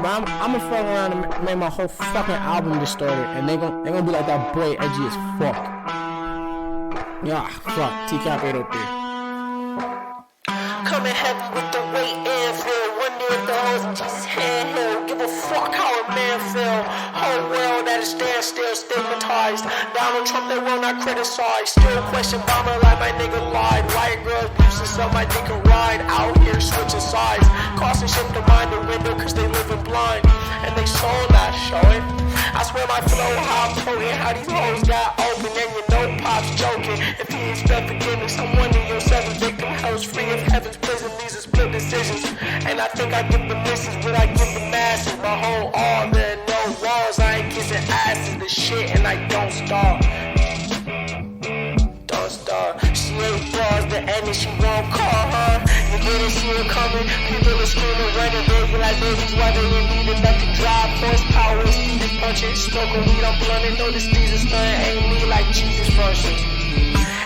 I'm gonna fuck around and make my whole fucking album distorted, and they gonna be like, that boy edgy as fuck. Yeah, fuck. TCAP 803. Coming heavy with the weight and feel. Wonder if the hoes in Jesus' handheld. Give a fuck how a man feel. Whole world at a standstill, stigmatized. Donald Trump, they will not criticize. Still question Obama like my nigga lied. White girls boosting so my dick can ride. Out here switching sides. Crossing ship to mind the window cause they living blind. And they sold that, show it. I swear my flow, how I'm potent. How these hoes got open and you know Pop's joking. If he expect forgiveness, I'm one of your 7 victim hells. Free of heaven's prison, these are split decisions. And I think I give the misses, but I give the masses. My whole arm, there are no walls. I ain't kissing asses, the shit, and I don't starve. Don't starve. She ain't bars, the end, and she won't call her. You didn't see her coming. People are screaming, running, baby like babies. Why they didn't need enough to drive? Horsepower, Steven punching. Smoking weed, I'm blunting. No, this Jesus stunning. Ain't me like Jesus functions.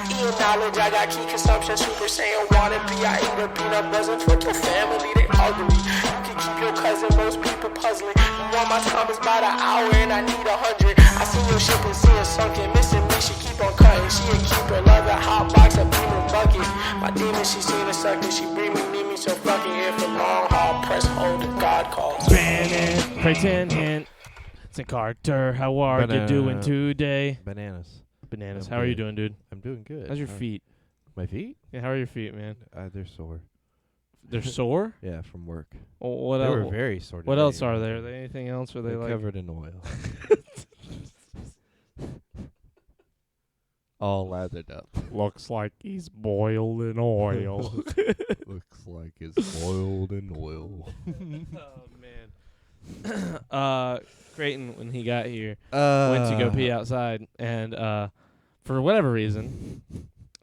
Eating knowledge, I got key consumption. Super Saiyan wanna be. I eat a peanut buzzing. Fuck your family, they ugly. You can keep your cousin, most people puzzling. You want my time is about an hour and I need 100. I see your ship and see it sunken. Missing me, she keep on cutting. She a keeper, love a hot box, a beamer bucket. My demon, she seen a sucker. She bring me, need me, so fucking here for long haul. Press hold if God calls. Brandon, Creighton, and St. Carter, how are you doing today? Bananas. Bananas. I'm How are you good. doing, dude? I'm doing good. How's your feet? My feet? Yeah, how are your feet, man? They're sore. They're sore? Yeah, from work. Oh, what They else? were very sore. What today. else are there? Are there anything else? Are they They're like covered in oil. All lathered up. looks like he's boiled in oil? Looks like it's boiled in oil. Oh man. Creighton, when he got here, went to go pee outside, and for whatever reason,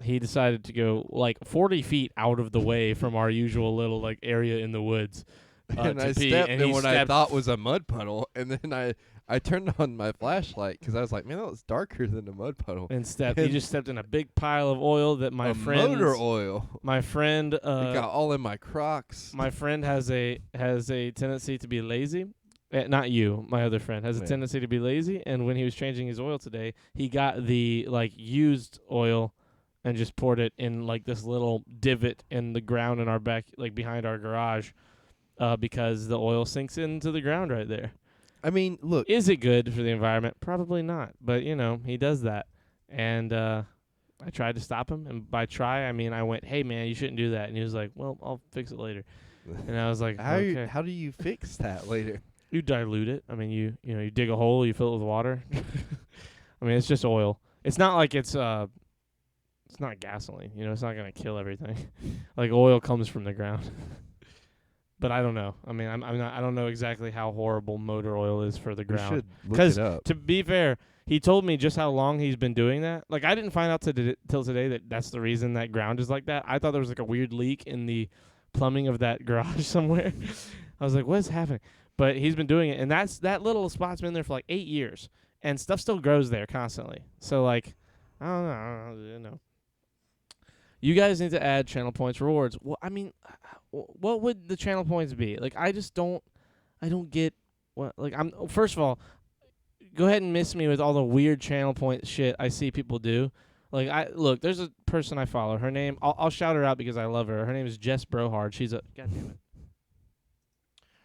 he decided to go like 40 feet out of the way from our usual little like area in the woods And to I pee. stepped And in he what I stepped, thought was a mud puddle, and then I turned on my flashlight because I was like, man, that was darker than a mud puddle. and stepped. He just stepped in a big pile of oil that my friend, motor oil. my friend, It got all in my Crocs. my friend has a tendency to be lazy. Not you, my other friend has a Yeah. tendency to be lazy, and when he was changing his oil today, he got the like used oil and just poured it in like this little divot in the ground in our back, like behind our garage, because the oil sinks into the ground right there. I mean, look. Is it good for the environment? Probably not, but you know, he does that. And I tried to stop him, and by try I mean I went, "Hey man, you shouldn't do that." And he was like, "Well, I'll fix it later." And I was like, "Okay." How do you fix that later? You dilute it. I mean, you dig a hole, you fill it with water. I mean, it's just oil. It's not like it's not gasoline. You know, it's not gonna kill everything. Like oil comes from the ground. But I don't know. I mean, I don't know exactly how horrible motor oil is for the You ground. should look 'Cause it up. To be fair, he told me just how long he's been doing that. Like, I didn't find out till today that that's the reason that ground is like that. I thought there was like a weird leak in the plumbing of that garage somewhere. I was like, what is happening? But he's been doing it, and that little spot's been there for like 8 years, and stuff still grows there constantly. So, like, I don't know, you know. You guys need to add channel points rewards. Well, I mean, what would the channel points be? Like, I don't get what, like, first of all, go ahead and miss me with all the weird channel point shit I see people do. Like, look, there's a person I follow. Her name, I'll shout her out because I love her. Her name is Jess Brohard. God damn it.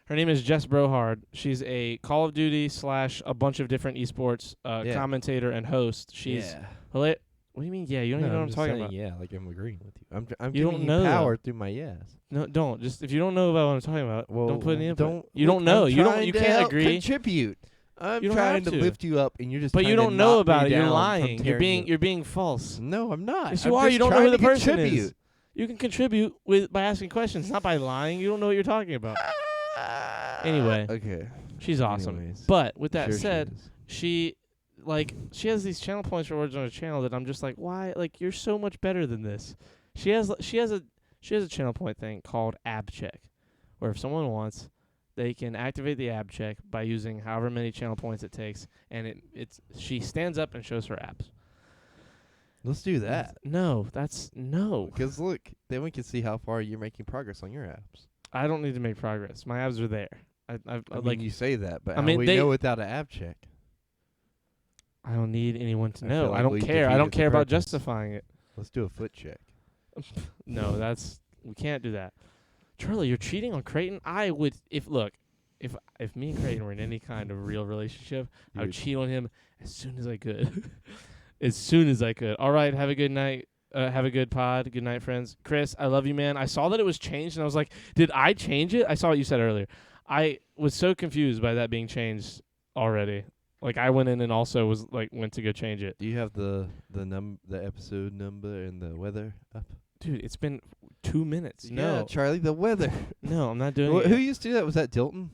Her name is Jess Brohard. She's a Call of Duty / a bunch of different esports commentator and host. She's what do you mean? Yeah, you don't even know what I'm talking about. Yeah, like I'm agreeing with you. I'm You giving don't you know power through my yes. No, don't. Just if you don't know about what I'm talking about, Well, don't put any input. You look, don't know. I'm You don't. trying You to can't help agree. Contribute. I'm You don't trying have to to. lift you up, and you're just. But trying you to don't know knock about me it. You're down from lying. tearing You're being false. No, I'm not. Yes, I'm you are. just You don't know who trying the to person contribute. is. You can contribute by asking questions, not by lying. You don't know what you're talking about. Anyway, Okay. she's awesome. Anyways. But with that Sure she said, is. she has these channel points rewards on her channel that I'm just like, why? Like, you're so much better than this. She has a channel point thing called Ab Check, where if someone wants, they can activate the ab check by using however many channel points it takes, and she stands up and shows her abs. Let's do that. No. Because look, then we can see how far you're making progress on your apps. I don't need to make progress. My abs are there. I I like. mean, you say that, but I mean, we they- know without an ab check. I don't need anyone to I know. feel I like don't we care. I defeated don't the care about purpose. justifying it. Let's do a foot check. No, we can't do that. Charlie, you're cheating on Creighton. I would if me and Creighton were in any kind of real relationship, I would Dude. cheat on him as soon as I could. As soon as I could. All right, have a good night. Have a good pod. Good night, friends. Chris, I love you, man. I saw that it was changed, and I was like, did I change it? I saw what you said earlier. I was so confused by that being changed already. Like, I went in and also went to go change it. Do you have the episode number and the weather up? Dude, it's been 2 minutes. Yeah, No. Charlie, the weather. No, I'm not doing Who it. used to do that? Was that Dilton?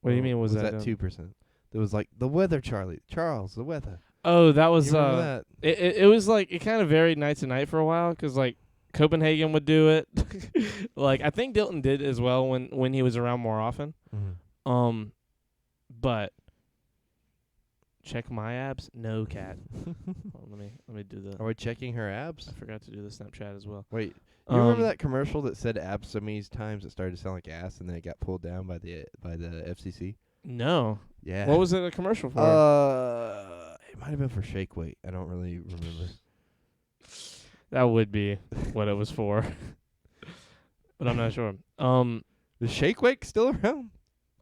What do you Or mean was that done? 2%? There was like the weather, Charles, the weather. Oh, that was You remember that? It was like it kind of varied night to night for a while because like Copenhagen would do it. Like I think Dilton did as well when he was around more often. Mm-hmm. But check my abs. No, cat. Hold on, let me do the. Are we checking her abs? I forgot to do the Snapchat as well. Wait, you remember Um, that commercial that said abs so many times it started to sound like ass, and then it got pulled down by the FCC? No. Yeah. What was it a commercial for? It might have been for Shake Weight. I don't really remember. That would be what it was for. But I'm not sure. Is Shake Weight still around?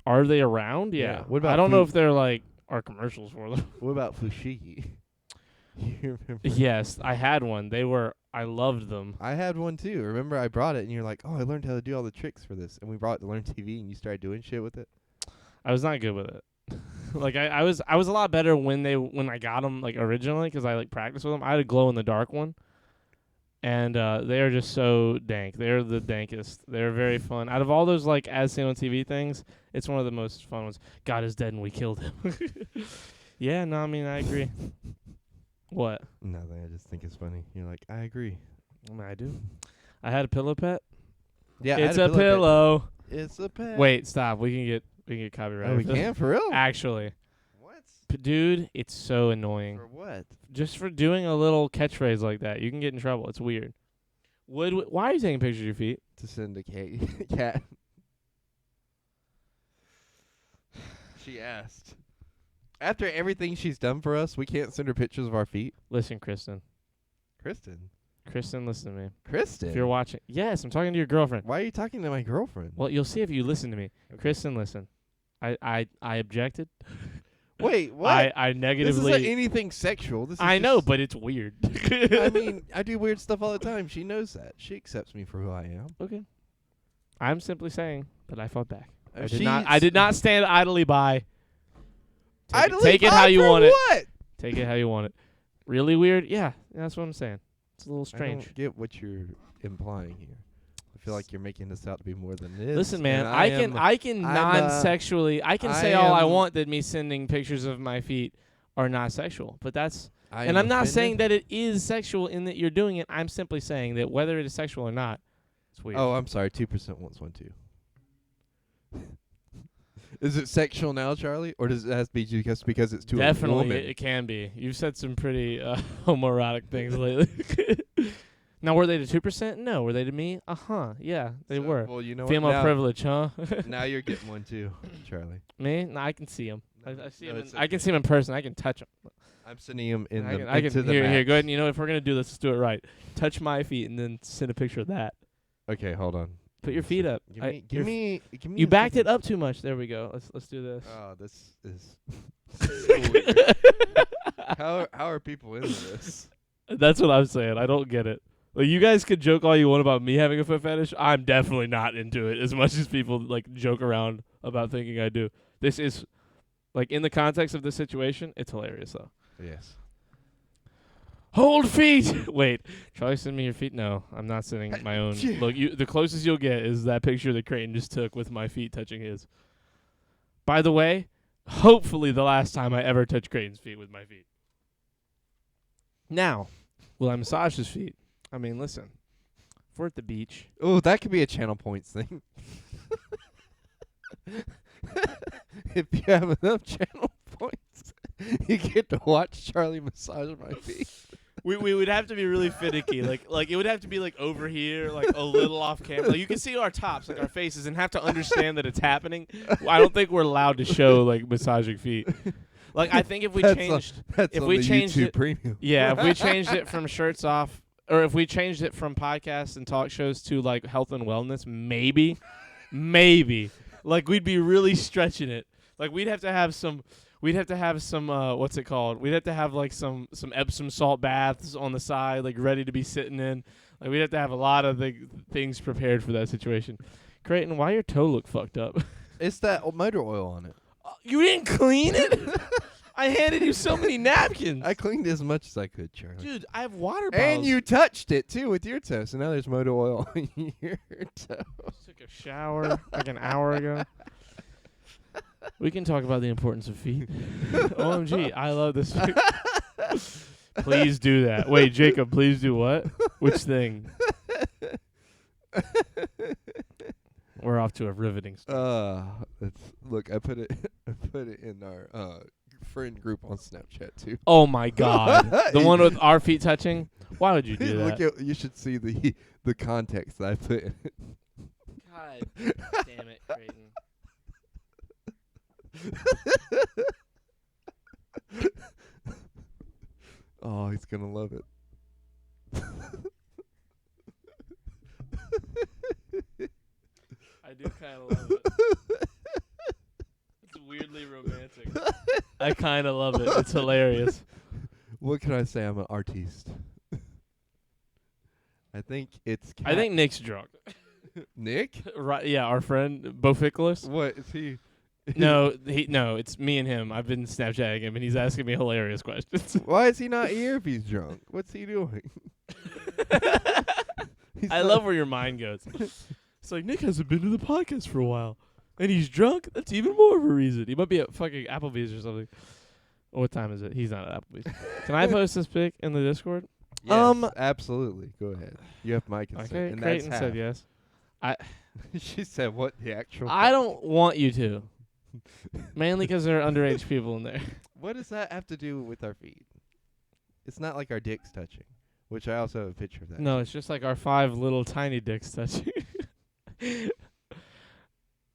Are they around? Yeah. Yeah, what about I don't know food? if they're like are commercials for them. What about Fushigi? You remember? Yes, I had one. I loved them. I had one too. Remember, I brought it, and you're like, "Oh, I learned how to do all the tricks for this." And we brought it to Learn TV, and you started doing shit with it. I was not good with it. Like I was a lot better when I got them like originally because I like practiced with them. I had a glow in the dark one, and they are just so dank. They're the dankest. They're very fun. Out of all those like as seen on TV things, it's one of the most fun ones. God is dead and we killed him. Yeah, no, I mean I agree. What? Nothing. I just think it's funny. You're like, I agree. I mean, I do. I had a pillow pet. Yeah, It's a pillow. It's a pet. Wait, stop. We can get copyrighted. Oh, we can for real. Actually, What? dude, it's so annoying. For what? Just for doing a little catchphrase like that, you can get in trouble. It's weird. Why are you taking pictures of your feet? To send a cat. She asked. After everything she's done for us, we can't send her pictures of our feet. Listen, Kristen. Kristen. Kristen, listen to me. Kristen. If you're watching, yes, I'm talking to your girlfriend. Why are you talking to my girlfriend? Well, you'll see if you listen to me. Kristen, listen. I objected. Wait, what? I This negatively. isn't anything sexual. This is I know, just- but it's weird. I mean, I do weird stuff all the time. She knows that. She accepts me for who I am. Okay. I'm simply saying that I fought back. I If did not. I she's- did not stand idly by. Idly Take it by how you for want it. what? Take it how you want it. Really weird? Yeah, that's what I'm saying. It's a little I strange. don't get what you're implying here. I feel like you're making this out to be more than it is. Listen, man, and I can I'm, non-sexually. I can I say all I am- want that me sending pictures of my feet are not sexual, but that's. I And am I'm not saying offended. that it is sexual in that you're doing it. I'm simply saying that whether it is sexual or not, it's weird. Oh, I'm sorry. 2% wants one too. Is it sexual now, Charlie, or does it have to be just because it's to a definitely woman? it can be. You've said some pretty homoerotic things lately. Now, were they to 2%? No. Were they to me? Yeah, they So, were. Well, you know Female what? Now, privilege, huh? now you're getting one too, Charlie. Me? No, I can see him. I see No, him. it's I can okay. see him in person. I can touch him. I'm sending him in I the can, I into can the here. max. Go ahead. And you know, if we're gonna do this, let's do it right. Touch my feet and then send a picture of that. Okay, hold on. Put your feet up. Give I- me, your give me, give me. You a backed second. it up too much. There we go. Let's do this. Oh, this is. so weird. How are people into this? That's what I'm saying. I don't get it. Like, you guys could joke all you want about me having a foot fetish. I'm definitely not into it as much as people like joke around about thinking I do. This is like in the context of this situation, it's hilarious though. Yes. Hold feet. Wait, Charlie, send me your feet. No, I'm not sending my own. Yeah. Look, the closest you'll get is that picture that Creighton just took with my feet touching his. By the way, hopefully the last time I ever touched Creighton's feet with my feet. Now, will I massage his feet? I mean, listen, if we're at the beach. Oh, that could be a channel points thing. If you have enough channel points, you get to watch Charlie massage my feet. we would have to be really finicky. Like it would have to be like over here, like a little off camera. Like you can see our tops, like our faces, and have to understand that it's happening. I don't think we're allowed to show like massaging feet. Like I think if we changed, That's if on we the changed YouTube it, Premium. yeah, if we changed it from shirts off, or if we changed it from podcasts and talk shows to like health and wellness, maybe, like we'd be really stretching it. Like we'd have to have some what's it called? We'd have to have like some Epsom salt baths on the side, like ready to be sitting in. Like we'd have to have a lot of things prepared for that situation. Creighton, why your toe look fucked up? It's that motor oil on it. You didn't clean it? I handed you so many napkins. I cleaned as much as I could, Charlie. Dude, I have water bottles. And you touched it too with your toe, so now there's motor oil on your toe. Took a shower like an hour ago. We can talk about the importance of feet. OMG, I love this. Please do that. Wait, Jacob, please do what? Which thing? We're off to a riveting start. Look, I put it in our friend group on Snapchat too. Oh my God, the one with our feet touching. Why would you do that? You should see the context that I put in it. God damn it, Creighton. Oh, he's gonna love it. I do kind of love it. It's weirdly romantic. I kind of love it. It's hilarious. What can I say? I'm an artiste. I think it's. I think Nick's drunk. Nick. Right? Yeah, our friend Boficulus. What is he? No, it's me and him. I've been Snapchatting him, and he's asking me hilarious questions. Why is he not here if he's drunk? What's he doing? I love where your mind goes. It's like, Nick hasn't been to the podcast for a while, and he's drunk? That's even more of a reason. He might be at fucking Applebee's or something. What time is it? He's not at Applebee's. Can I post this pic in the Discord? Yes, absolutely. Go ahead. You have my consent. Okay, and Creighton that's said half. yes. She said what? The actual. I don't want you to. Mainly because there are underage people in there. What does that have to do with our feet? It's not like our dicks touching, which I also have a picture of that. No, it's just like our 5 little tiny dicks touching.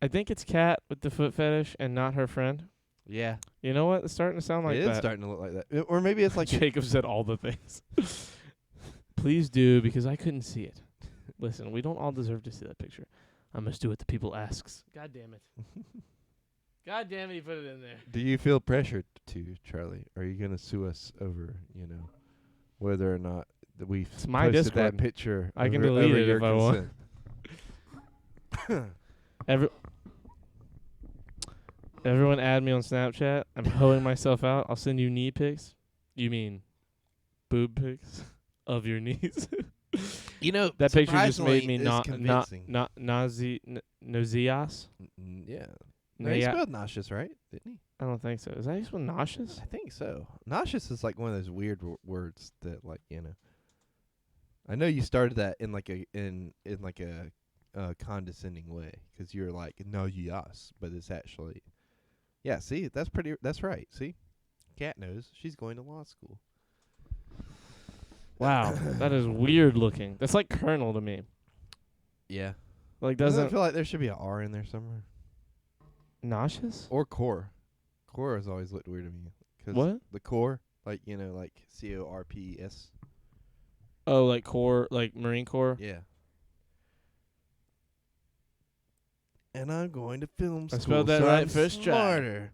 I think it's Kat with the foot fetish and not her friend. Yeah. You know what? It's starting to sound like It that. is starting to look like that. Or maybe it's like Jacob said all the things. Please do, because I couldn't see it. Listen, we don't all deserve to see that picture. I must do what the people asks. God damn it. God damn it, he put it in there. Do you feel pressured to, Charlie? Are you going to sue us over, whether or not that we my posted Discord. that picture? I can over delete it your if I want. Everyone add me on Snapchat. I'm hoeing myself out. I'll send you knee pics. You mean boob pics of your knees? That picture just made me nauseous. Yeah. No, he spelled nauseous, right? Didn't he? I don't think so. Is that how you spell nauseous? I think so. Nauseous is like one of those weird words that, I know you started that in like a condescending way because you're like no yes, but it's actually, yeah. See, that's right. See, Kat knows she's going to law school. Wow, that is weird looking. That's like Colonel to me. Yeah. Like Doesn't it feel like there should be an R in there somewhere? Nauseous? Or core. Core has always looked weird to me. What? The core, like CORPS. Oh, like Corps, like Marine Corps? Yeah. And I'm going to film school. I spelled that so right I'm first try. smarter.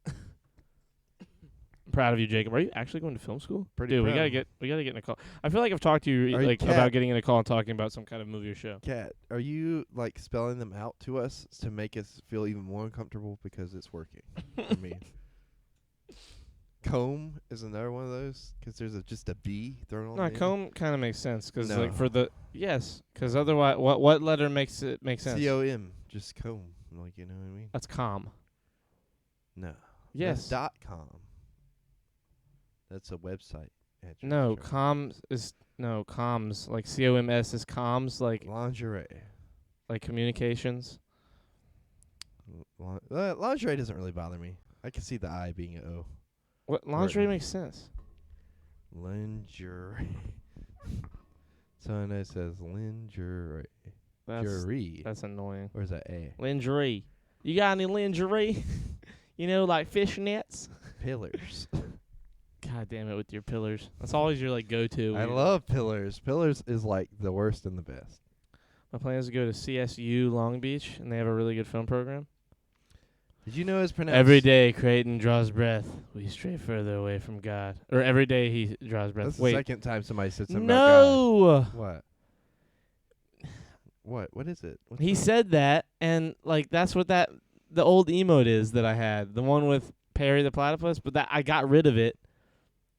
I'm proud of you, Jacob. Are you actually going to film school? Pretty Dude, proud. we gotta get in a call. I feel like I've talked to you Are you about getting in a call and talking about some kind of movie or show. Kat, are you spelling them out to us to make us feel even more uncomfortable because it's working for me? Comb is another one of those because there's just a B thrown on. No, the end. comb kind of makes sense because No. like for the because otherwise what letter makes it make sense? COM, just comb, you know what I mean? That's com. No. Yes. That's .com. That's a website address. No, Charlie. comms like COMS is comms like Lingerie. communications. Lingerie doesn't really bother me. I can see the I being an O. What lingerie Right. makes sense? Lingerie. Someone says lingerie. That's annoying. Or is that A? Lingerie. You got any lingerie? You know, like fishnets? Pillars. God damn it with your pillars. That's always your, like, go-to. I love Pillars. Pillars is, like, the worst and the best. My plan is to go to CSU Long Beach, and they have a really good film program. Did you know it's pronounced... Every day, Creighton draws breath. We stray further away from God. Or every day he draws breath. That's Wait. the second time somebody said something about No! God. What? What is it? What's He that? said that, and, like, that's what the old emote is that I had. The one with Perry the Platypus, but that I got rid of it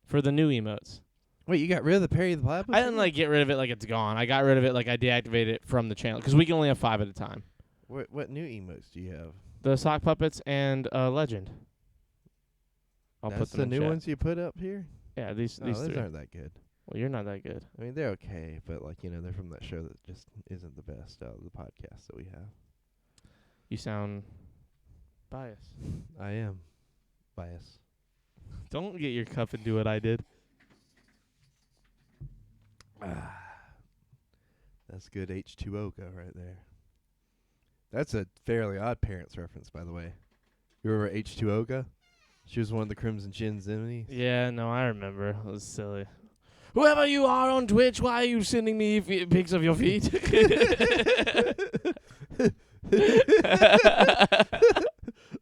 for the new emotes. Wait, you got rid of the Perry the Platypus? I didn't, like, get rid of it like it's gone. I got rid of it like I deactivated it from the channel, because we can only have 5 at a time. What new emotes do you have? The sock puppets and Legend. I'll That's put them the in new chat. ones you put up here? Yeah, these Those 3. aren't that good. Well, you're not that good. I mean, they're okay, but, like, you know, they're from that show that just isn't the best out of the podcasts that we have. You sound biased. I am biased. Don't get your cup and do what I did. That's good H2O go right there. That's a Fairly Odd Parents reference, by the way. You remember H2O go? She was one of the Crimson Chin's enemies. Yeah, no, I remember. It was silly. Whoever you are on Twitch, why are you sending me pics of your feet?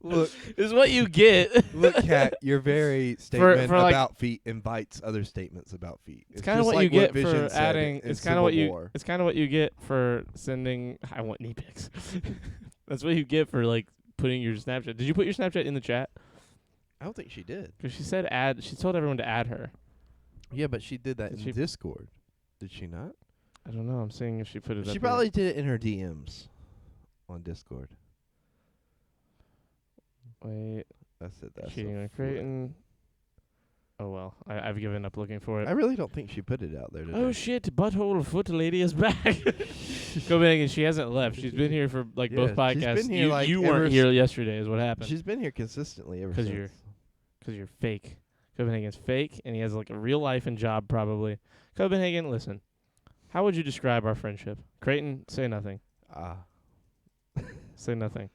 Look, is what you get. look, Kat, your very statement for like- about feet invites other statements about feet. It's kind of just what like you get Vision for said adding. in It's kind of what Civil you. War. It's kind of what you get for sending. I want knee pics. That's what you get for like putting your Snapchat. Did you put your Snapchat in the chat? I don't think she did. Because she said add. She told everyone to add her. Yeah, but she did that Did in she- Discord. Did she not? I don't know. I'm seeing if she put it. She up probably did it in her DMs on Discord. Wait. That's it. That's Cheating so on foolish. Creighton. Oh well, I've given up looking for it. I really don't think she put it out there today. Oh shit! Butthole foot lady is back. Copenhagen. She hasn't left. She's been here for like both Yeah, she's podcasts. been here, you like, you ever weren't s- here yesterday, is what happened. She's been here consistently ever 'Cause since. you're- Because you're fake. Copenhagen's fake, and he has like a real life and job probably. Copenhagen, listen. How would you describe our friendship? Creighton, say nothing. Say nothing.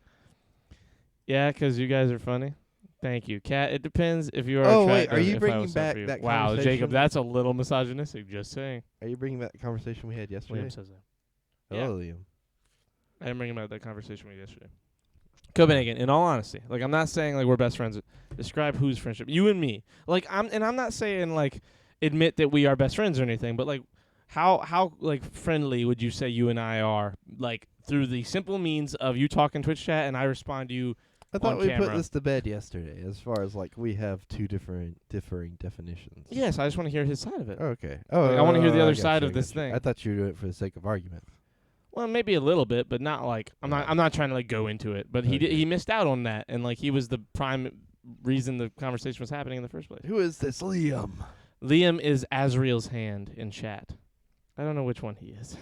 Yeah, 'cause you guys are funny. Thank you, Kat. It depends if you are. Oh, wait, attractive, are you if I bringing was so back for you. that Wow, conversation? Jacob, that's a little misogynistic. Just saying. Are you bringing back the conversation we had yesterday? William says that. Hello, Liam. I didn't bring him out that conversation we had yesterday. Copenhagen, in all honesty, like I'm not saying like we're best friends. Describe whose friendship, you and me. Like I'm not saying like admit that we are best friends or anything, but like how like friendly would you say you and I are? Like through the simple means of you talking Twitch chat and I respond to you. I thought on we camera. put this to bed yesterday. As far as like we have two differing definitions. Yes, I just want to hear his side of it. Oh, okay. Oh, Like, I wanna hear the I other got side you, of I this got you. thing. I thought you were doing it for the sake of argument. Well, maybe a little bit, but not like I'm not trying to like go into it. But Okay. he missed out on that, and like he was the prime reason the conversation was happening in the first place. Who is this Liam? Liam is Azriel's hand in chat. I don't know which one he is.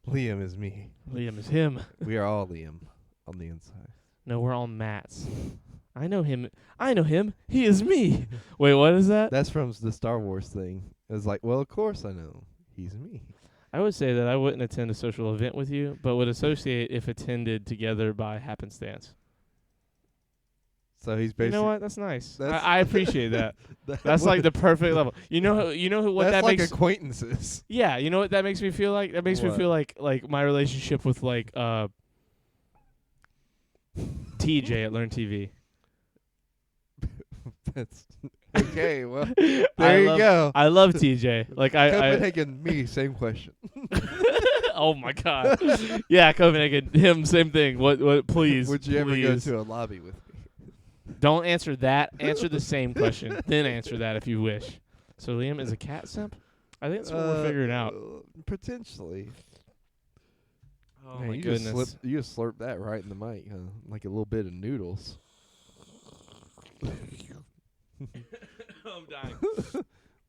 Liam is me. Liam is him. We are all Liam on the inside. No, we're all Matts. I know him. He is me. Wait, what is that? That's from the Star Wars thing. It was like, well, of course I know. He's me. I would say that I wouldn't attend a social event with you, but would associate if attended together by happenstance. So he's You basically. know what? That's nice. That's- I appreciate that. That's like the perfect level. You know what That's that like makes. acquaintances. Yeah, you know what that makes me feel like? That makes me What? feel like my relationship with like TJ at Learn TV. That's okay. Well, I there you love- go. I love TJ. Like I Copenhagen, me, same question. oh my god. Yeah, Copenhagen, him, same thing. What please. Would you ever go please. to a lobby with me? Don't answer that. Answer the same question. Then answer that if you wish. So Liam is a cat simp? I think that's what we're figuring out. Potentially. Oh Man, my you goodness. you just slurp that right in the mic, huh? Like a little bit of noodles. I'm dying.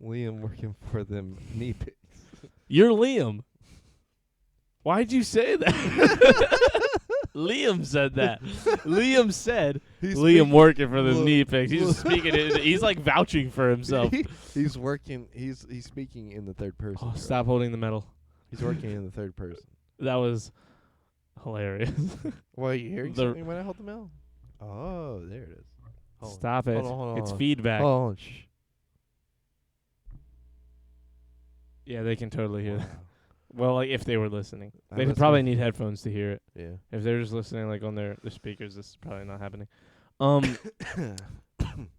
Liam working for them knee picks. You're Liam. Why'd you say that? Liam said that. Liam said Liam working for the look, knee pics. He's look. speaking it. He's like vouching for himself. He's working. He's speaking in the third person. Oh, Charlie. stop holding the medal. He's working in the third person. That was hilarious. Why are you hearing The- something when I hold the mail? Oh, there it is. Hold on. Stop it. Hold on, hold It's on. feedback. Hold on. Shh. Yeah, they can totally hear that. Wow. Well, like if they were listening. I They'd must probably have- need headphones to hear it. Yeah. If they're just listening like on their speakers, this is probably not happening.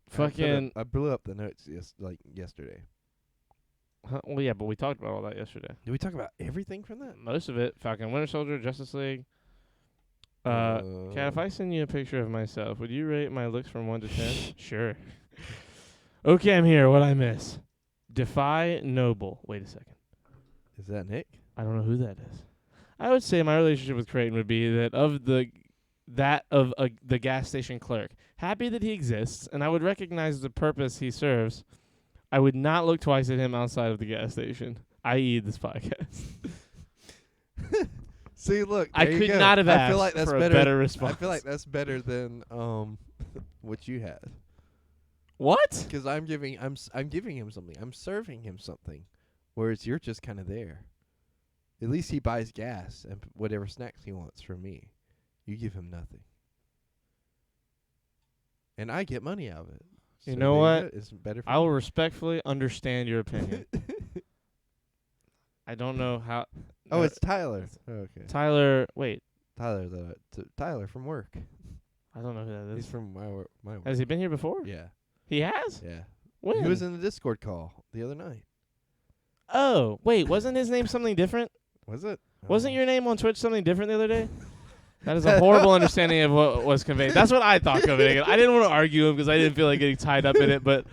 Fucking I blew up the notes yesterday. well, yeah, but we talked about all that yesterday. Did we talk about everything from that? Most of it, Falcon Winter Soldier, Justice League. Kat, if I send you a picture of myself, would you rate my looks from 1 to 10? Sure. Okay, I'm here. What I miss? Defy Noble. Wait a second. Is that Nick? I don't know who that is. I would say my relationship with Creighton would be that of the gas station clerk. Happy that he exists, and I would recognize the purpose he serves. I would not look twice at him outside of the gas station, i.e. this podcast. See, look. I there you could go. not have I asked feel like that's for better. a better response. I feel like that's better than what you had. What? Because I'm giving him something. I'm serving him something, whereas you're just kind of there. At least he buys gas and whatever snacks he wants from me. You give him nothing, and I get money out of it. You So know there what? go. It's better. For I will me. respectfully understand your opinion. I don't know how. Oh, it's Tyler. Oh, okay, Tyler. Wait, Tyler. Tyler from work. I don't know who that He's is. from my work. Has he been here before? Yeah, He has? yeah. When? He was in the Discord call the other night. Oh, wait, wasn't his name something different? Was it? Wasn't your name on Twitch something different the other day? That is a horrible understanding of what was conveyed. That's what I thought, Copenhagen. I didn't want to argue him because I didn't feel like getting tied up in it, but,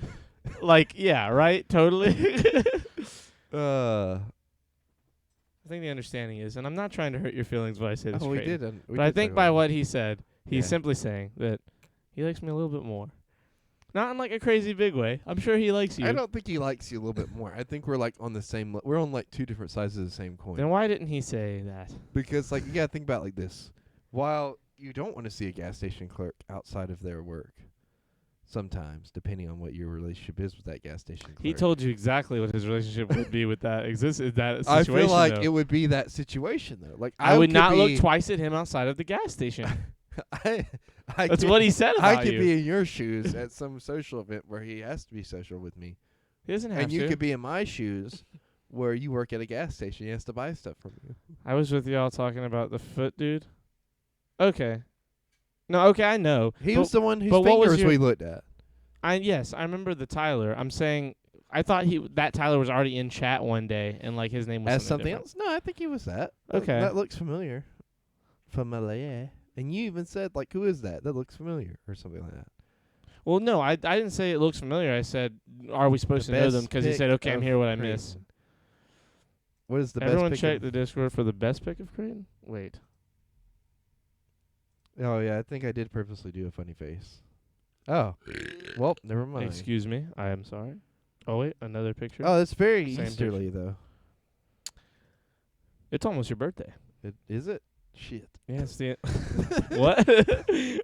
like, yeah, right? Totally. Uh. I think the understanding is, and I'm not trying to hurt your feelings when I say this, Oh, we Creighton, did. but I think by what he said, he's Yeah. simply saying that he likes me a little bit more. Not in like a crazy big way. I'm sure he likes you. I don't think he likes you a little bit more. I think we're like on the same. We're on like two different sides of the same coin. Then why didn't he say that? Because like you gotta think about it like this. While you don't want to see a gas station clerk outside of their work, sometimes depending on what your relationship is with that gas station clerk. He told you exactly what his relationship would be with that that situation. I feel like though. it would be that situation though. Like I would could not look be- twice at him outside of the gas station. I That's could- what he said I about could you. be in your shoes at some social event where he has to be social with me, He doesn't have and you to. could be in my shoes where you work at a gas station. He has to buy stuff from you. I was with y'all talking about the foot dude. Okay. No, okay, I know. He But- was the one whose but what was fingers your- we looked at. Yes, I remember the Tyler. I'm saying I thought that Tyler was already in chat one day and like his name was As something different. else? No, I think he was that. Okay. That looks familiar. Familiar. And you even said, like, who is that? That looks familiar or something like that. Well, no, I didn't say it looks familiar. I said, are we supposed The to know them? best Because he pick said, okay, I'm of here. What I Creighton. miss. What is the Everyone best check pick the Discord for the best pick of Creighton. Wait. Oh, yeah, I think I did purposely do a funny face. Oh. Well, never mind. Excuse me. I am sorry. Oh, wait. Another picture. Oh, that's very Same Easterly, though. It's almost your birthday. Is it? Shit. Yeah, it's the what?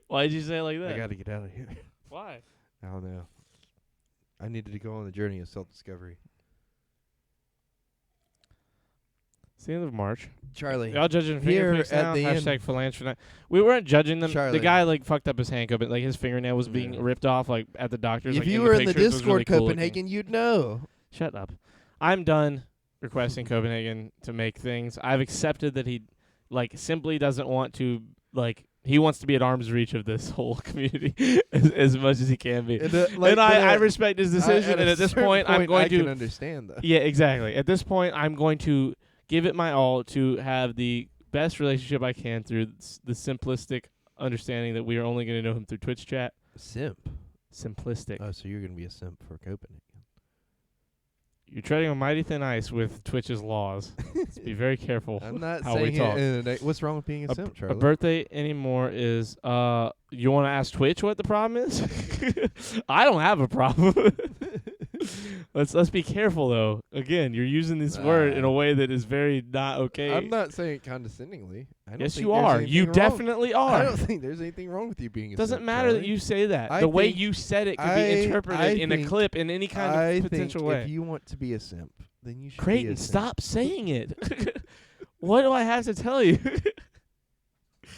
Why did you say it like that? I got to get out of here. Why? I don't know. I needed to go on the journey of self-discovery. It's the end of March. Charlie. Y'all judging Here fingerprints at now? the end- Hashtag philanthropy. We weren't judging them. Charlie. The guy like fucked up his hand, but like his fingernail was being Yeah. ripped off like at the doctor's. If like, you were in the pictures, it was Discord, really cool looking. Copenhagen, you'd know. Shut up. I'm done requesting Copenhagen to make things. I've accepted that he like simply doesn't want to like he wants to be at arm's reach of this whole community as much as he can be. And I respect his decision. And at this point, I'm going I can to understand that. yeah, exactly. At this point, I'm going to give it my all to have the best relationship I can through the simplistic understanding that we are only going to know him through Twitch chat. Simp. Simplistic. Oh, so you're gonna be a simp for Copenhagen. You're treading on mighty thin ice with Twitch's laws. Let's be very careful I'm not how we saying talk. it in a day. What's wrong with being a simp, A Charlie? birthday anymore is you want to ask Twitch what the problem is? I don't have a problem. Let's be careful though. Again, you're using this word in a way that is very not okay. I'm not saying it condescendingly. I don't Yes, think you there's are. anything You wrong. definitely are. I don't think there's anything wrong with you being a Doesn't simp, matter that Charlie. you say that. I The way think- you said it could I- be interpreted I in a think- clip in any kind I of think potential way. if you want to be a simp, then you should be Creighton, a simp. stop saying it. What do I have to tell you?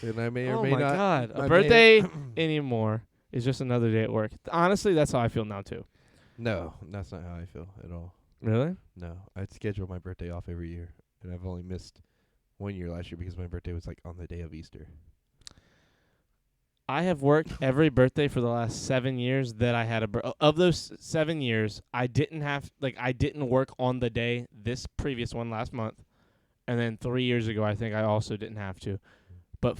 And I may or Oh may my not. God. I A may- birthday anymore is just another day at work. Honestly, that's how I feel now too. No, that's not how I feel at all. Really? No, I'd schedule my birthday off every year, and I've only missed 1 year last year because my birthday was like on the day of Easter. I have worked every birthday for the last 7 years that I had of those 7 years, I didn't work on the day this previous one last month. And then 3 years ago, I think I also didn't have to. But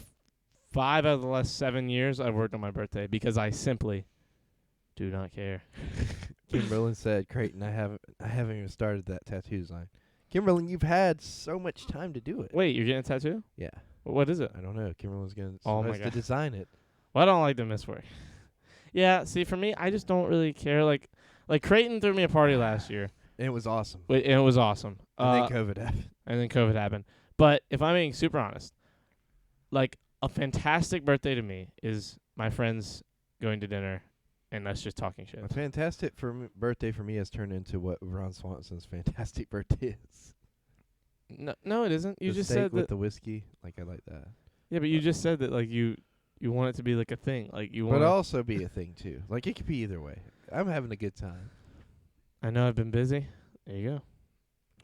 5 out of the last 7 years, I've worked on my birthday because I simply do not care. Kimberlyn said, "Creighton, I haven't even started that tattoo design." Kimberlyn, you've had so much time to do it. Wait, you're getting a tattoo? Yeah, What is it? I don't know. Kimberlyn's gonna Oh my supposed to God. design it. Well, I don't like to miss work. Yeah, see, for me, I just don't really care. Like Creighton threw me a party last year, And it was awesome. and it was awesome. And then COVID happened. And then COVID happened. But if I'm being super honest, like a fantastic birthday to me is my friends going to dinner and us just talking shit. A fantastic birthday for me has turned into what Ron Swanson's fantastic birthday is. No, it isn't. You The just steak said with that. the whiskey. Like, I like that. Yeah, but you just said that like you want it to be like a thing. Like you want. But also be a thing, too. Like, it could be either way. I'm having a good time. I know I've been busy. There you go.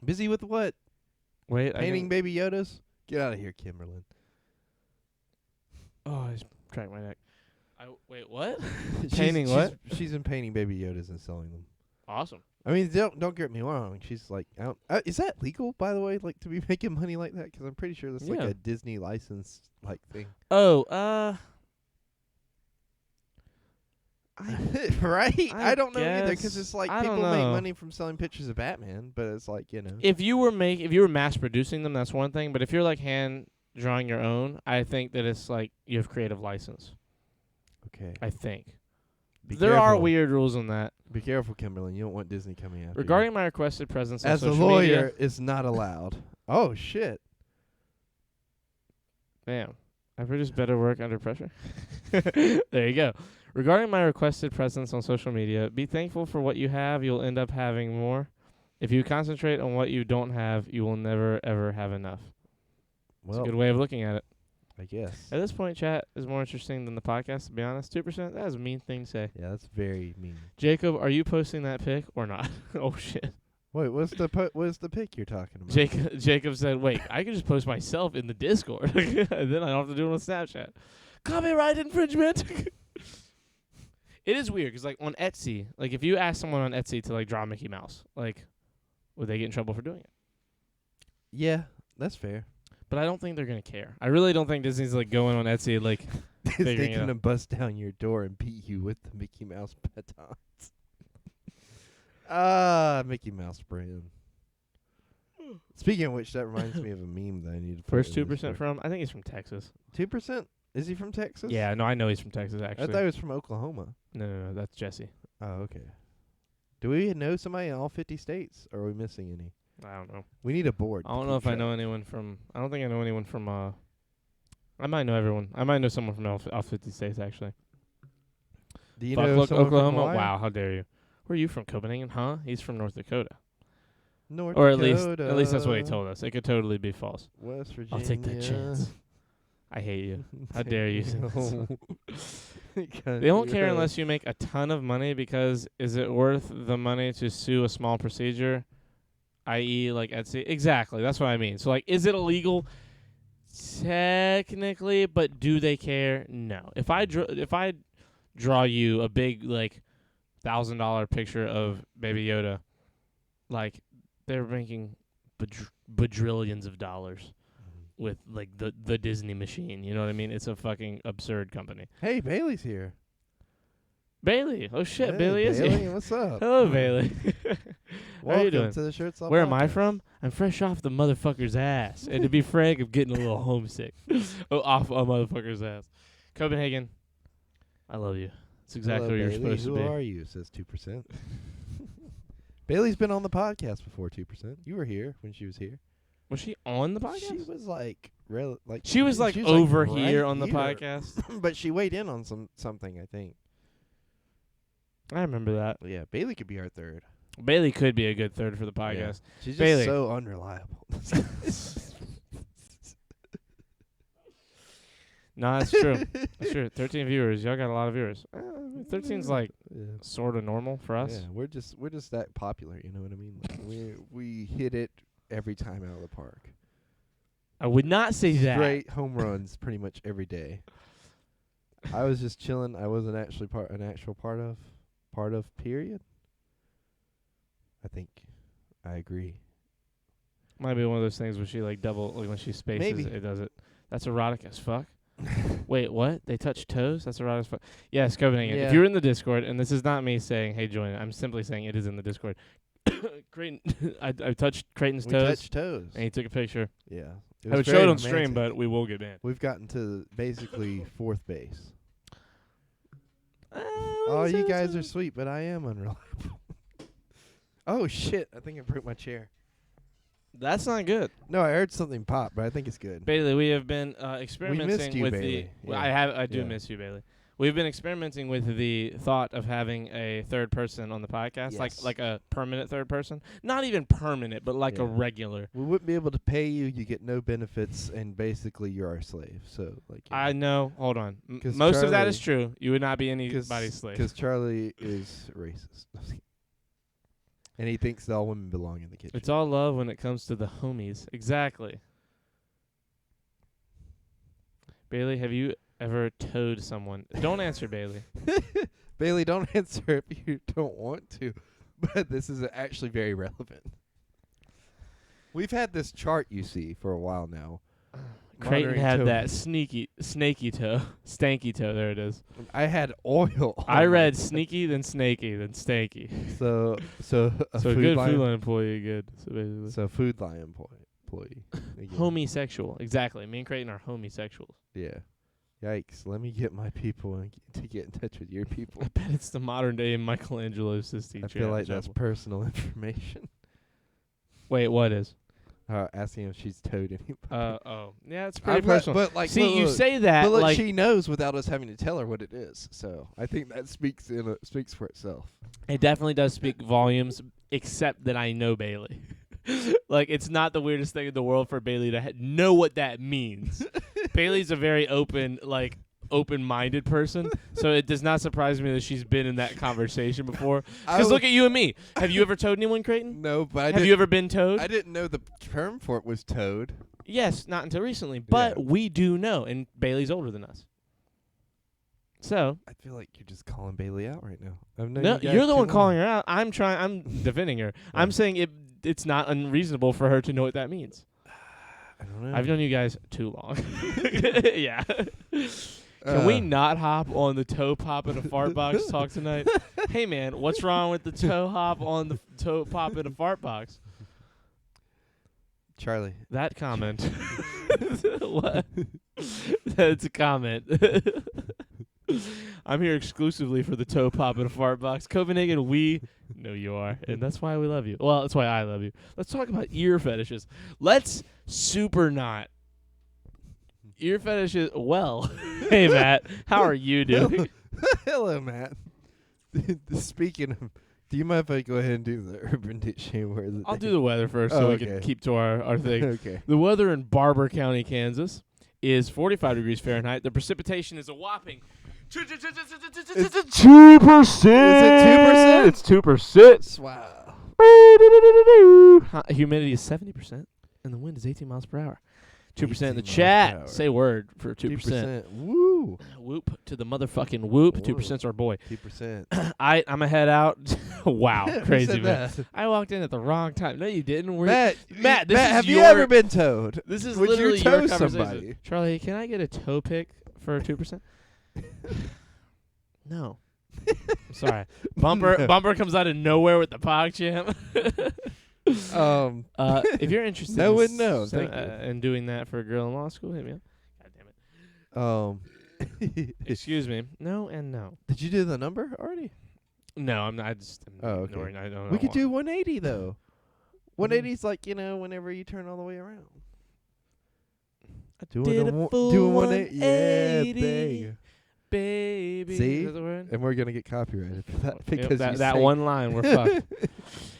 Busy with what? Wait, Painting Baby Yodas? Get out of here, Kimberlyn. Oh, I just cracked my neck. Wait, what? She's- Painting she's- what? She's been painting Baby Yodas and selling them. Awesome. I mean, don't get me wrong. She's like, is that legal, by the way? Like, to be making money like that? Because I'm pretty sure that's like Yeah. a Disney license like thing, Oh, right? I I don't know either because guess- it's like I don't people make know. money from selling pictures of Batman, but it's like if you were mass producing them, that's one thing. But if you're like hand drawing your own, I think that it's like you have creative license. Okay. I think Be there are careful. weird rules on that. Be careful, Kimberlyn. You don't want Disney coming after Regarding my requested presence you. on As a social lawyer, media, it's not allowed. Oh shit. damn, I produce better work under pressure. There you go. Regarding my requested presence on social media, be thankful for what you have. You'll end up having more. If you concentrate on what you don't have, you will never, ever have enough. It's Well, a good way of looking at it. I guess. At this point, chat is more interesting than the podcast, to be honest. 2%? That is a mean thing to say. Yeah, that's very mean. Jacob, are you posting that pic or not? Oh, shit. Wait, what's the pic you're talking about? Jacob said, wait, I can just post myself in the Discord. And then I don't have to do it on Snapchat. Copyright infringement. It is weird because, like, on Etsy, like, if you ask someone on Etsy to, like, draw Mickey Mouse, like, would they get in trouble for doing it? Yeah, that's fair. But I don't think they're going to care. I really don't think Disney's, like, going on Etsy, like, They figuring it gonna out. bust down your door and beat you with the Mickey Mouse batons. Mickey Mouse brand. Speaking of which, that reminds me of a meme that I need to put. Where's 2% from? I think he's from Texas. 2%? Is he from Texas? Yeah, no, I know he's from Texas, I actually. thought he was from Oklahoma. No, that's Jesse. Oh, okay. Do we know somebody in all 50 states, or are we missing any? I don't know. We need a board. I don't know if I know anyone from. I don't think I know anyone from. I might know everyone. I might know someone from all 50 states actually. Do you Fuck, know look, someone from Oklahoma. Hawaii? Wow, how dare you? Where are you from? Copenhagen? Huh? He's from North Dakota. North Or Dakota, at least that's what he told us. It could totally be false. West Virginia. I'll take that chance. I hate you. How dare you? They don't care unless you make a ton of money because is it worth the money to sue a small procedure, i.e. like Etsy? Exactly. That's what I mean. So like, is it illegal? Technically, but do they care? No. If I draw you a big like $1,000 picture of Baby Yoda, like they're making bajillions of dollars with like the Disney machine. You know what I mean? It's a fucking absurd company. Hey, Bailey's here. Bailey. Oh shit, Hey, Bailey is Bailey, here. what's up? Hello, Bailey. Welcome How you doing? to the Shirts Off Where am I podcast. from? I'm fresh off the motherfucker's ass. And to be frank, I'm getting a little homesick. Off a motherfucker's ass. Copenhagen, I love you. It's exactly Hello, where you're Bailey. supposed Who to be. are you? Says 2%. Bailey's been on the podcast before. 2%. You were here when she was here. Was she on the podcast? She was like She was like over right here on the here. podcast. But she weighed in on something, I think. I remember that. Yeah, Bailey could be our third. Bailey could be a good third for the Yeah. podcast. She's just Bailey. so unreliable. No, that's true. That's true. 13 viewers. Y'all got a lot of viewers. 13's like Yeah. sort of normal for us. Yeah, we're just that popular. You know what I mean? Like we hit it every time out of the park. I would not say that. Straight home runs pretty much every day. I was just chilling. I wasn't actually an actual part of period. I think I agree. Might be one of those things where she like double, like when she spaces, Maybe. it does it. That's erotic as fuck. Wait, what? They touch toes? That's erotic as fuck. Yes, Copenhagen. Yeah. If you're in the Discord, and this is not me saying, hey, join it. I'm simply saying it is in the Discord. Creighton, I touched Creighton's We toes, touched toes. and he took a picture. Yeah. I would show it on stream, but we will get banned. we've gotten to basically fourth base. Uh, Oh, you guys are sweet, but I am unreliable. Oh shit! I think I broke my chair. That's not good. No, I heard something pop, but I think it's good. Bailey, we have been experimenting you, with Bailey. the. Yeah. I do Yeah. miss you, Bailey. We've been experimenting with the thought of having a third person on the podcast, Yes. like a permanent third person. Not even permanent, but like a Yeah. regular. We wouldn't be able to pay you. You get no benefits, and basically you're our slave. So like. I know. Hold on. 'Cause Most of that is Charlie- true. You would not be anybody's slave. Because Charlie is racist, and he thinks that all women belong in the kitchen. It's all love when it comes to the homies. Exactly. Bailey, have you ever towed someone? Don't answer, Bailey. Bailey, don't answer if you don't want to, but this is actually very relevant. We've had this chart you see for a while now. Creighton monitoring had toe. that snaky toe. Stanky toe. There it is. I had oil. on I my read toe. sneaky, then snaky, then stanky. So a So food good line, food line employee, good. So basically, So food line employee. Again. homosexual. Exactly. Me and Creighton are homosexuals. Yeah. Yikes! Let me get my people to get in touch with your people. I bet it's the modern day Michelangelo Sistine I feel like that's Chapel. personal information. Wait, what is? Asking if she's towed anybody. Oh, yeah, it's pretty But personal. like, See, look, you look, say that but look, like she knows without us having to tell her what it is. So I think that speaks for itself. it definitely does speak volumes. Except that I know Bailey. Like, it's not the weirdest thing in the world for Bailey to know what that means. Bailey's a very open-minded person, so it does not surprise me that she's been in that conversation before. Because look at you and me. Have you ever towed anyone, Creighton? No, but Have you ever been towed? I didn't know the term for it was towed. Yes, not until recently, but Yeah. we do know, and Bailey's older than us. So, I feel like you're just calling Bailey out right now. I've known no, you guys you're the too one calling long. her out. I'm defending her. I'm saying it's not unreasonable for her to know what that means. I don't know. I've known you guys too long. Yeah. Can we not hop on the toe pop in a fart box talk tonight? Hey, man, what's wrong with the toe hop on the toe pop in a fart box? Charlie? That comment. What? That's a comment. I'm here exclusively for the toe pop in a fart box. Copenhagen, we know you are, and that's why we love you. Well, that's why I love you. Let's talk about ear fetishes. Let's super not. Ear fetishes. Well, hey, Matt, how are you doing? Hello, Matt. Speaking of, do you mind if I go ahead and do the Urban Dictionary word? of the I'll day? do the weather first so Oh, we can okay. keep to our thing. Okay. The weather in Barber County, Kansas is 45 degrees Fahrenheit. The precipitation is a whopping 2%. Is it 2%? It's 2%. Wow. Humidity is 70%, and the wind is 18 miles per hour. 2% in 18 the miles per chat. hour. Say word for 2%. 2%. Woo. Whoop to the motherfucking whoop. Whoa. 2%'s our boy. 2%. I'm going to head out. Wow, Who crazy, said man. that? I walked in at the wrong time. No, you didn't. Matt, this is have you your- ever been towed? This is Would you literally tow your conversation. somebody? Charlie, can I get a toe pick for 2%? No. I'm sorry. Bumper No. Bumper comes out of nowhere with the PogChamp. If you're interested No in, one knows. Thank you. in doing that for a girl in law school, hit me up. God damn it. Did Excuse me. No and no. you do the number already? No, I'm not. I just am Oh, okay. ignoring. I don't We know could why. do 180 though. 180 is like, whenever you turn all the way around. Did a full doing 180. Yeah, 180. bang. Baby. See? Is that the word? And we're gonna get copyrighted for that Yep, because you that say- one line, we're fucked.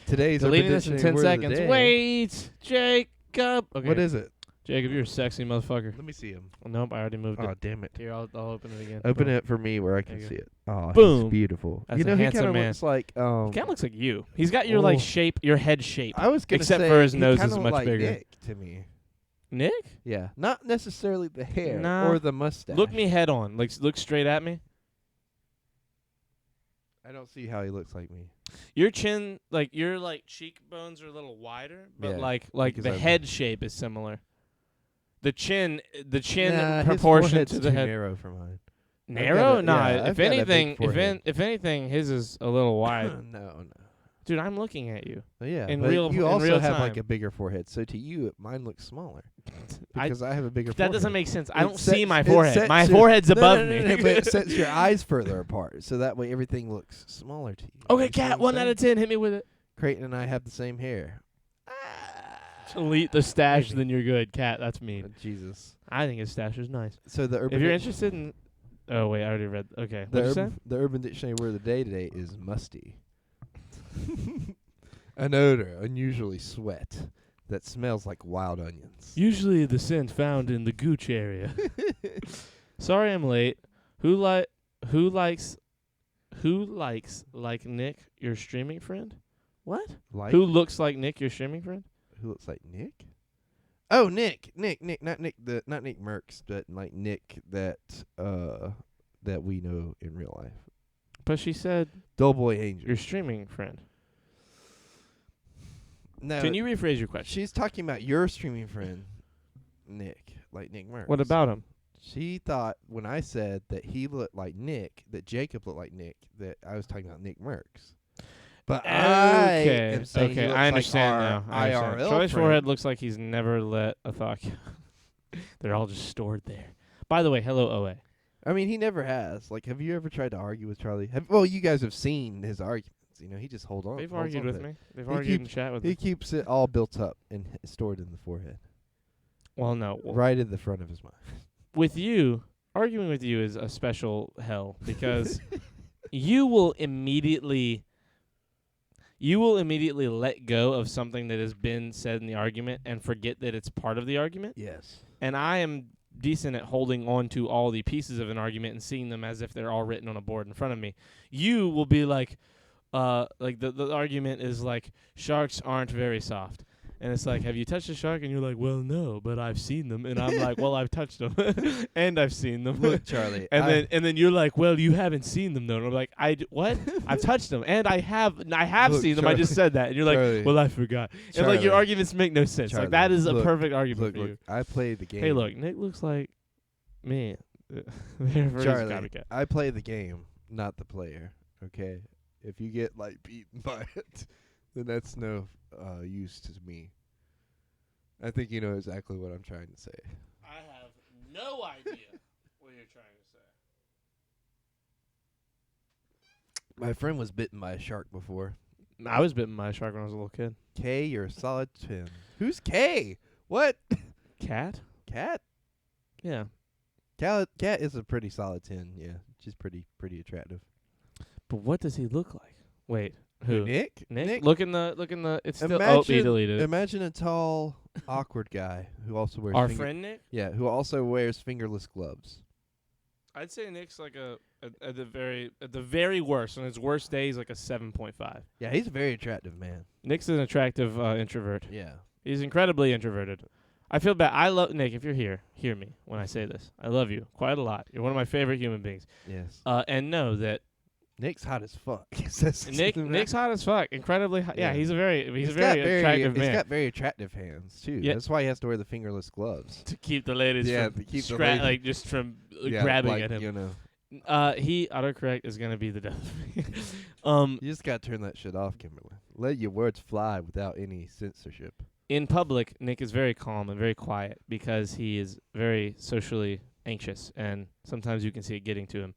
Today's Urban Deleting this in Dictionary 10 word of the seconds. day. Wait, Jacob. Okay. What is it? Jacob, you're a sexy motherfucker. Let me see him. Nope, I already moved Oh, it. damn it. Here, I'll open it again. Open Boom. it for me where I can There you see it. Oh, Boom. he's beautiful. That's you know, a he handsome kind of man. looks like He kind of looks like you. He's got your Oh. like shape, your head shape. I was gonna except say for his he nose kinda is looked much like bigger. Nick to me. Nick, Yeah, not necessarily the hair Nah. or the mustache. look me head on. Like, look straight at me. I don't see how he looks like me. Your chin, like your cheekbones are a little wider, but Yeah, like because the I'm- head shape is similar. The chin Nah, in his proportion forehead's to the too head. narrow for mine. Narrow? got a- Nah. yeah, if I've got a big anything, forehead. if anything, his is a little wide. no. Dude, I'm looking at you. Yeah, In but real- you in also real have like time. a bigger forehead, so to you, mine looks smaller I, because I have a bigger. that forehead. doesn't make sense. I It don't see sets- my it forehead. sets My your- forehead's No, above no, no, me. no, but it sets your eyes further apart, so that way everything looks smaller to you. Okay, You see Cat, what I'm 1 out saying? of 10. Hit me with it. Creighton and I have the same hair. Delete the stash, Maybe. then you're good. Cat, that's mean. Jesus. I think his stash is nice. So the urban If you're Dic- interested in, oh wait, I already read. Okay, the what you say? Urban Dictionary word of the day today is musty. An odor, unusually sweat, that smells like wild onions. Usually the scent found in the gooch area. Sorry I'm late. Who likes like Nick, your streaming friend? What? Like Who looks like Nick, your streaming friend? who looks like Nick? Oh, Nick, not Nick Merckx, but like Nick that we know in real life. But she said Doughboy Angel. your streaming friend. No, Can you rephrase your question? she's talking about your streaming friend, Nick, like Nick Merckx. What about him? She thought when I said that he looked like Nick, that Jacob looked like Nick, that I was talking about Nick Merckx. But I am saying he looks I understand like now. our I understand. IRL Charlie's friend. forehead looks like he's never let a thought. They're all just stored there. By the way, hello OA. I mean, he never has. Like, have you ever tried to argue with Charlie? Well, you guys have seen his arguments. You know, he just holds on. They've holds argued on with to it. me. They've He argued in keeps- chat with He me. keeps it all built up and stored in the forehead, Well, no. right in the front of his mind. With you, arguing with you is a special hell because you will immediately let go of something that has been said in the argument and forget that it's part of the argument. Yes. And I am decent at holding on to all the pieces of an argument and seeing them as if they're all written on a board in front of me. You will be like the argument is like sharks aren't very soft. And it's like, have you touched a shark? And you're like, well, no, but I've seen them. And I'm like, well, I've touched them, and I've seen them. Look, Charlie. and then you're like, well, you haven't seen them though. And I'm like, what? I've touched them, and I have Look, seen them. I just Charlie. said that, and you're like, Charlie. well, I forgot. And like your Charlie. arguments make no sense. Charlie, Like that is a look, perfect argument for you. Look, I play the game. Hey, look, Nick looks like me. Therefore, he's a Charlie, copycat. I play the game, not the player. Okay, if you get like beaten by it, then that's no use to me. I think you know exactly what I'm trying to say. I have no idea what you're trying to say. My friend was bitten by a shark before. I was bitten by a shark when I was a little kid. K, you're a solid 10. Who's K? What? Cat? Cat? Yeah. Cat is a pretty solid 10. Yeah, she's pretty attractive. But what does he look like? Wait, who? Nick? Nick? Look in the. It's still. Oh, he Imagine- deleted it. Imagine a tall, awkward guy who also wears Our friend Nick. Yeah, who also wears fingerless gloves. I'd say Nick's like at the very worst. On his worst day, he's like a 7.5. Yeah, he's a very attractive man. Nick's an attractive introvert. Yeah. He's incredibly introverted. I feel bad. I love Nick. If you're here, hear me when I say this. I love you quite a lot. You're one of my favorite human beings. Yes. And know that Nick's hot as fuck. Nick's hot as fuck. Incredibly hot. Yeah, Yeah. he's a very He's attractive He's man. got very attractive hands too. Yeah. That's why he has to wear the fingerless gloves. To keep the ladies Yeah, from to keep the scra- lady- like just from Yeah, grabbing like, at him. You know, He autocorrect is gonna be the death of me. you just gotta turn that shit off, Kimberly. Let your words fly without any censorship. In public, Nick is very calm and very quiet because he is very socially anxious, and sometimes you can see it getting to him.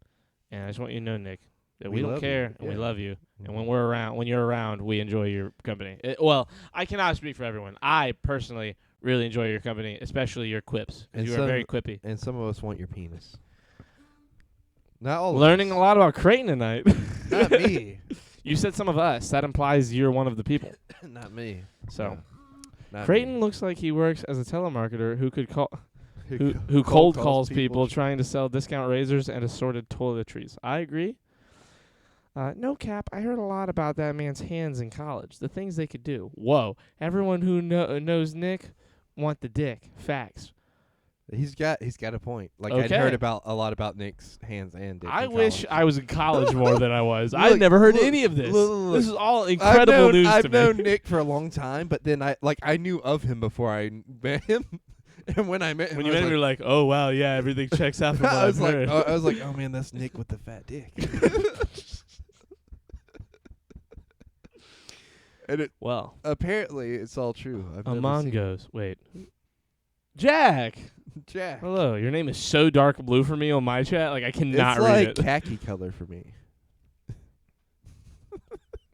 And I just want you to know, Nick, that We we don't love you. care and we Yeah. love you. And Mhm. when you're around, we enjoy your company. Well, I cannot speak for everyone. I personally really enjoy your company, especially your quips. 'Cause And you are some- very quippy. And some of us want your penis. Not all. Learning of a us. lot about Creighton tonight. Not me. You said some of us. That implies you're one of the people. Not me. So No. Not Creighton me. looks like he works as a telemarketer who could call who Cold cold calls calls people. people trying to sell discount razors and assorted toiletries. I agree. No cap. I heard a lot about that man's hands in college. The things they could do. Whoa. Everyone who knows Nick want the dick. Facts. He's got a point. Like I'd Okay. heard about a lot about Nick's hands and dick. I in wish college. I was in college more than I was. I've Look, never heard look, any of this. look. This is all incredible news I've to known me. Nick for a long time, but then I knew of him before I met him, and when I met him, When I you was met him, you're like, oh wow, yeah, everything checks out from what I was I've heard. like, I was like, oh man, that's Nick with the fat dick. And it Well, apparently it's all true. I've never Amon seen goes, wait, Jack. Jack. Hello, your name is so dark blue for me on my chat. Like I cannot It's read like it. khaki color for me.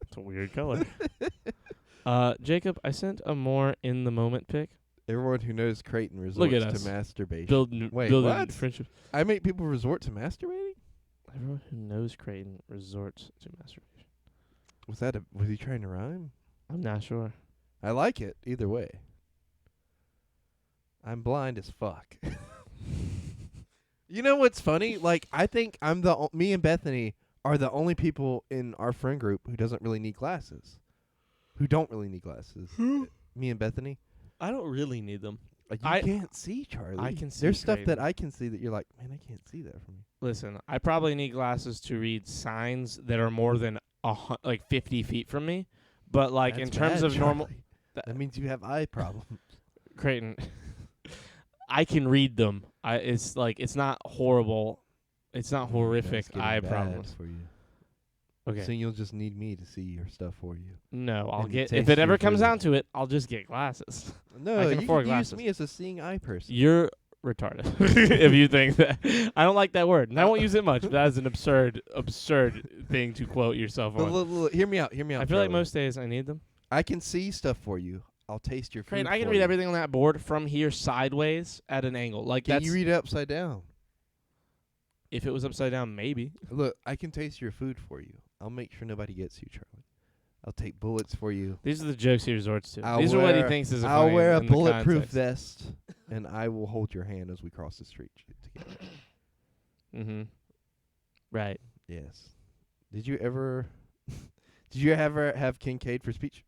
It's a weird color. Jacob, I sent a more in the moment pic. Everyone who knows Creighton Look resorts at to us. masturbation. Building Wait, what? friendship. I make people resort to masturbating? Everyone who knows Creighton resorts to masturbation. Was he trying to rhyme? I'm not sure. I like it either way. I'm blind as fuck. You know what's funny? Like I think me and Bethany are the only people in our friend group who doesn't really need glasses. Who don't really need glasses. Me and Bethany. I don't really need them. You I- can't see, Charlie. I can see There's stuff that Creighton. I can see that you're like, man, I can't see that from you. Listen, I probably need glasses to read signs that are more than 50 feet from me. But like in That's terms bad, of normal, Charlie. That means you have eye problems. Creighton, I can read them. It's not horrible. It's not horrific That's getting eye bad problems. for you. Okay. So you'll just need me to see your stuff for you. No, I'll and get taste if it ever your comes food. down to it, I'll just get glasses. No, I can you afford can glasses. use me as a seeing eye person. You're retarded if you think that. I don't like that word, and I won't use it much. But that is an absurd thing to quote yourself But on. look, hear me out. I feel like Charlie. most days I need them. I can see stuff for you. I'll taste your food. Creighton, I can for read you. everything on that board from here sideways at an angle. Like Can that's you read it upside down? if it was upside down, maybe. Look, I can taste your food for you. I'll make sure nobody gets you, Charlie. I'll take bullets for you. These are the jokes he resorts to. I'll These are what he wear- thinks is. I'll funny wear a in the bulletproof context. vest, and I will hold your hand as we cross the street together. Mm-hmm. Right. Yes. Did you ever have Kincaid for speech?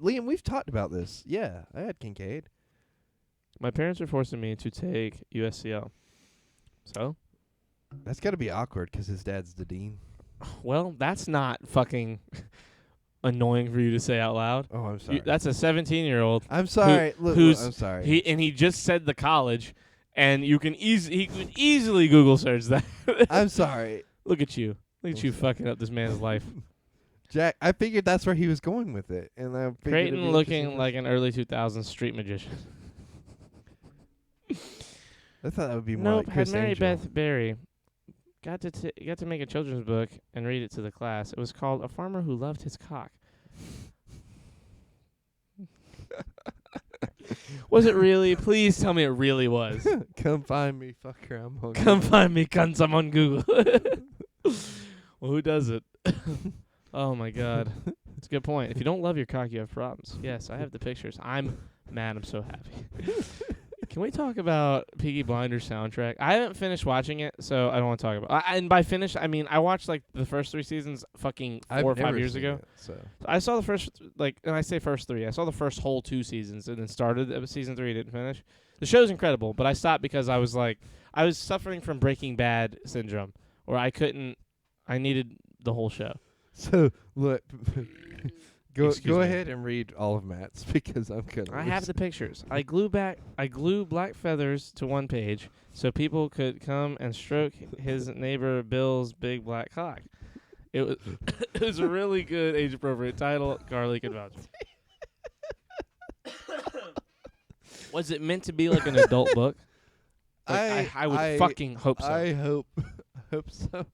Liam, we've talked about this. Yeah, I had Kincaid. My parents are forcing me to take USCL. So, That's got to be awkward 'cause his dad's the dean. well, that's not fucking annoying for you to say out loud. Oh, I'm sorry. That's a 17-year-old. I'm sorry. Look, who's- I'm sorry. He just said the college, and he could easily Google search that. I'm sorry. Look at you. Look at I'm you sorry. fucking up this man's life. Jack, I figured that's where he was going with it, and I figured it'd Creighton be looking interesting. like an early 2000s street magician. I thought that would be more Nope, like Chris had Mary Angel. Beth Berry. Got to make a children's book and read it to the class. It was called A Farmer Who Loved His Cock. Was it really? Please tell me it really was. Come find me, fucker. I'm hungry. Come find me, cunts. I'm on Google. Well, who does it? Oh, my God. That's a good point. If you don't love your cock, you have problems. Yes, I have the pictures. I'm mad. I'm so happy. Can we talk about Peaky Blinders soundtrack? I haven't finished watching it, so I don't want to talk about it. And by finished, I mean I watched like the first 3 seasons fucking 4 or 5 never years seen ago. it, so. I saw the first, and I say first 3. I saw the first whole 2 seasons and then started season 3, didn't finish. The show's incredible, but I stopped because I was suffering from Breaking Bad syndrome, where I needed the whole show. So look, Excuse go me. ahead and read all of Matt's because I'm gonna. I have the pictures. I glue black feathers to one page so people could come and stroke his neighbor Bill's big black cock. It was it was a really good age appropriate title. Garlic and vouch. Was it meant to be like an adult book? Like, I would fucking hope so. I hope so.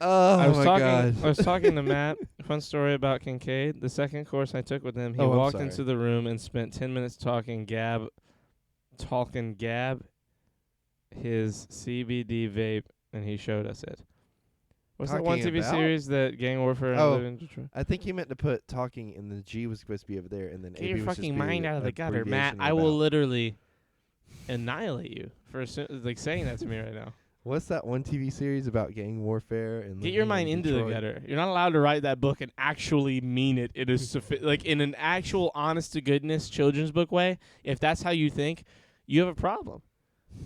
Oh I was my talking. god. I was talking to Matt. Fun story about Kincaid. The second course I took with him, he Oh, I'm walked sorry. into the room and spent 10 minutes talking Gab, his CBD vape, and he showed us it. What's that one Talking TV about? series that gang warfare and Oh. live in Detroit? I think he meant to put talking, and the G was supposed to be over there, and then Get AB your was just fucking be mind out of the gutter, Matt. abbreviation I will about. literally annihilate you for like saying that to me right now. What's that one TV series about gang warfare and Get your living mind in into Detroit? the gutter. You're not allowed to write that book and actually mean it. It is like in an actual, honest to goodness children's book way. If that's how you think, you have a problem.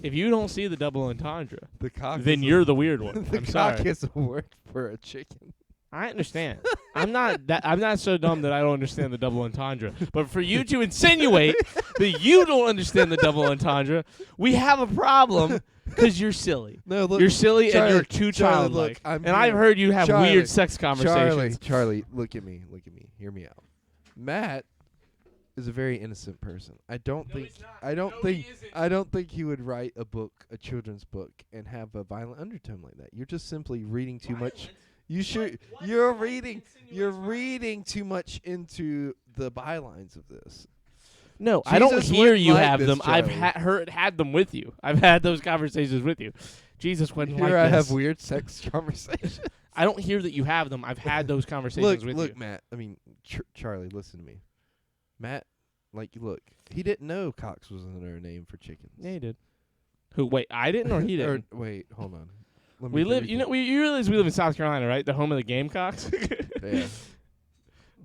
If you don't see the double entendre, The cock then is you're the weird one. the I'm cock sorry. is a word for a chicken. I understand. I'm not so dumb that I don't understand the double entendre. But for you to insinuate that you don't understand the double entendre, we have a problem because you're silly. No, look, You're silly Charlie, and you're too Charlie, childlike. look, I'm and I've here. heard you have Charlie, weird sex conversations. Charlie, look at me. Hear me out. Matt is a very innocent person. I don't think he would write a children's book, and have a violent undertone like that. You're just simply reading too much. You're reading too much into the bylines of this. No, I don't Jesus hear wouldn't you like have this, them. I've Charlie. had them with you. I've had those conversations with you. Jesus wouldn't Here like I this. have weird sex conversations. I don't hear that you have them. I've had those conversations with look, you. Matt. I mean, Charlie, listen to me. Matt, look, he didn't know Cox was another name for chickens. Yeah, he did. Who? Wait, I didn't or he didn't? Wait, hold on. Let me We live. read You know, this. you realize we live in South Carolina, right? The home of the Gamecocks. Yeah.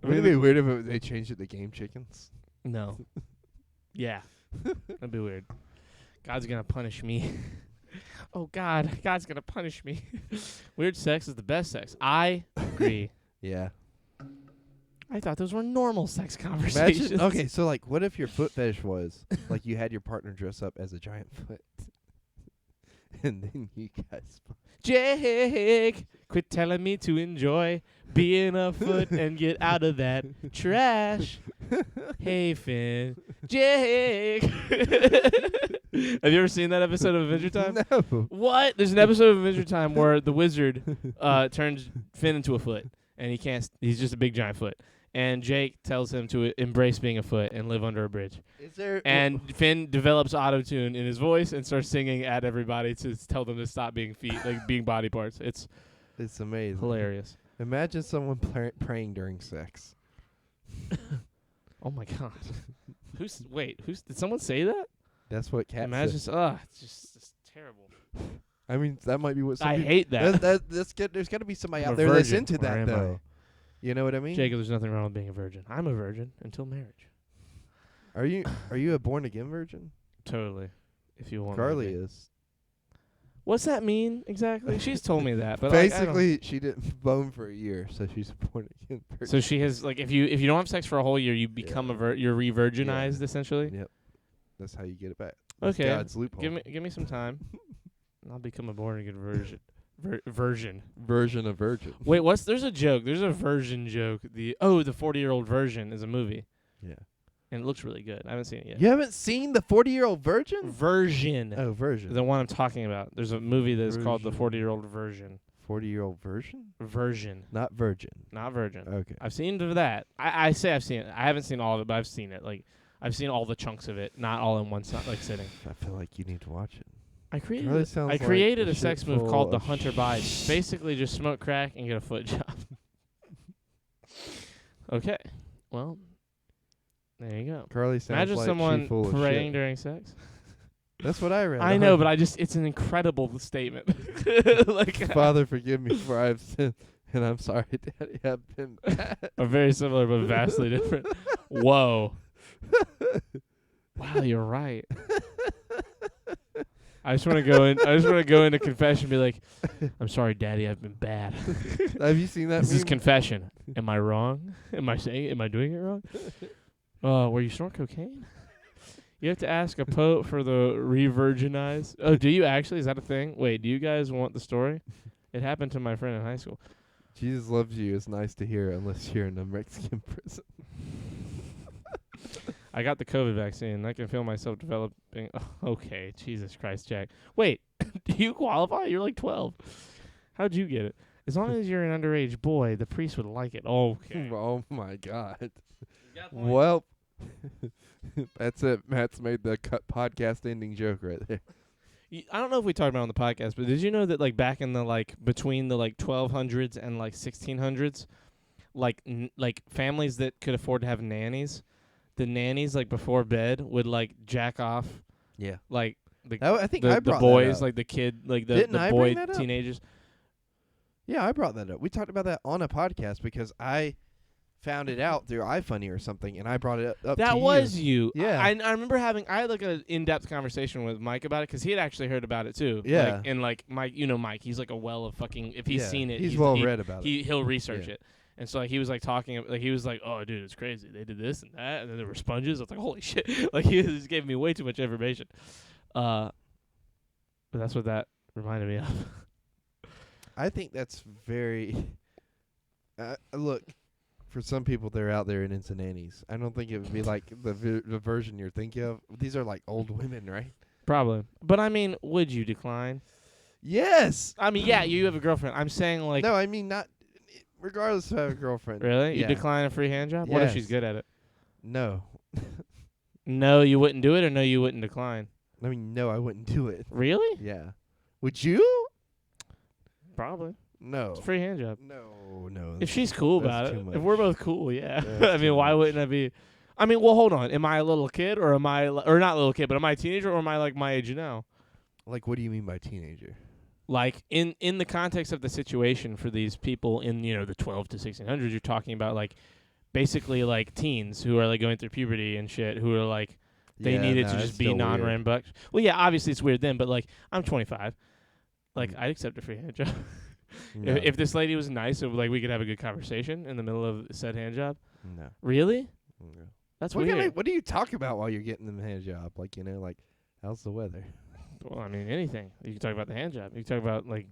Wouldn't it be weird if they changed it to Game Chickens? No. Yeah. That'd be weird. God's gonna punish me. Oh God, God's gonna punish me. Weird sex is the best sex. I agree. Yeah. I thought those were normal sex conversations. Imagine. Okay, so what if your foot fetish was you had your partner dress up as a giant foot, and then you guys. Jake, quit telling me to enjoy being a foot and get out of that trash. Hey, Finn. Jake. Have you ever seen that episode of Adventure Time? No. What? There's an episode of Adventure Time where the wizard turns Finn into a foot, and he's just a big giant foot. And Jake tells him to embrace being a foot and live under a bridge. Is there? And Finn develops auto-tune in his voice and starts singing at everybody to tell them to stop being feet, like being body parts. It's It's amazing. hilarious. Imagine someone praying during sex. Oh my God. Did someone say that? That's what cats. Imagine, it's just terrible. I mean, that might be what. Some I people- hate that. There's got to be somebody I'm out a there that's virgin, into or that am though. You know what I mean? Jacob, there's nothing wrong with being a virgin. I'm a virgin until marriage. Are you a born again virgin? Totally. If you want. me to Carly be. is. What's that mean exactly? She's told me that, but like, I don't- Basically, she didn't bone for a year, so she's a born again virgin. so she has if you don't have sex for a whole year, you become you're re-virginized essentially. Yep. That's how you get it back. That's Okay. God's loophole. Give me some time. and I'll become a born again version. Version of virgin. Wait, there's a joke. There's a version joke. The 40-year-old version is a movie, Yeah. and it looks really good. I haven't seen it yet. You haven't seen the 40-year-old virgin? Version. Oh, version. The one I'm talking about. There's a movie that is called The Version. 40-year-old Version. 40-year-old version? Version, Not virgin. not virgin. Okay. I've seen that. I say I've seen it. I haven't seen all of it, but I've seen it. Like I've seen all the chunks of it, not all in one sitting. I feel like you need to watch it. I created Really sounds like created a a sex shit move full called the of Hunter Bides. Basically, just smoke crack and get a foot job. Okay, well, there you go. Carly sounds Imagine like someone she full of praying shit. during sex. That's what I read. I know, but it's an incredible statement. Like Father, forgive me for I have sinned, and I'm sorry, Daddy, I've been bad. are very similar but vastly different. Whoa. Wow, you're right. I just want to go into confession and be like, I'm sorry, Daddy, I've been bad. Have you seen that? This is meme? confession. Am I wrong? Am I doing it wrong? Were you snorting cocaine? You have to ask a pope for the re-virginized. Oh, do you actually? Is that a thing? Wait, do you guys want the story? It happened to my friend in high school. Jesus loves you is nice to hear, unless you're in a Mexican prison. I got the COVID vaccine. I can feel myself developing. Oh, okay, Jesus Christ, Jack. Wait, do you qualify? You're like 12. How'd you get it? As long as you're an underage boy, the priest would like it. Okay. Oh my God. Well, that's it. Matt's made the podcast ending joke right there. I don't know if we talked about it on the podcast, but did you know that like back in the like between the like 1200s and like 1600s, like like families that could afford to have nannies, the nannies like before bed would like jack off Yeah. like the I think I the brought boys that up. like the kid like the Didn't I boy bring that up? teenagers. Yeah, I brought that up. We talked about that on a podcast because I found it out through iFunny or something, and I brought it up to That you. was you. Yeah. I remember I had like an in-depth conversation with Mike about it because he had actually heard about it too. Yeah. Like, and like Mike, you know Mike, he's like a well of fucking. If he's Yeah, seen it, he's well read about it. He'll research Yeah. it. And so like he was like talking, like he was like, "Oh, dude, it's crazy. They did this and that, and then there were sponges." I was like, "Holy shit!" Like he just gave me way too much information. But that's what that reminded me of. I think that's very. Look, for some people, they're out there and into nannies. I don't think it would be like the version you're thinking of. These are like old women, right? Probably, but I mean, would you decline? Yes. I mean, yeah, you have a girlfriend. I'm saying like, No, I mean not. Regardless if I have a girlfriend. really, you Yeah. decline a free hand job? What if Yes. she's good at it? No. No, you wouldn't do it, or no, you wouldn't decline. I mean, no, I wouldn't do it. Really? Yeah. Would you? Probably. No. It's a free hand job. No. If she's cool about that's it, too much. if we're both cool, yeah. That's I mean, too why much. wouldn't I be? I mean, well, hold on. Am I a little kid, or am I, or not a little kid, but am I a teenager, or am I like my age now? Like, what do you mean by teenager? Like in the context of the situation for these people in the 12 to 1600s, you're talking about like basically like teens who are like going through puberty and shit, who are like they Yeah, needed no, to it's just be still weird. non-rambunctious. Well, yeah, obviously it's weird then, but like I'm 25, like Mm. I'd accept a free hand job. No. If this lady was nice, like we could have a good conversation in the middle of said hand job. No. Really? No. That's What, weird. what do you talk about while you're getting the hand job? Like, like, how's the weather? Well, I mean, anything. You can talk about the hand job. You can talk about like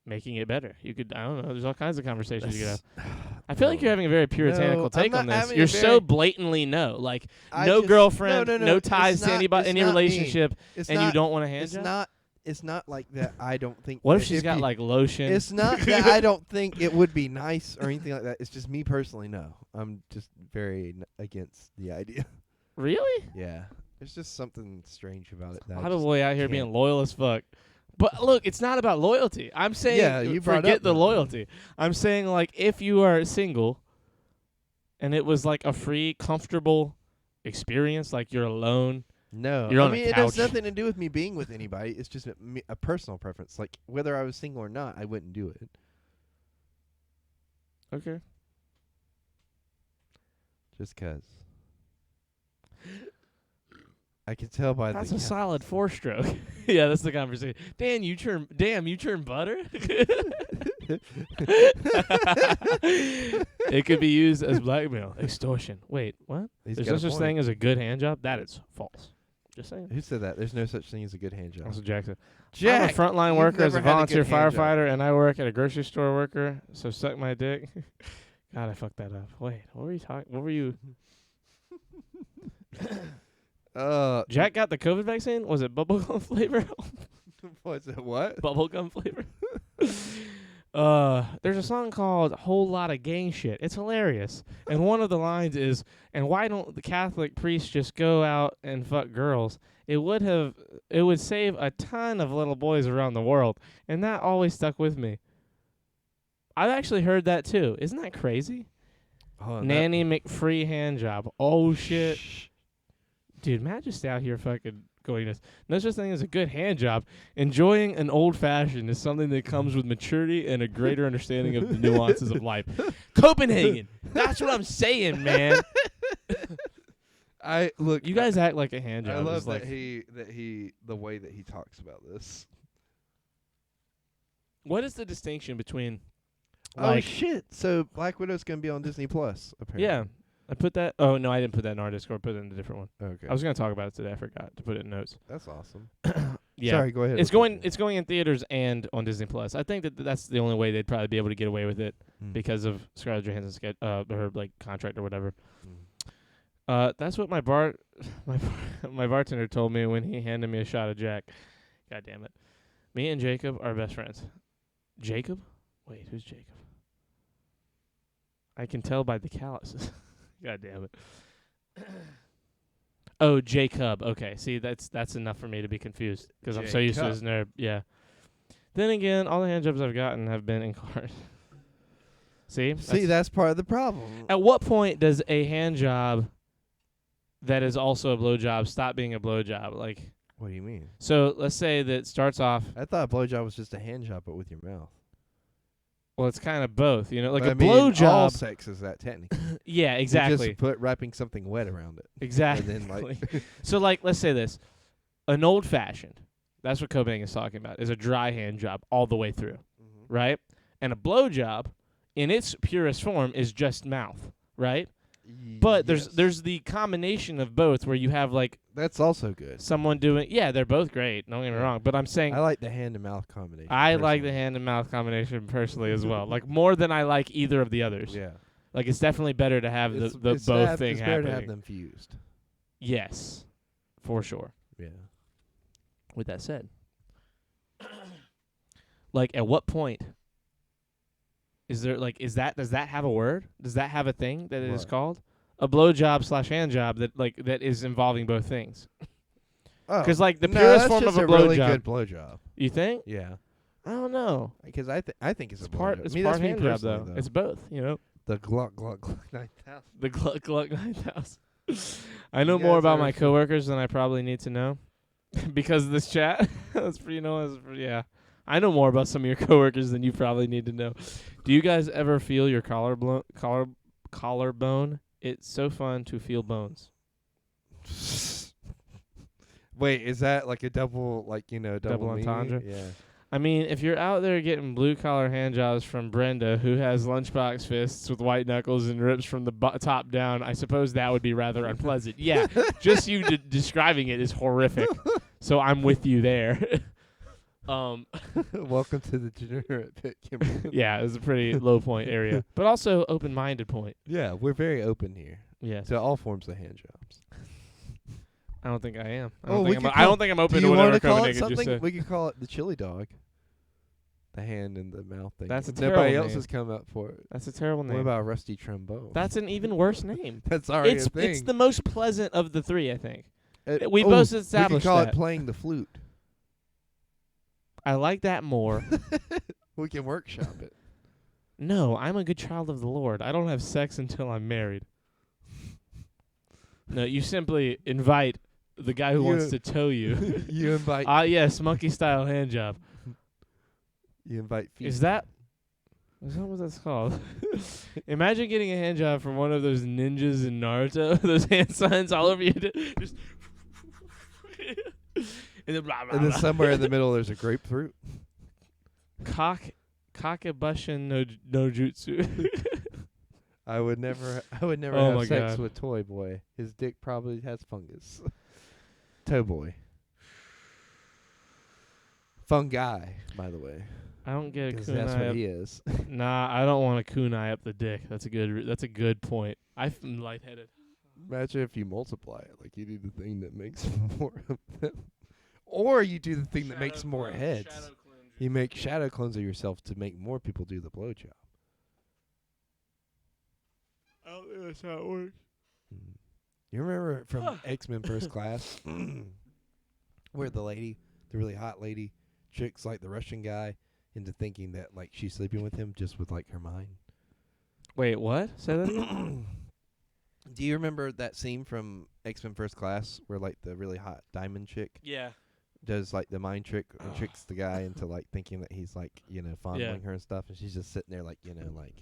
making it better. You could, I don't know. There's all kinds of conversations you could have. I feel like you're having a very puritanical No, I'm take not on this. having a You're very- so blatantly no. Like I no just- girlfriend, no, ties it's to not- anybody, it's any not me. relationship, It's and not, you don't want a hand It's job. It's not like that. I don't think. What if that she's got you- like lotion? It's not that I don't think it would be nice or anything like that. It's just me personally. No, I'm just very against the idea. Really? Yeah, there's just something strange about it. That I Hot a just boy out here can't. being loyal as fuck. But look, it's not about loyalty. I'm saying Yeah, you brought forget up the that. loyalty. I'm saying like if you are single and it was like a free, comfortable experience, like you're alone. No, You're I on a mean it has couch. nothing to do with me being with anybody. It's just a personal preference. Like whether I was single or not, I wouldn't do it. Okay. Just 'cause. I can tell by That's the a solid 4-stroke. Yeah, that's the conversation. Damn, you turn butter? It could be used as blackmail, extortion. Wait, what? He's There's got no a such point. thing as a good hand job? That is false. Just saying. Who said that? There's no such thing as a good hand job. That's what Jack said. Jack, I'm a frontline you've worker as a never had volunteer good hand job. firefighter, and I work at a grocery store worker, so suck my dick. God, I fucked that up. Wait, what were you talking? What were you? Jack got the COVID vaccine? Was it bubblegum flavor? What's it? What? Bubblegum flavor? There's a song called Whole Lot of Gang Shit. It's hilarious. And one of the lines is, and why don't the Catholic priests just go out and fuck girls? It would save a ton of little boys around the world. And that always stuck with me. I've actually heard that too. Isn't that crazy? Oh, Nanny McFree hand job. Oh shit. Dude, Matt just out here fucking going this. No such thing as a good hand job. Enjoying an old fashioned is something that comes with maturity and a greater understanding of the nuances of life. Copenhagen. That's what I'm saying, man. I look. You guys act like a hand job. I love is like, the way that he talks about this. what is the distinction between Oh like shit! So Black Widow's gonna be on Disney Plus. Apparently. yeah. I put that. Oh no, I didn't put that in our Discord. I put it in a different one. Okay. I was gonna talk about it today. I forgot to put it in notes. That's awesome. Yeah. Sorry. Go ahead. It's going in theaters and on Disney Plus. I think that that's the only way they'd probably be able to get away with it because of Scarlett Johansson's her like contract or whatever. That's what my bartender told me when he handed me a shot of Jack. God damn it. Me and Jacob are best friends. Jacob? Wait, who's Jacob? I can tell by the calluses. God damn it. Oh, Jacob. Okay, see, that's enough for me to be confused because I'm so used to his nerd. Yeah. Then again, all the hand jobs I've gotten have been in cars. See, that's part of the problem. At what point does a hand job that is also a blowjob stop being a blowjob? Like, What do you mean? so let's say that it starts off. I thought a blowjob was just a hand job, but with your mouth. Well, it's kind of both, you know, like But a I mean, blowjob. all sex is that technically. Yeah, You're exactly. just wrapping something wet around it. Exactly. And then like So, like, let's say this: an old-fashioned. That's what Cobain is talking about. Is a dry hand job all the way through, right? And a blowjob, in its purest form, is just mouth, right? But there's the combination of both where you have like that's also good. someone doing. Yeah, they're both great. Don't get me wrong. But I'm saying I like the hand and mouth combination. I like the personally. hand and mouth combination personally as well. Like more than I like either of the others. Yeah. Like it's definitely better to have It's the better both thing it's better happening. to have them fused. Yes, for sure. Yeah. With that said, like at what point is there like does that have a word? Does that have a thing that it is What? called? A blowjob / hand job that is involving both things. Oh. 'Cause, like, the no, purest that's form just of a really blowjob- good blowjob. You think? Yeah. I don't know. Because I think it's It's a part blowjob. it's I mean, part that's me hand job personally, though. It's both, you know. the Gluck Gluck Gluck 9000. The Gluck Gluck 9000. I know You more guys about ever my feel- coworkers than I probably need to know because of this chat. Yeah. I know more about some of your coworkers than you probably need to know. Do you guys ever feel your collarbone? It's so fun to feel bones. Wait, is that like a double, like, double meaning? entendre? Yeah. I mean, if you're out there getting blue-collar hand jobs from Brenda, who has lunchbox fists with white knuckles and rips from the top down, I suppose that would be rather unpleasant. Yeah, just you describing it is horrific. So I'm with you there. Welcome to the degenerate pit, Kimberly. Yeah, it was a pretty low point area, but also open-minded point. Yeah, we're very open here Yes. to all forms of hand jobs. I don't think I am. I Oh, don't, we think, could I don't call- think I'm Do open to you want whatever to call it Copenhagen just something? said. We could call it the chili dog. The hand and the mouth thing. That's a Nobody terrible else name. has come up for it. That's a terrible What name. about rusty trombone? That's an even worse name. That's already It's a thing. it's the most pleasant of the three, I think. It- we oh, both we could established call that. it playing the flute. I like that more. We can workshop it. No, I'm a good child of the Lord. I don't have sex until I'm married. No, you simply invite the guy who wants to tow you. You invite. Yes, monkey style hand job. You invite. Is that what that's called? Imagine getting a hand job from one of those ninjas in Naruto. Those hand signs all over you. Just and then blah, blah, And then blah. somewhere in the middle, there's a grapefruit. Kakebushin no jutsu. I would never Oh my have sex God. with Toy Boy. His dick probably has fungus. Toe Boy. Fun guy, by the way. I don't get a 'Cause that's kunai what up. he is. Nah, I don't want a kunai up the dick. That's a good point. I'm lightheaded. Imagine if you multiply it. Like, you do the thing that makes more of them. Or you do the thing that makes more heads. You make shadow clones of yourself to make more people do the blowjob. I don't think that's how it works. You remember from X-Men First Class where the really hot lady tricks like the Russian guy into thinking that like she's sleeping with him just with like her mind? Wait, what? Say that again? Do you remember that scene from X-Men First Class where like the really hot diamond chick Yeah. does like the mind trick and tricks the guy into like thinking that he's like, fondling her and stuff, and she's just sitting there like, like,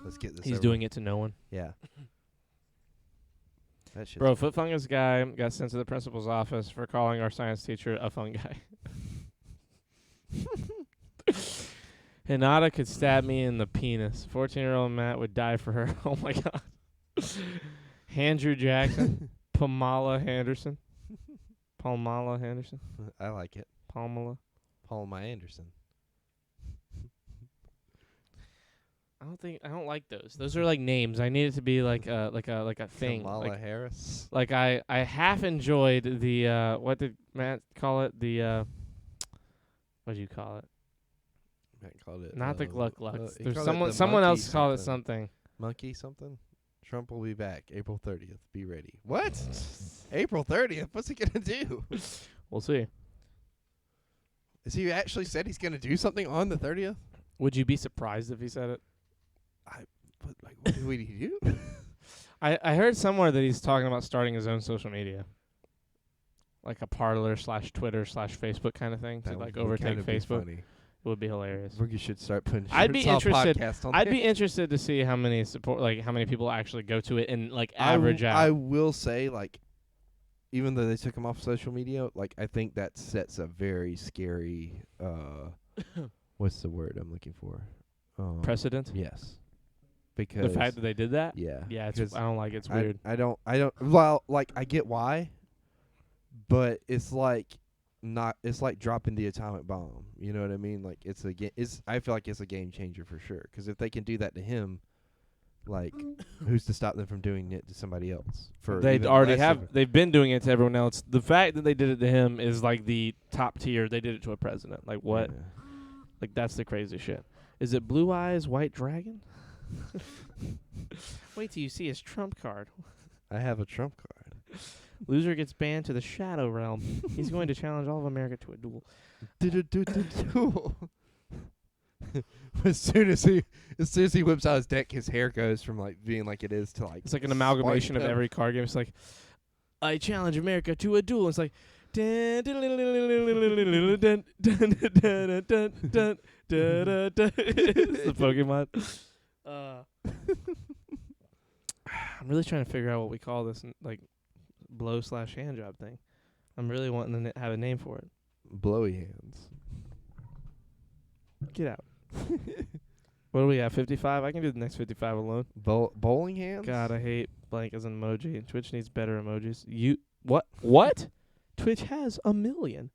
let's get this He's over doing with. it to no one. Yeah. That shit's Bro, Foot Fungus guy got sent to the principal's office for calling our science teacher a fun guy. Hinata could stab me in the penis. 14-year-old Matt would die for her. Oh my god. Andrew Jackson. Pamela Henderson. Palmala Henderson. I like it. Palmala. Palma Anderson. I don't like those. Those are like names. I need it to be like a thing. Kamala Like, Harris. like I half enjoyed the what did Matt call it? The what do you call it? Matt called it. Not the Gluck Glucks. he There's called it the someone monkey else called it something. Monkey something? Trump will be back April 30th. Be ready. What? April 30th? What's he going to do? We'll see. Is he actually said he's going to do something on the 30th? Would you be surprised if he said it? But, like, what do we do? I heard somewhere that he's talking about starting his own social media. Like a Parler/Twitter/Facebook kind of thing to like overtake Facebook. Funny. It would be hilarious. We should start putting I'd be Shirts Off interested- podcast on I'd there. be interested to see how many how many people actually go to it and like average out. I will say, like, even though they took him off social media, like, I think that sets a very scary, what's the word I'm looking for? Precedent. Yes. Because The fact that they did that. yeah. Yeah, it's, 'cause I don't like it. It's weird. I don't well, like, I get why, but it's like it's like dropping the atomic bomb. You know what I mean? Like, I feel like it's a game changer for sure. 'Cause if they can do that to him, like, who's to stop them from doing it to somebody else? They already have. They've been doing it to everyone else. The fact that they did it to him is like the top tier. They did it to a president. Like what? Yeah. Like that's the crazy shit. Is it Blue Eyes White Dragon? Wait till you see his trump card. I have a Trump card. Loser gets banned to the Shadow Realm. He's going to challenge all of America to a duel. As soon as he whips out his deck, his hair goes from like being like it is to like It's like an amalgamation of spiked up. every card game. It's like, I challenge America to a duel. It's like, dun, dun, dun, dun, dun, dun, dun, dun, dun. It's the Pokemon. I'm really trying to figure out what we call this, like, blow/hand job thing. I'm really wanting to have a name for it. Blowy hands. Get out. What do we have? 55? I can do the next 55 alone. Bowling hands. God, I hate blank as an emoji. Twitch needs better emojis. What? Twitch has 1 million.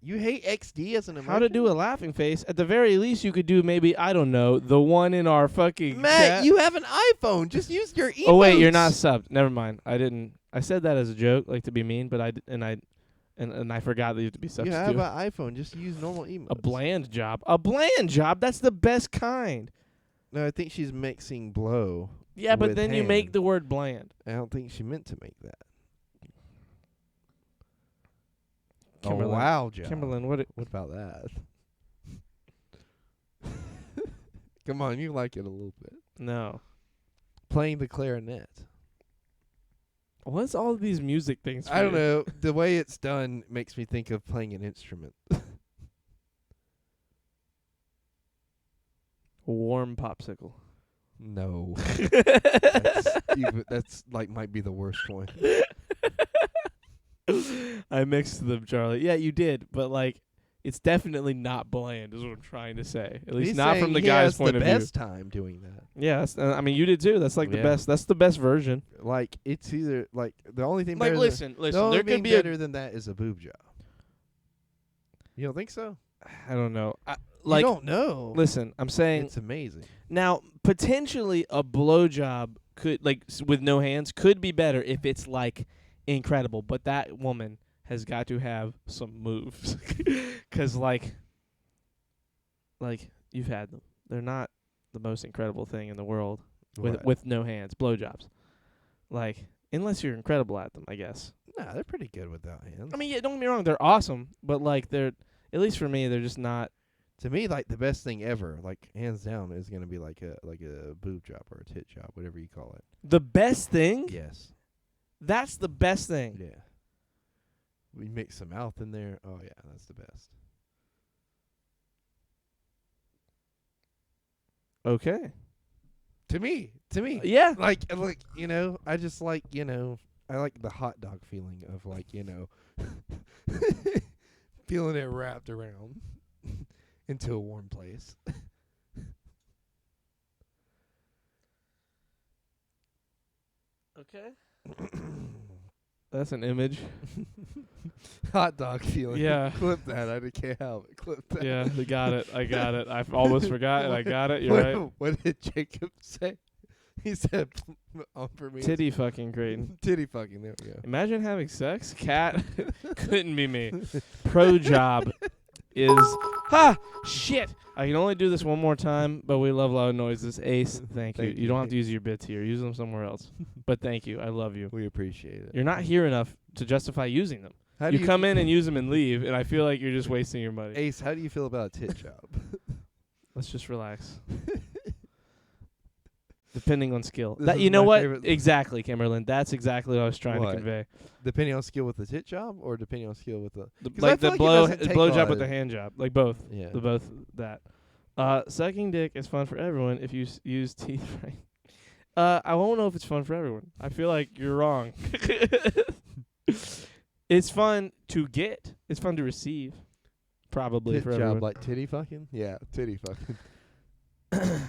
You hate XD as an emoji? How to do a laughing face? At the very least, you could do maybe, I don't know, the one in our fucking Matt, chat. you have an iPhone. Just use your emotes. Oh wait, you're not subbed. Never mind. I didn't. I said that as a joke, like to be mean, but I forgot that you have to be subbed. You have an iPhone. Just use normal emotes. A bland job. A bland job. That's the best kind. No, I think she's mixing blow. Yeah, but with then you make hand. the word bland. I don't think she meant to make that. Kimberlyn. Oh, wow, Joe. Kimberlyn, What about that? Come on, you like it a little bit. No. Playing the clarinet. What's all of these music things? I don't know. The way it's done makes me think of playing an instrument. Warm popsicle. No. That's like might be the worst one. I mixed them, Charlie. Yeah, you did, but like, it's definitely not bland, is what I'm trying to say. At least He's not from saying the he guy's has point the of view. best time doing that. Yeah, I mean, you did too. That's like the Yeah. best. That's the best version. Like, it's either like the only thing Like, better listen. the only There thing could be a. better than that is a boob job. You don't think so? I don't know. You Like, don't know. listen. I'm saying It's amazing. now potentially a blowjob could with no hands could be better if it's like incredible, but that woman has got to have some moves, 'cause like you've had them. They're not the most incredible thing in the world with no hands. Blowjobs, like unless you're incredible at them, I guess. Nah, they're pretty good without hands. I mean, yeah, don't get me wrong, they're awesome, but like they're at least for me, they're just not. To me, like the best thing ever, like hands down, is gonna be like a boob job or a tit job, whatever you call it. The best thing? Yes. That's the best thing. Yeah. We mix some mouth in there. Oh yeah, that's the best. Okay. To me. Yeah. Like I just like, I like the hot dog feeling of like, feeling it wrapped around into a warm place. Okay. That's an image. Hot dog feeling. Yeah. Clip that. I can't help it. Clip that. Yeah, I got it. I almost forgot it. I got it. You're right. What did Jacob say? He said, for me. Titty fucking Creighton. Titty fucking. There we go. Imagine having sex. Cat couldn't be me. Pro job is Ha! Shit! I can only do this one more time, but we love loud noises. Ace, thank you. Thank You don't you. have to use your bits here. Use them somewhere else. But thank you. I love you. We appreciate it. You're not here enough to justify using them. How do You come in and use them and leave, and I feel like you're just wasting your money. Ace, how do you feel about a tit job? Let's just relax. Depending on skill. This That, is you know my what? favorite- Exactly, Kimberlyn. That's exactly what I was trying What? to convey. Depending on skill with the tit job, or depending on skill with the 'Cause I Like feel the like it blow doesn't take blow a job lot with the of- hand job. Like both. yeah. The both that. Sucking dick is fun for everyone if you use teeth right. I won't know if it's fun for everyone. I feel like you're wrong. It's fun to get. It's fun to receive. Probably Tit for job everyone. like titty fucking? Yeah, titty fucking.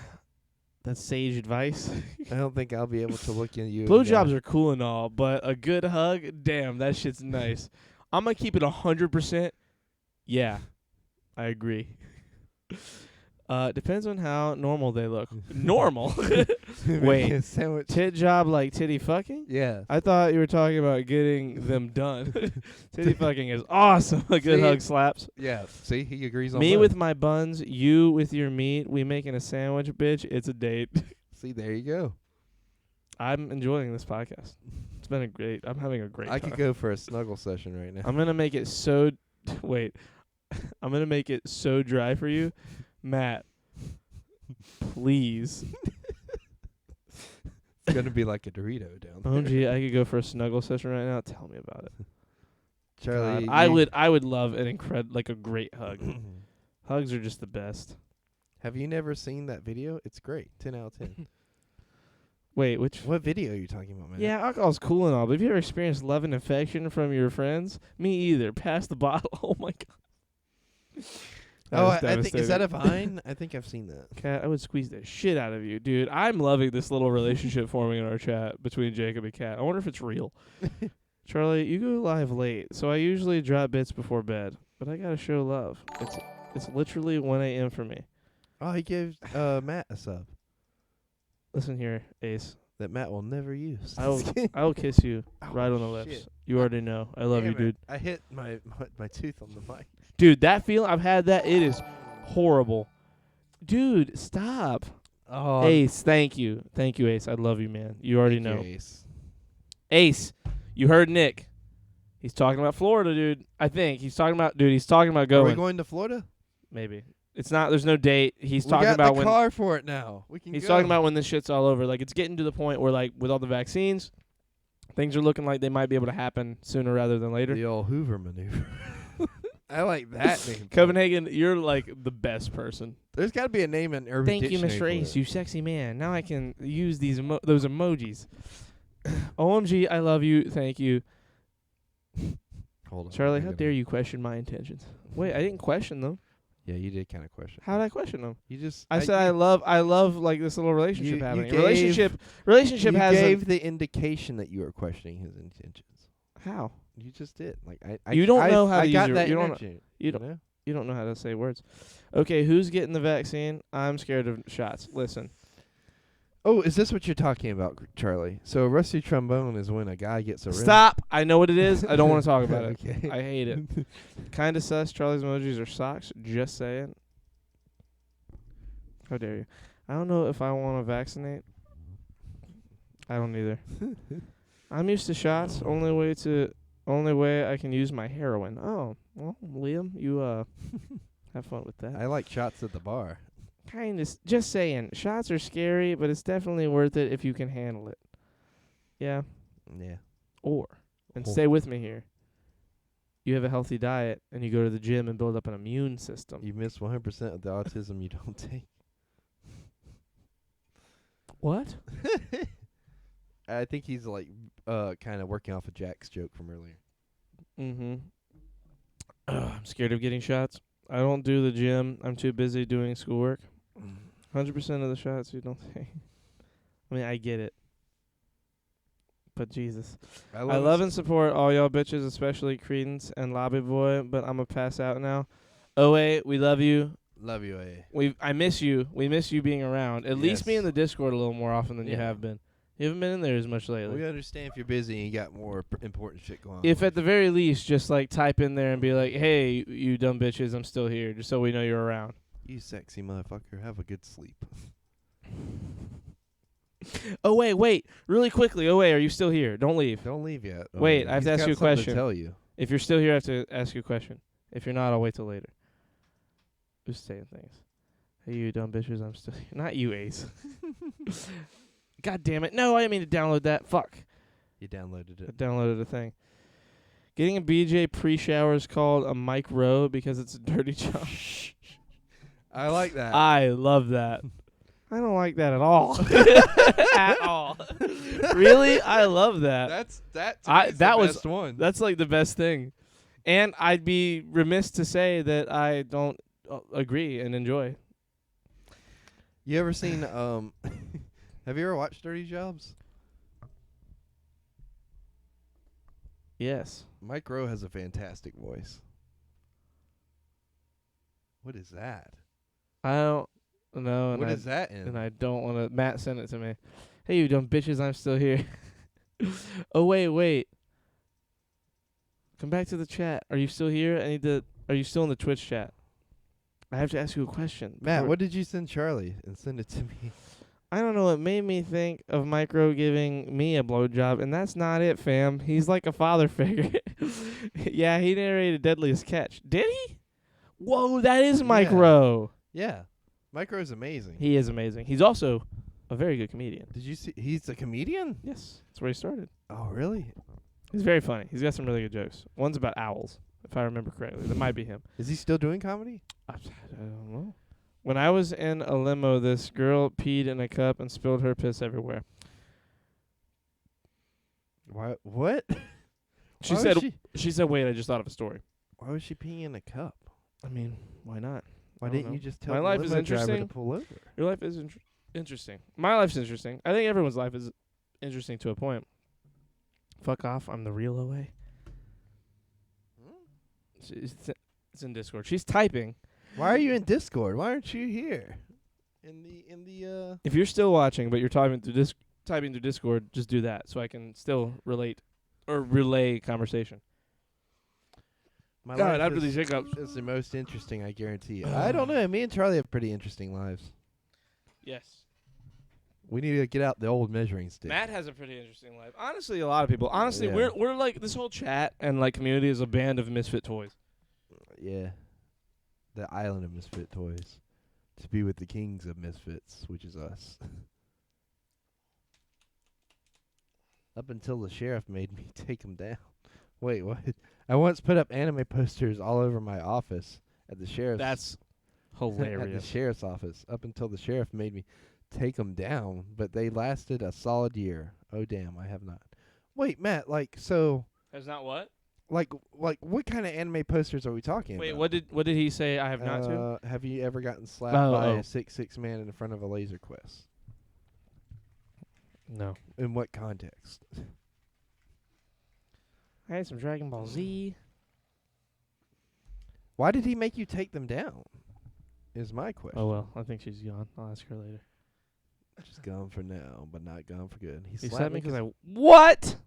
That's sage advice. I don't think I'll be able to look at you. Blowjobs are cool and all, but a good hug, damn, that shit's nice. I'm gonna keep it 100%. Yeah, I agree. Depends on how normal they look. Normal? Wait. Sandwich. Tit job like titty fucking? Yeah. I thought you were talking about getting them done. Titty fucking is awesome. A good See? hug slaps. Yeah. See, he agrees on Me both. with my buns, you with your meat. We making a sandwich, bitch. It's a date. See, there you go. I'm enjoying this podcast. It's been I'm having a great I time. could go for a snuggle session right now. I'm gonna make it so. Wait, I'm gonna make it so dry for you, Matt. Please, It's gonna be like a Dorito down there. OMG, I could go for a snuggle session right now. Tell me about it. Charlie, God, I would love an like a great hug. Hugs are just the best. Have you never seen that video? It's great. 10 out of 10. Wait, which? What video are you talking about, man? Yeah, alcohol's cool and all, but have you ever experienced love and affection from your friends? Me either. Pass the bottle. Oh my god. That Oh, was I think is that a devastating. Vine? I think I've seen that. Kat, I would squeeze the shit out of you, dude. I'm loving this little relationship forming in our chat between Jacob and Kat. I wonder if it's real. Charlie, you go live late, so I usually drop bits before bed, but I gotta show love. It's literally 1 a.m. for me. Oh, he gave Matt a sub Listen here, Ace. that Matt will never use. I will kiss you Oh, right on the lips. shit. You already know. I love you, Damn it. dude. I hit my tooth on the mic. Dude, that feeling I've had that it is horrible. Dude, stop. Oh, Ace, thank you, Ace. I love you, man. You already know. Ace. Ace, you heard Nick. He's talking about Florida, dude. I think he's talking about Are we going. going to Florida? Maybe it's not. There's no date. He's We talking got about the when. car for it now. We can. He's go. talking about when this shit's all over. Like it's getting to the point where, like, with all the vaccines, things are looking like they might be able to happen sooner rather than later. the old Hoover maneuver. I like that name. Copenhagen, you're like the best person. There's got to be a name in Urban Thank you, Dictionary Mr. for Ace, it. you sexy man. Now I can use these those emojis. OMG, I love you. Thank you. Hold on. Charlie, I how gotta- dare you question my intentions? Wait, I didn't question them. Yeah, you did kind of question. How did I question them? You just. I said I love like this little relationship you happening. gave- Relationship you has gave the indication that you were questioning his intentions. how? You just did. Like I. You don't know how I to got use your- that you don't- energy. you don't- know? You don't know how to say words. Okay, who's getting the vaccine? I'm scared of shots. Listen. Oh, is this what you're talking about, Charlie? So a rusty trombone is when a guy gets a rim. Stop. I know what it is. I don't want to talk about it. Okay. I hate it. Kinda sus. Charlie's emojis are socks. Just saying. How dare you? I don't know if I want to vaccinate. I don't either. I'm used to shots. Only way I can use my heroin. Oh, well, Liam, you have fun with that. I like shots at the bar. Just saying. Shots are scary, but it's definitely worth it if you can handle it. Yeah. Yeah. And Oh. stay with me here. You have a healthy diet and you go to the gym and build up an immune system. You miss 100% of the autism you don't take. What? I think he's like kind of working off a Jack's joke from earlier. Mm-hmm. I'm scared of getting shots. I don't do the gym. I'm too busy doing schoolwork. 100% of the shots you don't take. I mean, I get it. But Jesus. I love and support all y'all bitches, especially Credence and Lobby Boy, but I'm going to pass out now. OA, we love you. Love you, A. I miss you. We miss you being around. At least be Yes. in the Discord a little more often than you Yeah. have been. You haven't been in there as much lately. We understand if you're busy and you got more important shit going on. If at the very least, just like type in there and be like, "Hey, you dumb bitches, I'm still here," just so we know you're around. You sexy motherfucker, have a good sleep. Oh wait, really quickly. Oh wait, are you still here? Don't leave. Don't leave yet. Wait, I have to He's ask got you a something question. To tell you. If you're still here, I have to ask you a question. If you're not, I'll wait till later. Who's saying things? Hey, you dumb bitches, I'm still here. Not you, Ace. God damn it. No, I didn't mean to download that. Fuck. You downloaded I it. downloaded a thing. Getting a BJ pre-shower is called a Mike Rowe because it's a dirty job. I like that. I love that. I don't like that at all. At all. Really? I love that. That was best one. That's like the best thing. And I'd be remiss to say that I don't agree and enjoy. You ever seen have you ever watched Dirty Jobs? Yes. Mike Rowe has a fantastic voice. What is that? I don't know. What is that in? And I don't want to. Matt sent it to me. Hey, you dumb bitches, I'm still here. Oh, wait. Come back to the chat. Are you still here? Are you still in the Twitch chat? I have to ask you a question. Matt, before- what did you send Charlie? And send it to me. I don't know. It made me think of Micro giving me a blowjob, and that's not it, fam. He's like a father figure. Yeah, he narrated Deadliest Catch. Did he? Whoa, that is Micro. Yeah. Mike Rowe's amazing. He is amazing. He's also a very good comedian. Did you see he's a comedian? Yes, that's where he started. Oh, really? He's very funny. He's got some really good jokes. One's about owls, if I remember correctly. That might be him. Is he still doing comedy? I don't know. When I was in a limo, this girl peed in a cup and spilled her piss everywhere. Why? What? She Why said, was she said, wait, I just thought of a story. Why was she peeing in a cup? I mean, why not? Why I don't didn't you know. just tell My the life is limo driver to interesting. pull over? Your life is interesting. My life's interesting. I think everyone's life is interesting to a point. Fuck off. I'm the real OA. It's in Discord. She's typing. Why are you in Discord? Why aren't you here? In the If you're still watching, but you're typing through Discord, just do that so I can still relay conversation. My God, life after is, these hiccups. is the most interesting, I guarantee you. I don't know. Me and Charlie have pretty interesting lives. Yes. We need to get out the old measuring stick. Matt has a pretty interesting life. Honestly, a lot of people. Honestly, Yeah. we're like this whole chat and like community is a band of misfit toys. Yeah. The island of misfit toys. To be with the kings of misfits, which is us. Up until the sheriff made me take him down. Wait, what? I once put up anime posters all over my office at the sheriff's. That's at the hilarious. sheriff's office. Up until the sheriff made me take them down, but they lasted a solid year. Oh damn, I have not. Wait, Matt, so That's not what? like what kind of anime posters are we talking Wait, about? what did he say? I have not to. Have you ever gotten slapped Oh, by oh. a 6'6" man in front of a laser quest? No. In what context? I had some Dragon Ball Z. Why did he make you take them down? Is my question. Oh well, I think she's gone. I'll ask her later. Just gone for now, but not gone for good. He slapped slapped me 'cause- because What?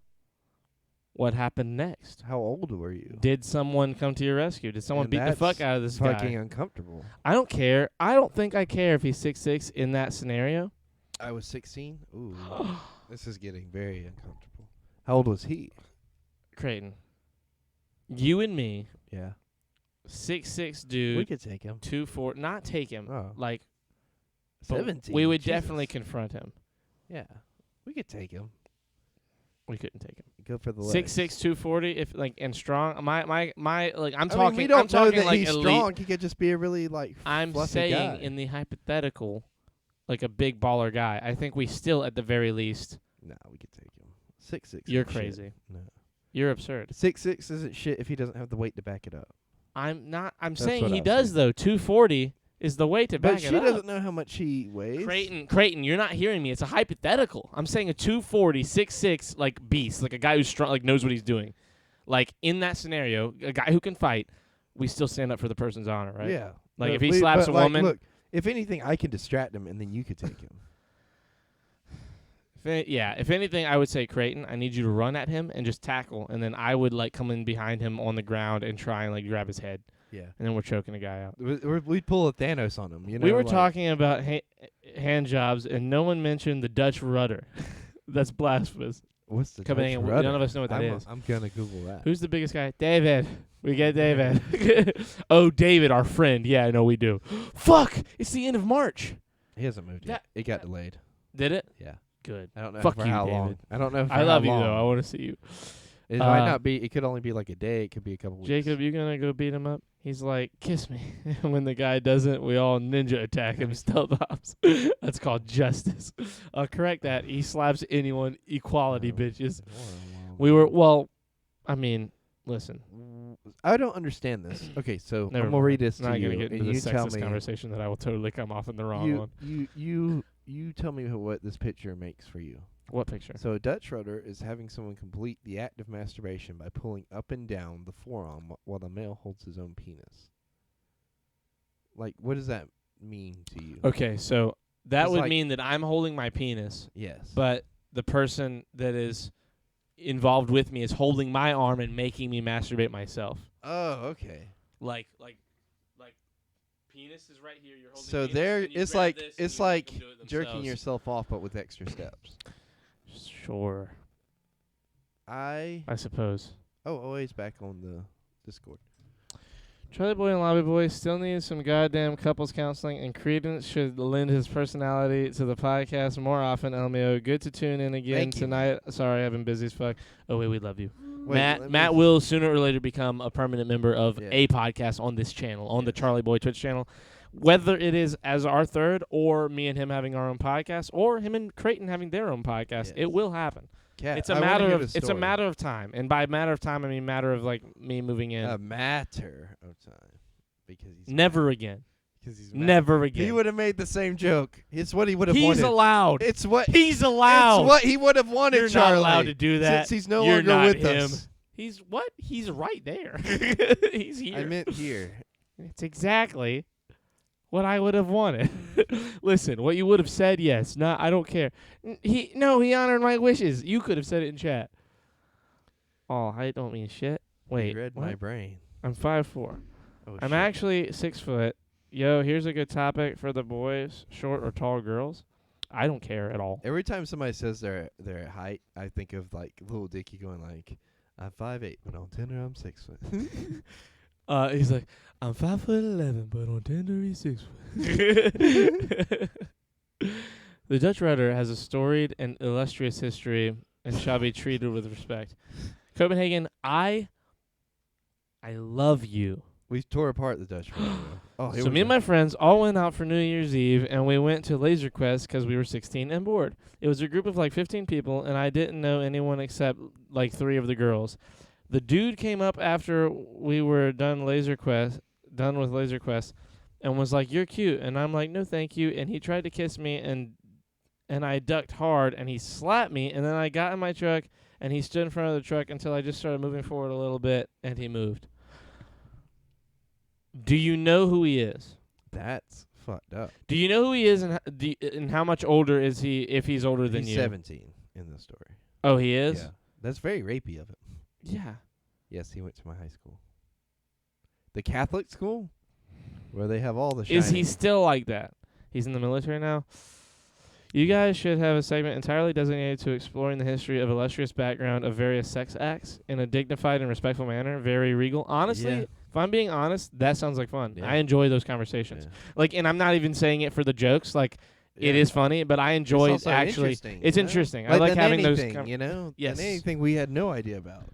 What happened next? How old were you? Did someone come to your rescue? Did someone And beat the that's fuck out of this fucking guy? uncomfortable. I don't care. I don't think I care if he's 6'6" in that scenario. I was 16. Ooh, this is getting very uncomfortable. How old was he? Creighton, you and me, Yeah, 6'6" we dude, could take him. 2'4", not take him. Oh, Like, but 17. we would Jesus. definitely confront him. Yeah, we could take him. We couldn't take him. Go for the legs. 6'6", 240, if like and strong. My like I'm I talking. mean, we don't I'm know talking that like he's elite. strong. He could just be a really I'm fluffy saying guy. in the hypothetical, like a big baller guy. I think we still, at the very least, No, we could take him. 6'6". You're isn't shit. crazy. No, You're absurd. 6'6" isn't shit if he doesn't have the weight to back it up. I'm not. I'm That's saying what he I'm does saying. though. 240 is the weight to back But she it up. doesn't know how much he weighs. Creighton, you're not hearing me. It's a hypothetical. I'm saying a 240, 6'6", like beast, like a guy who's strong, like knows what he's doing. Like in that scenario, a guy who can fight, we still stand up for the person's honor, right? Yeah. Like But if he slaps a woman, Look, if anything, I can distract him, and then you could take him. If anything, I would say Creighton, I need you to run at him and just tackle, and then I would like come in behind him on the ground and try and like grab his head, Yeah. and then we're choking a guy out. We'd pull a Thanos on him. You know, We were like, talking about hand jobs, and no one mentioned the Dutch rudder. That's blasphemous. What's the Copenhagen, Dutch rudder? none of us know what that is. I'm gonna Google that. Who's the biggest guy? David. We get David. Oh, David, our friend. Yeah, I know we do. Fuck! It's the end of March. He hasn't moved yet. It got delayed. Did it? Yeah. Good. I don't know Fuck for you, how David. long. I don't know. For I love how you, long. though. I want to see you. It might not be. It could only be like a day. It could be a couple weeks. Jacob, you going to go beat him up? He's like, kiss me. When the guy doesn't, we all ninja attack him, stealth ops. That's called justice. Correct that. He slaps anyone. Equality, bitches. Listen. I don't understand this. Okay, so Never I'm gonna read mind. this to Not you, gonna get and into you the tell sexist me. conversation that I will totally come off in the wrong one. You tell me what this picture makes for you. What picture? So a Dutch rudder is having someone complete the act of masturbation by pulling up and down the forearm while the male holds his own penis. Like, what does that mean to you? Okay, so that It's would like- mean that I'm holding my penis, Yes. but the person that is involved with me is holding my arm and making me masturbate myself. Oh, okay. Like penis is right here. You're holding. So penis, there, and you it's grab like this and it's you make like them do it jerking themselves. yourself off, but with extra steps. Sure, I suppose. always back on the Discord. Charlie Boy and Lobby Boy still need some goddamn couples counseling, and Credence should lend his personality to the podcast more often. LMAO, good to tune in again Thank you. tonight. Sorry, I've been busy as fuck. Oh wait, we love you. Wait, let Matt me- will sooner or later become a permanent member of Yeah. a podcast on this channel, on the Yes. Charlie Boy Twitch channel. Whether it is as our third, or me and him having our own podcast, or him and Creighton having their own podcast, Yes. it will happen. Cat, It's I a wanna matter hear of the story. matter of time, and by matter of time I mean matter of like me moving in. A matter of time, because he's Never mad. again. Because he's mad. Never again. He would have made the same joke. It's what he would have He's wanted. allowed. It's what He's allowed. It's what he would have wanted. You're Charlie, not allowed to do that. Since he's no You're longer not with him. us. He's what? He's right there. He's here. I meant here. It's exactly what I would have wanted. Listen, what you would have said, yes. No, I don't care. He honored my wishes. You could have said it in chat. Oh, I don't mean shit. Wait, You read what? my brain. I'm 5'4". Oh, I'm shit. actually 6 foot. Yo, here's a good topic for the boys: short or tall girls. I don't care at all. Every time somebody says their height, I think of like Little Dicky going like, "I'm 5'8", but on Tinder I'm 6 foot." He's like, I'm 5'11", but on Tinder he's 6 foot. The Dutch rudder has a storied and illustrious history and shall be treated with respect. Copenhagen, I love you. We tore apart the Dutch rudder. Oh, here So we me and go. my friends all went out for New Year's Eve, and we went to Laser Quest because we were 16 and bored. It was a group of like 15 people, and I didn't know anyone except like 3 of the girls. The dude came up after we were done with Laser Quest, and was like, "You're cute," and I'm like, "No, thank you." And he tried to kiss me, and I ducked hard, and he slapped me, and then I got in my truck, and he stood in front of the truck until I just started moving forward a little bit, and he moved. Do you know who he is? That's fucked up. Do you know who he is, and how much older is he, if he's older than He's you? 17 in the story. Oh, he is? Yeah, that's very rapey of him. Yeah. Yes, he went to my high school. The Catholic school, where they have all the. Is he shining. still like that? He's in the military now? You guys should have a segment entirely designated to exploring the history of illustrious background of various sex acts in a dignified and respectful manner. Very regal. Honestly, Yeah. if I'm being honest, that sounds like fun. Yeah. I enjoy those conversations. Yeah. Like, and I'm not even saying it for the jokes. Like, it Yeah. is funny, but I enjoy It's also actually. interesting, It's you know? interesting. I like than having those. anything, you know. Yes. Than anything we had no idea about.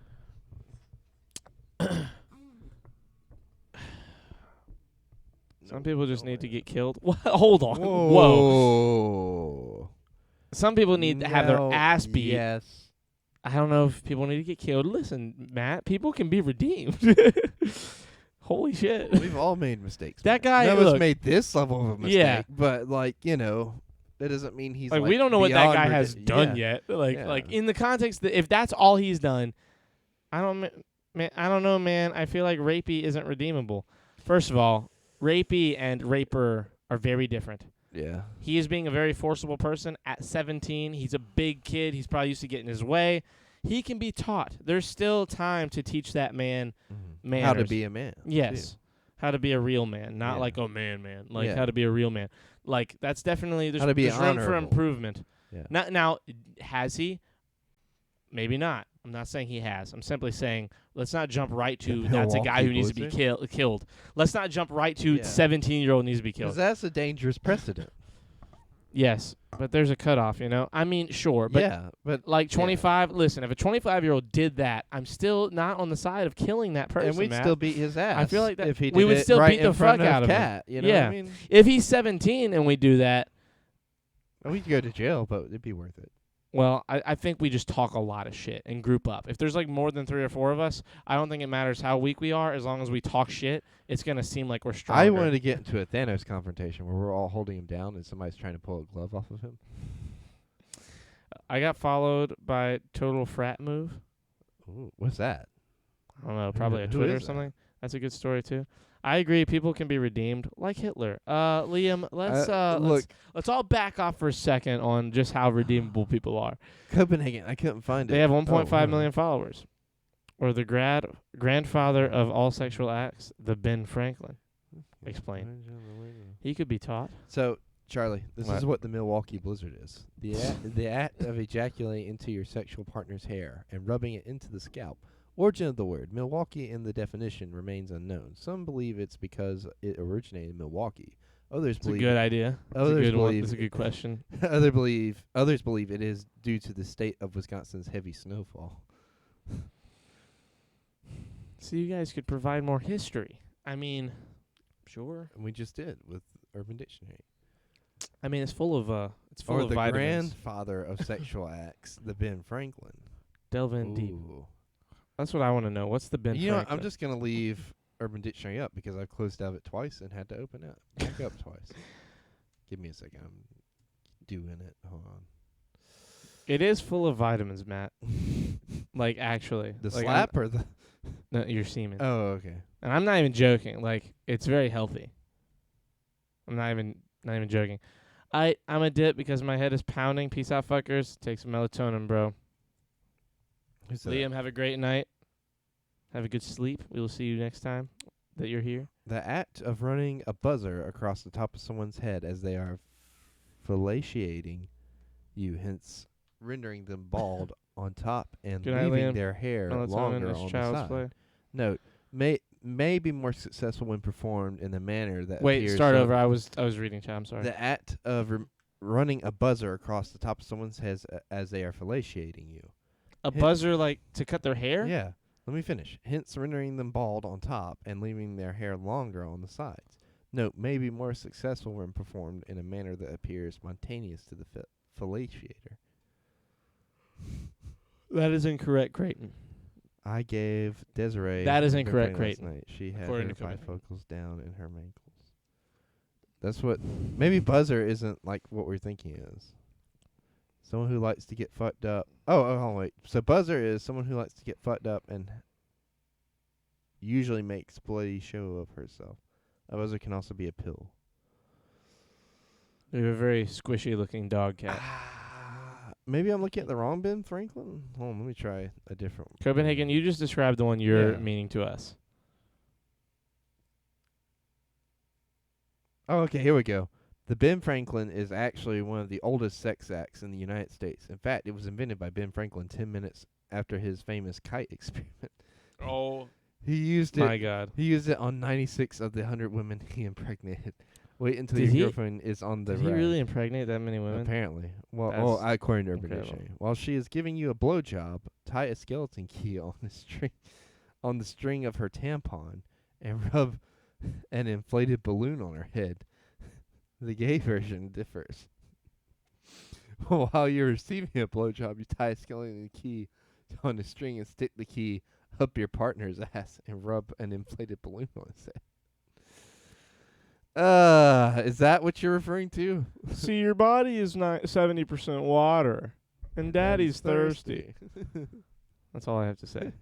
Some people just need to get killed. Hold on. Whoa. Whoa. Some people need to have their No, ass beat. Yes. I don't know if people need to get killed. Listen, Matt, people can be redeemed. Holy shit. We've all made mistakes. That man. guy, None of us look. made this level of a mistake. Yeah. But like, you know, that doesn't mean he's Like, we don't know what that beyond guy has done yeah. yet. Like, Yeah. like in the context that if that's all he's done, I don't know, man. I feel like rapey isn't redeemable. First of all, rapey and raper are very different. Yeah. He is being a very forcible person at 17. He's a big kid. He's probably used to getting his way. He can be taught. There's still time to teach that man manners. How to be a man. Yes. too. How to be a real man. Not Yeah. like, oh, man. Like, Yeah. how to be a real man. Like, that's definitely, there's How to be room for honorable. improvement. Yeah. Now, has he? Maybe not. I'm not saying he has. I'm simply saying let's not jump right to The that's a guy who Milwaukee needs to be Blizzard? killed. Let's not jump right to Yeah. 17-year-old needs to be Because killed. that's a dangerous precedent. Yes, but there's a cutoff, you know? I mean, sure, but yeah, but like 25, listen, if a 25-year-old did that, I'm still not on the side of killing that person, and we'd Matt. still beat his ass. I feel like that- if he we did would it still right beat the in front fuck out of him. Cat, you know Yeah. what I mean? If he's 17 and we do that, We'd go to jail, but it'd be worth it. well, I think we just talk a lot of shit and group up. If there's like more than 3 or 4 of us, I don't think it matters how weak we are. As long as we talk shit, it's going to seem like we're stronger. I wanted to get into a Thanos confrontation where we're all holding him down and somebody's trying to pull a glove off of him. I got followed by Total Frat Move. Ooh, what's that? I don't know, probably a who Twitter or is that? something. That's a good story too. I agree. People can be redeemed like Hitler. Liam, let's all back off for a second on just how redeemable people are. Copenhagen. I couldn't find it. They have 1.5 Oh, million followers. Or the grandfather of all sexual acts, the Ben Franklin. Explain. He could be taught. So, Charlie, this What? is what the Milwaukee Blizzard is. The act of ejaculating into your sexual partner's hair and rubbing it into the scalp. Origin of the word. Milwaukee in the definition remains unknown. Some believe it's because it originated in Milwaukee. Others It's a believe good idea. It's a Others good one. believe- It's a good question. others believe it is due to the state of Wisconsin's heavy snowfall. So you guys could provide more history. I mean, sure. And we just did with Urban Dictionary. I mean, it's full of it's full Or of the vitamins. grandfather of sexual acts, the Ben Franklin. Delve in deep. Ooh. That's what I want to know. What's the Ben You know, Franklin? I'm just gonna leave Urban Dictionary up because I've closed out it twice and had to open it back up twice. Give me a second. I'm doing it. Hold on. It is full of vitamins, Matt. Like actually, The like, slap or the? No, your semen. Oh, okay. And I'm not even joking. Like it's very healthy. I'm not even joking. I'm a dip because my head is pounding. Peace out, fuckers. Take some melatonin, bro. Who's that? Liam, have a great night. Have a good sleep. We will see you next time that you're here. The act of running a buzzer across the top of someone's head as they are fellatiating you, hence rendering them bald on top and Good night, leaving Liam. their hair Melatonin longer is on the child's side. play. Note, may be more successful when performed in a manner that Wait, appears start so- over. I was reading chat. I'm sorry. The act of running a buzzer across the top of someone's head as they are fellatiating you. A buzzer like to cut their hair? Yeah. Let me finish. Hence rendering them bald on top and leaving their hair longer on the sides. Note, may be more successful when performed in a manner that appears spontaneous to the fellatiator. That is incorrect, Creighton. I gave Desiree... That is a incorrect, birthday last Creighton. night. She had According her to Copenhagen. bifocals down in her mankles. That's what... Maybe buzzer isn't like what we're thinking it is. Someone who likes to get fucked up. Oh, wait. So buzzer is someone who likes to get fucked up and usually makes bloody show of herself. A buzzer can also be a pill. We have a very squishy looking dog cat. Maybe I'm looking at the wrong Ben Franklin. Hold on, let me try a different one. Copenhagen, you just described the one you're Yeah. meaning to us. Oh, okay, here we go. The Ben Franklin is actually one of the oldest sex acts in the United States. In fact, it was invented by Ben Franklin 10 minutes after his famous kite experiment. Oh He used my it. God. He used it on 96 of the 100 women he impregnated. Wait until Did your he- girlfriend is on the Did he rag. really impregnate that many women? Apparently. Well, That's according to Urban incredible. Dictionary. While she is giving you a blowjob, tie a skeleton key on the string of her tampon and rub an inflated balloon on her head. The gay version differs. While you're receiving a blowjob, you tie a skeleton key on the string and stick the key up your partner's ass and rub an inflated balloon on his head. Is that what you're referring to? See, your body is not 70% water, and Daddy's thirsty. That's all I have to say.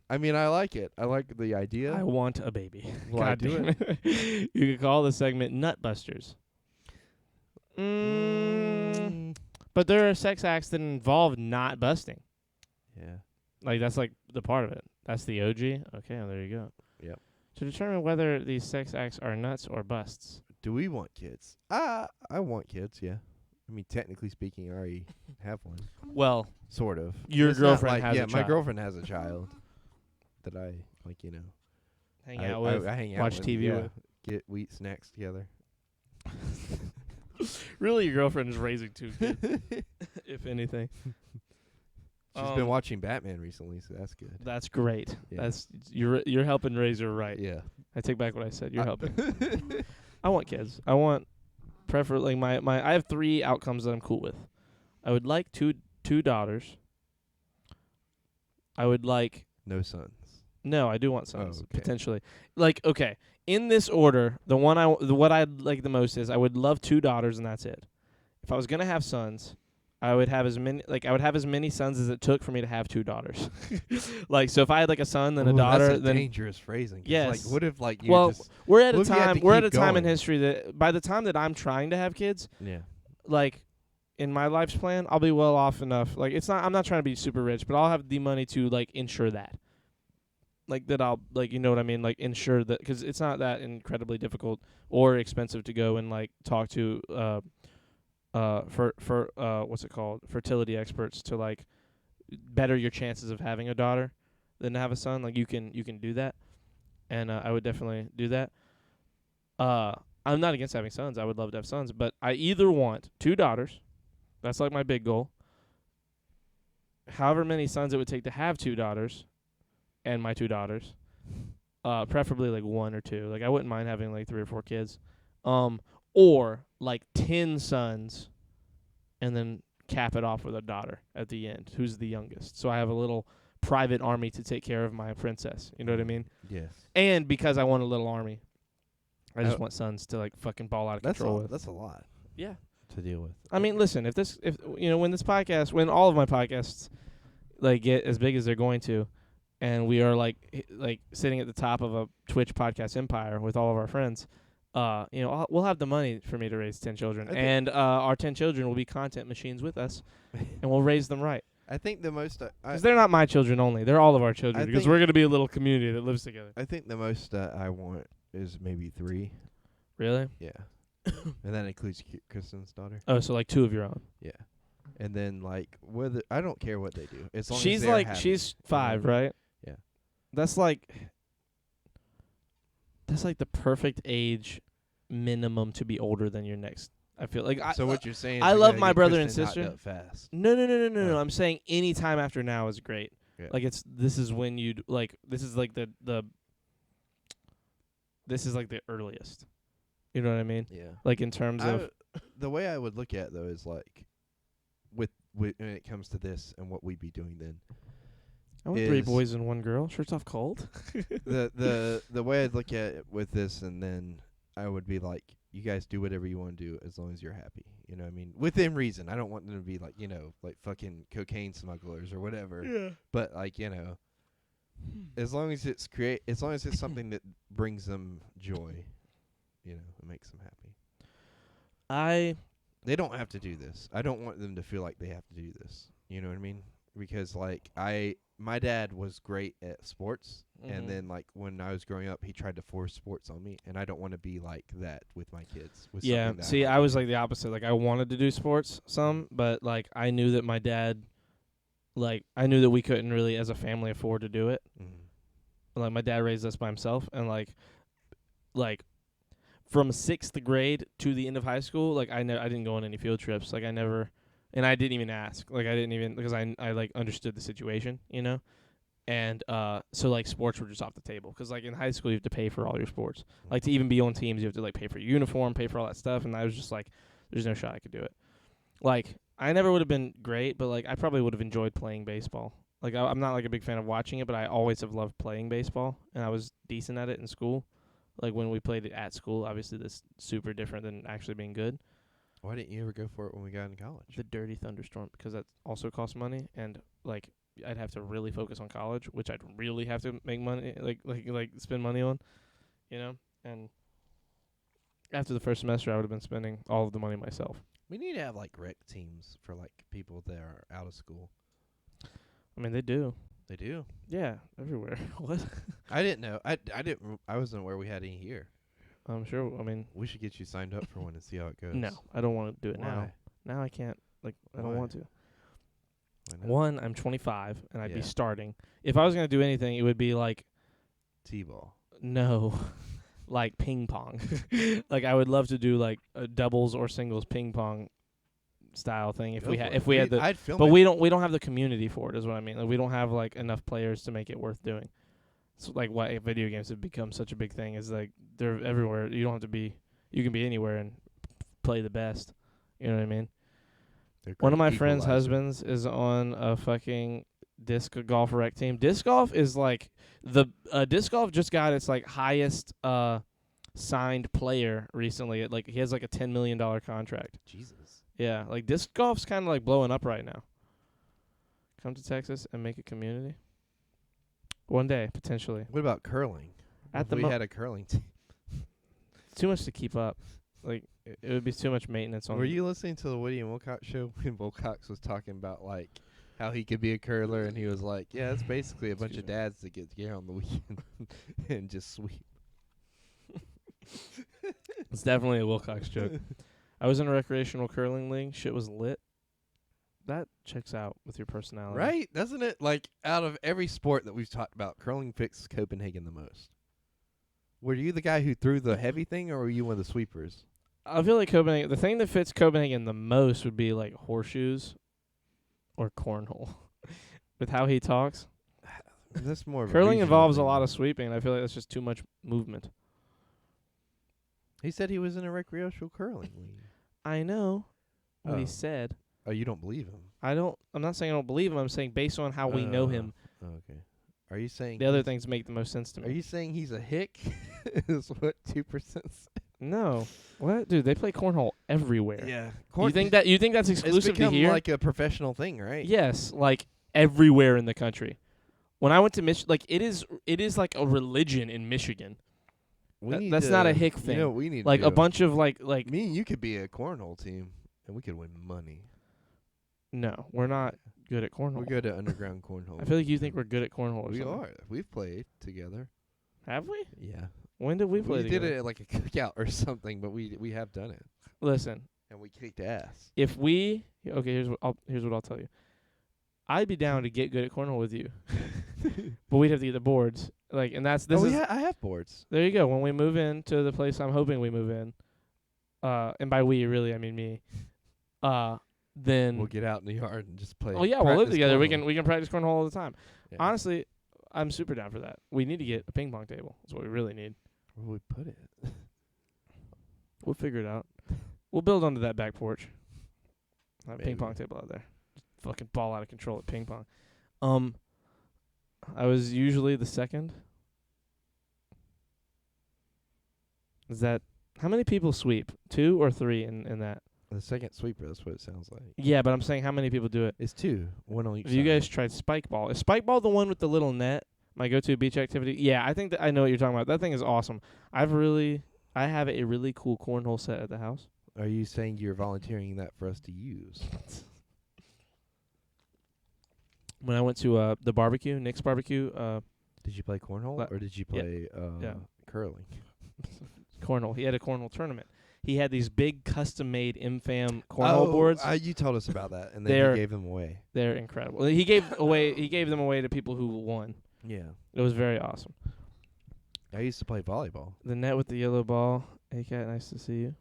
I mean, I like it. I like the idea. I want a baby. Will I God do damn it. You could call the segment Nutbusters. But there are sex acts that involve not busting. Yeah. Like, that's like the part of it. That's the OG. Okay, well, there you go. Yep. To determine whether these sex acts are nuts or busts. Do we want kids? I want kids. Yeah. I mean, technically speaking, I already have one. Well, Sort of. Your It's not girlfriend like, has yeah, a my child. girlfriend has a child that I like. hang I, out with, I hang out watch with, TV yeah, with. get wheat snacks together. Really, your girlfriend is raising 2 kids, if anything. She's been watching Batman recently, so that's good. That's great. Yeah. That's you're helping raise her right. Yeah. I take back what I said. You're helping. I want kids. I want preferably my I have 3 outcomes that I'm cool with. I would like two daughters. I would like No sons. no, I do want sons okay. potentially. Like okay, in this order, what I'd like the most is I would love 2 daughters and that's it. If I was going to have sons, I would have as many sons as it took for me to have 2 daughters. Like so if I had like a son then a daughter that's a then dangerous phrasing. 'Cause, Yes. Like, what if like you well, just we're at what a if you had time to we're at a keep time in going? history that by the time that I'm trying to have kids, yeah. like in my life's plan, I'll be well off enough. Like I'm not trying to be super rich, but I'll have the money to like ensure that. Like that I'll like you know what I mean, like ensure that cuz it's not that incredibly difficult or expensive to go and like talk to for what's it called? Fertility experts to like better your chances of having a daughter than to have a son. Like you can do that. And I would definitely do that. I'm not against having sons. I would love to have sons, but I either want 2 daughters. That's like my big goal. However many sons it would take to have 2 daughters and my 2 daughters. Preferably like 1 or 2. Like I wouldn't mind having like 3 or 4 kids. Or like 10 sons and then cap it off with a daughter at the end, who's the youngest. So I have a little private army to take care of my princess. You know what I mean? Yes. And because I want a little army, I just Oh. want sons to like fucking ball out of That's control with. that's a lot Yeah. to deal with. I mean, listen, if when all of my podcasts like get as big as they're going to, and we are like sitting at the top of a Twitch podcast empire with all of our friends, we'll have the money for me to raise 10 children, I think- and our 10 children will be content machines with us, and we'll raise them right. I think the most Because they're not my children only; they're all of our children. I Because think- we're gonna be a little community that lives together. I think the most I want is maybe 3. Really? Yeah. And that includes Kristen's daughter. Oh, so like 2 of your own. Yeah. And then like whether I don't care what they do as long as She's they're like happy, she's you know? 5, right? Yeah. That's like the perfect age minimum to be older than your next. I feel like So what you're saying? I is we love gotta my get brother and Kristen knocked sister. up fast. No. Oh. I'm saying any time after now is great. Yeah. Like this is when you'd like this is like the earliest. You know what I mean? Yeah. Like in terms of The way I would look at it, though, is like with when it comes to this and what we'd be doing then. I want 3 is- boys and 1 girl. Shirts off cold. the way I'd look at it with this, and then I would be like, you guys do whatever you want to do as long as you're happy. You know what I mean? Within reason. I don't want them to be like, like fucking cocaine smugglers or whatever. Yeah. But like, as long as it's something that brings them joy, it makes them happy. They don't have to do this. I don't want them to feel like they have to do this. You know what I mean? Because like my dad was great at sports, Mhm. and then like when I was growing up, he tried to force sports on me, and I don't want to be like that with my kids. With Yeah. something that See, like I was to like the opposite. Like I wanted to do sports some, but like I knew that my dad, like I knew that we couldn't really as a family afford to do it. do. Mhm. Like my dad raised us by himself, and like from 6th grade to the end of high school, like I didn't go on any field trips. Like I never, and I didn't even ask. Like I didn't even because I like understood the situation, and so like sports were just off the table because like in high school you have to pay for all your sports. Like to even be on teams, you have to like pay for your uniform, pay for all that stuff, and I was just like, there's no shot I could do it. Like I never would have been great, but like I probably would have enjoyed playing baseball. Like I'm not like a big fan of watching it, but I always have loved playing baseball, and I was decent at it in school. Like when we played it at school, obviously that's super different than actually being good. Why didn't you ever go for it when we got in college? The dirty thunderstorm, because that also costs money, and like I'd have to really focus on college, which I'd really have to make money, like spend money on, you know. And after the first semester, I would have been spending all of the money myself. We need to have like rec teams for like people that are out of school. I mean, they do. They do. Yeah, everywhere. What? I didn't know. I wasn't aware we had any here. I'm sure. I mean, We should get you signed up for one and see how it goes. no, I don't want to do it now. Why? Now I can't. Like, I don't Why? want to. Why not? One, I'm 25, and I'd be Yeah. starting. If I was gonna do anything, it would be like T-ball. no, like ping pong. Like I would love to do like a doubles or singles ping pong style thing if Go we for had it. if we had the. I'd film But it. we don't have the community for it. Is what I mean. Like we don't have like enough players to make it worth doing. So like why video games have become such a big thing is like they're everywhere. You don't have to be. You can be anywhere and play the best. You know what I mean? They're One of my great friends' equalizer. husbands is on a fucking disc golf rec team. Disc golf is like disc golf just got its like highest signed player recently. Like he has like a $10 million contract. Jesus. Yeah, like disc golf's kind of like blowing up right now. Come to Texas and make a community. One day, potentially. What about curling? At If the we mo- had a curling team. It's too much to keep up. Like it would be too much maintenance on. Were you listening to the Woody and Wilcox show when Wilcox was talking about like how he could be a curler and he was like, yeah, it's basically a bunch of dads that get together on the weekend and just sweep. It's definitely a Wilcox joke. I was in a recreational curling league. Shit was lit. That checks out with your personality. Right? Doesn't it? Like, out of every sport that we've talked about, curling picks Copenhagen the most. Were you the guy who threw the heavy thing, or were you one of the sweepers? I feel like Copenhagen. The thing that fits Copenhagen the most would be like horseshoes or cornhole. With how he talks, That's more of a curling regional involves a thing, lot though. of sweeping. And I feel like that's just too much movement. He said he was in a recreational curling league. I know what he Oh. said. Oh, you don't believe him? I'm not saying I don't believe him. I'm saying based on how we know him, Oh, okay. Are you saying the other he's- things make the most sense to Are me. you saying he's a hick? Is what 2%? No, what, dude? They play cornhole everywhere. Yeah. You think that's it's exclusive to become here? like a professional thing, right? Yes, like everywhere in the country. When I went to like it is like a religion in Michigan. That's not a hick thing. You know what we need Like to a do? bunch of like Me and you could be a cornhole team, and we could win money. no, we're not good at cornhole. We're good at underground cornhole. I feel like you think we're good at cornhole. Or we something. are. We've played together. Have we? Yeah. When did we play did together? it at like a cookout or something, but we have done it, Listen, and we kicked ass. if we here's what I'll tell you. I'd be down to get good at cornhole with you, but we'd have to get the boards. Like, and this is I have boards. there. You go. When we move into the place I'm hoping we move in, and by we really I mean me. Then We'll get out in the yard and just play. oh yeah, we'll live practice together. cornhole. We can practice cornhole all the time. Yeah. Honestly, I'm super down for that. We need to get a ping pong table. That's what we really need. Where would we put it? We'll figure it out. We'll build onto that back porch. Have a ping Maybe. pong table out there. Fucking ball out of control at ping pong. I was usually the second. Is that how many people sweep? 2 or 3 in that? The second sweeper. That's what it sounds like. Yeah, but I'm saying how many people do it? It's 2, one on each Have you side. guys tried spike ball? Is spike ball the one with the little net? My go-to beach activity? Yeah, I think that I know what you're talking about. That thing is awesome. I have a really cool cornhole set at the house. Are you saying you're volunteering that for us to use? When I went to the barbecue, Nick's barbecue, Did you play cornhole or did you yeah, play yeah. curling? cornhole. He had a cornhole tournament. He had these big custom-made MFAM cornhole boards. You told us about that, and then They're- you gave them away. They're incredible. He gave them away to people who won. Yeah. It was very awesome. I used to play volleyball. The net with the yellow ball. Hey, Cat, nice to see you.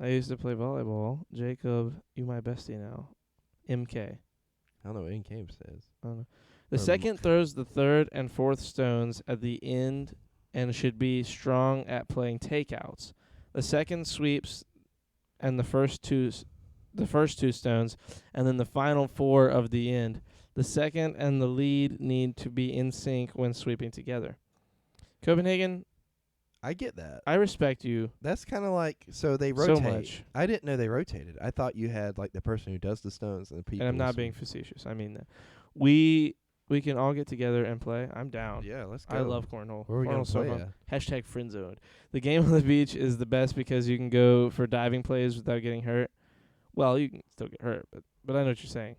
I used to play volleyball. Jacob, you my bestie now. MK. I don't know what in game says. I don't know. The Or second throws the third and fourth stones at the end and should be strong at playing takeouts. The second sweeps and the first two stones, and then the final 4 of the end. The second and the lead need to be in sync when sweeping together. Copenhagen, I get that. I respect you That's kind of like, so they so rotate. much, I didn't know they rotated. I thought you had like the person who does the stones and the people. and I'm who not being sweep. facetious. I mean that. we can all get together and play. I'm down. Yeah, let's go. I love cornhole. Where are we gonna Cornhole's so play fun. at? Hashtag friend zone. The game on the beach is the best because you can go for diving plays without getting hurt. Well, you can still get hurt, but I know what you're saying.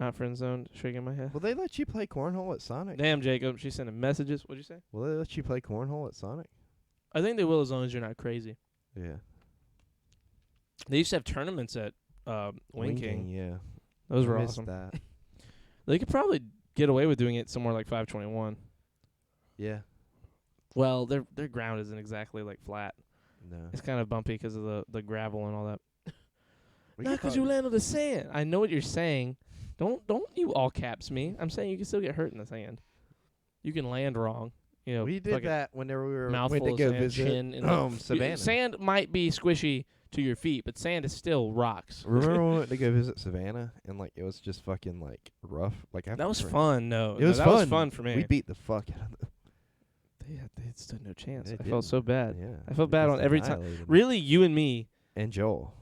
Not friend zoned, shaking my head. Will they let you play cornhole at Sonic? Damn, Jacob, she's sending messages. What'd you say? Will they let you play cornhole at Sonic? I think they will as long as you're not crazy. Yeah. They used to have tournaments at Wing King. Yeah. Those were I missed awesome. that. They could probably get away with doing it somewhere like 521. Yeah. Well, their ground isn't exactly like flat. No. It's kind of bumpy because of the gravel and all that. We Not could because you probably- land on the sand. I know what you're saying. Don't you all caps me. I'm saying you can still get hurt in the sand. You can land wrong. You know, We did fucking that whenever we were mouthful went to of go sand, visit chin in the- Savannah. Sand might be squishy to your feet, but sand is still rocks. Remember when we went to go visit Savannah and like it was just fucking like rough? Like That was fun. No, It was that fun. was fun for me. We beat the fuck out of them. They had stood no chance. They I felt so bad. Yeah. I felt We bad just on every time. annihilated them. Really, you and me, And Joel.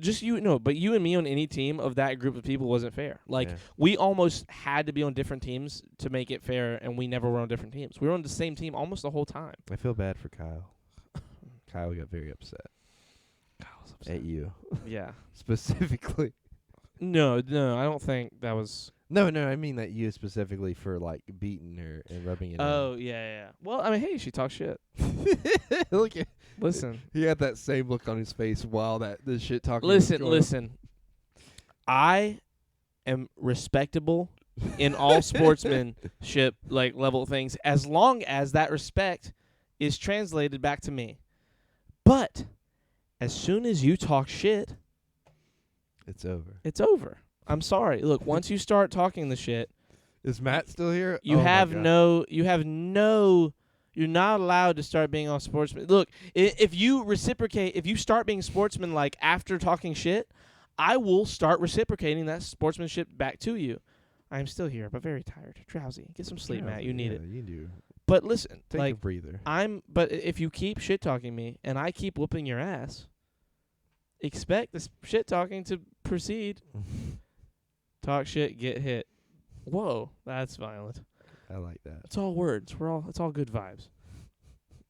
just you. No, but you and me on any team of that group of people wasn't fair. Like Yeah. we almost had to be on different teams to make it fair, and we never were on different teams. We were on the same team almost the whole time. I feel bad for Kyle. Kyle got very upset Kyle's at you Yeah. specifically. No, I don't think that was. No, I mean that you specifically for like beating her and rubbing it. Oh yeah. Well, I mean, hey, she talks shit. in. Look at Listen, he had that same look on his face while this shit talking. was going on. listen. I am respectable in all sportsmanship like level things as long as that respect is translated back to me. But as soon as you talk shit, It's over. it's over. I'm sorry. Look, once you start talking the shit, Is Matt still here? you Oh my have God. you're not allowed to start being all sportsman. Look, if you reciprocate, if you start being sportsman like after talking shit, I will start reciprocating that sportsmanship back to you. I'm still here, but very tired, drowsy. Get some sleep, Matt. You need it. You do. But listen, Take like a breather. but if you keep shit talking me and I keep whooping your ass, expect this shit talking to proceed. Talk shit, get hit. Whoa, that's violent. I like that. It's all words. It's all good vibes.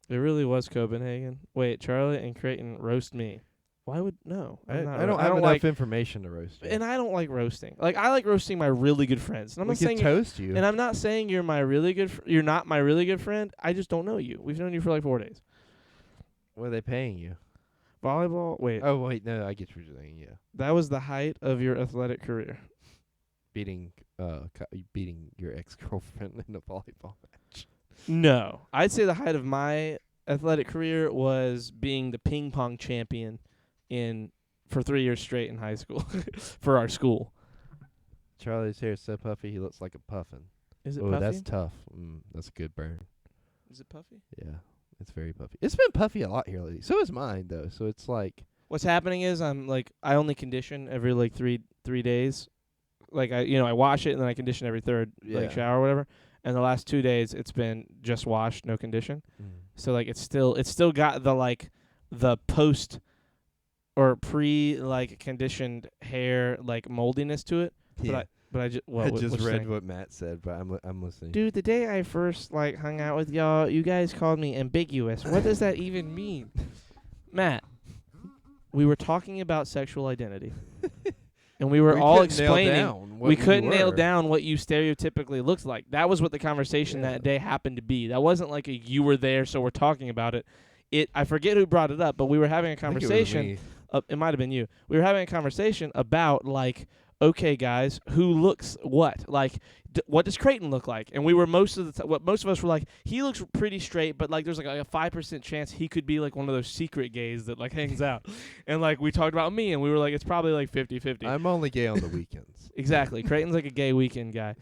It really was Copenhagen. Wait, Charlie and Creighton roast me. Why would no? I I'm not don't ro- have enough like, information to roast you. and I don't like roasting. Like I like roasting my really good friends. And I'm we not could saying, toast you. and I'm not saying you're my really good. You're not my really good friend. I just don't know you. We've known you for like 4 days. What are they paying you? Volleyball. Wait, Oh wait, no, I get what you're saying. Yeah, that was the height of your athletic career. beating your ex-girlfriend in a volleyball match. No, I'd say the height of my athletic career was being the ping pong champion for 3 years straight in high school for our school. Charlie's hair is so puffy he looks like a puffin. Is it Oh, puffy? that's tough. That's a good burn. Is it puffy? Yeah, it's very puffy. It's been puffy a lot here lately. So is mine though. So it's like What's happening is I only condition every like three days. Like I wash it and then I condition every third Yeah. like shower or whatever. And the last 2 days it's been just wash, no condition. So like it's still got the post or pre like conditioned hair like moldiness to it. yeah. But I just I just read what Matt said, but I'm listening. Dude, the day I first like hung out with y'all, you guys called me ambiguous. What does that even mean? Matt, we were talking about sexual identity. And we were all explaining we couldn't nail down what you stereotypically looked like. That was what the conversation that day happened to be. That wasn't like you were there so we're talking about it. I forget who brought it up, but we were having a conversation. It might have been you. We were having a conversation about like, okay, guys, who looks what? Like, what does Creighton look like? And we were most of us were like, he looks pretty straight, but like, there's like a 5% chance he could be like one of those secret gays that like hangs out. And like, we talked about me, and we were like, it's probably like 50-50. I'm only gay on the weekends. Exactly. Creighton's like a gay weekend guy.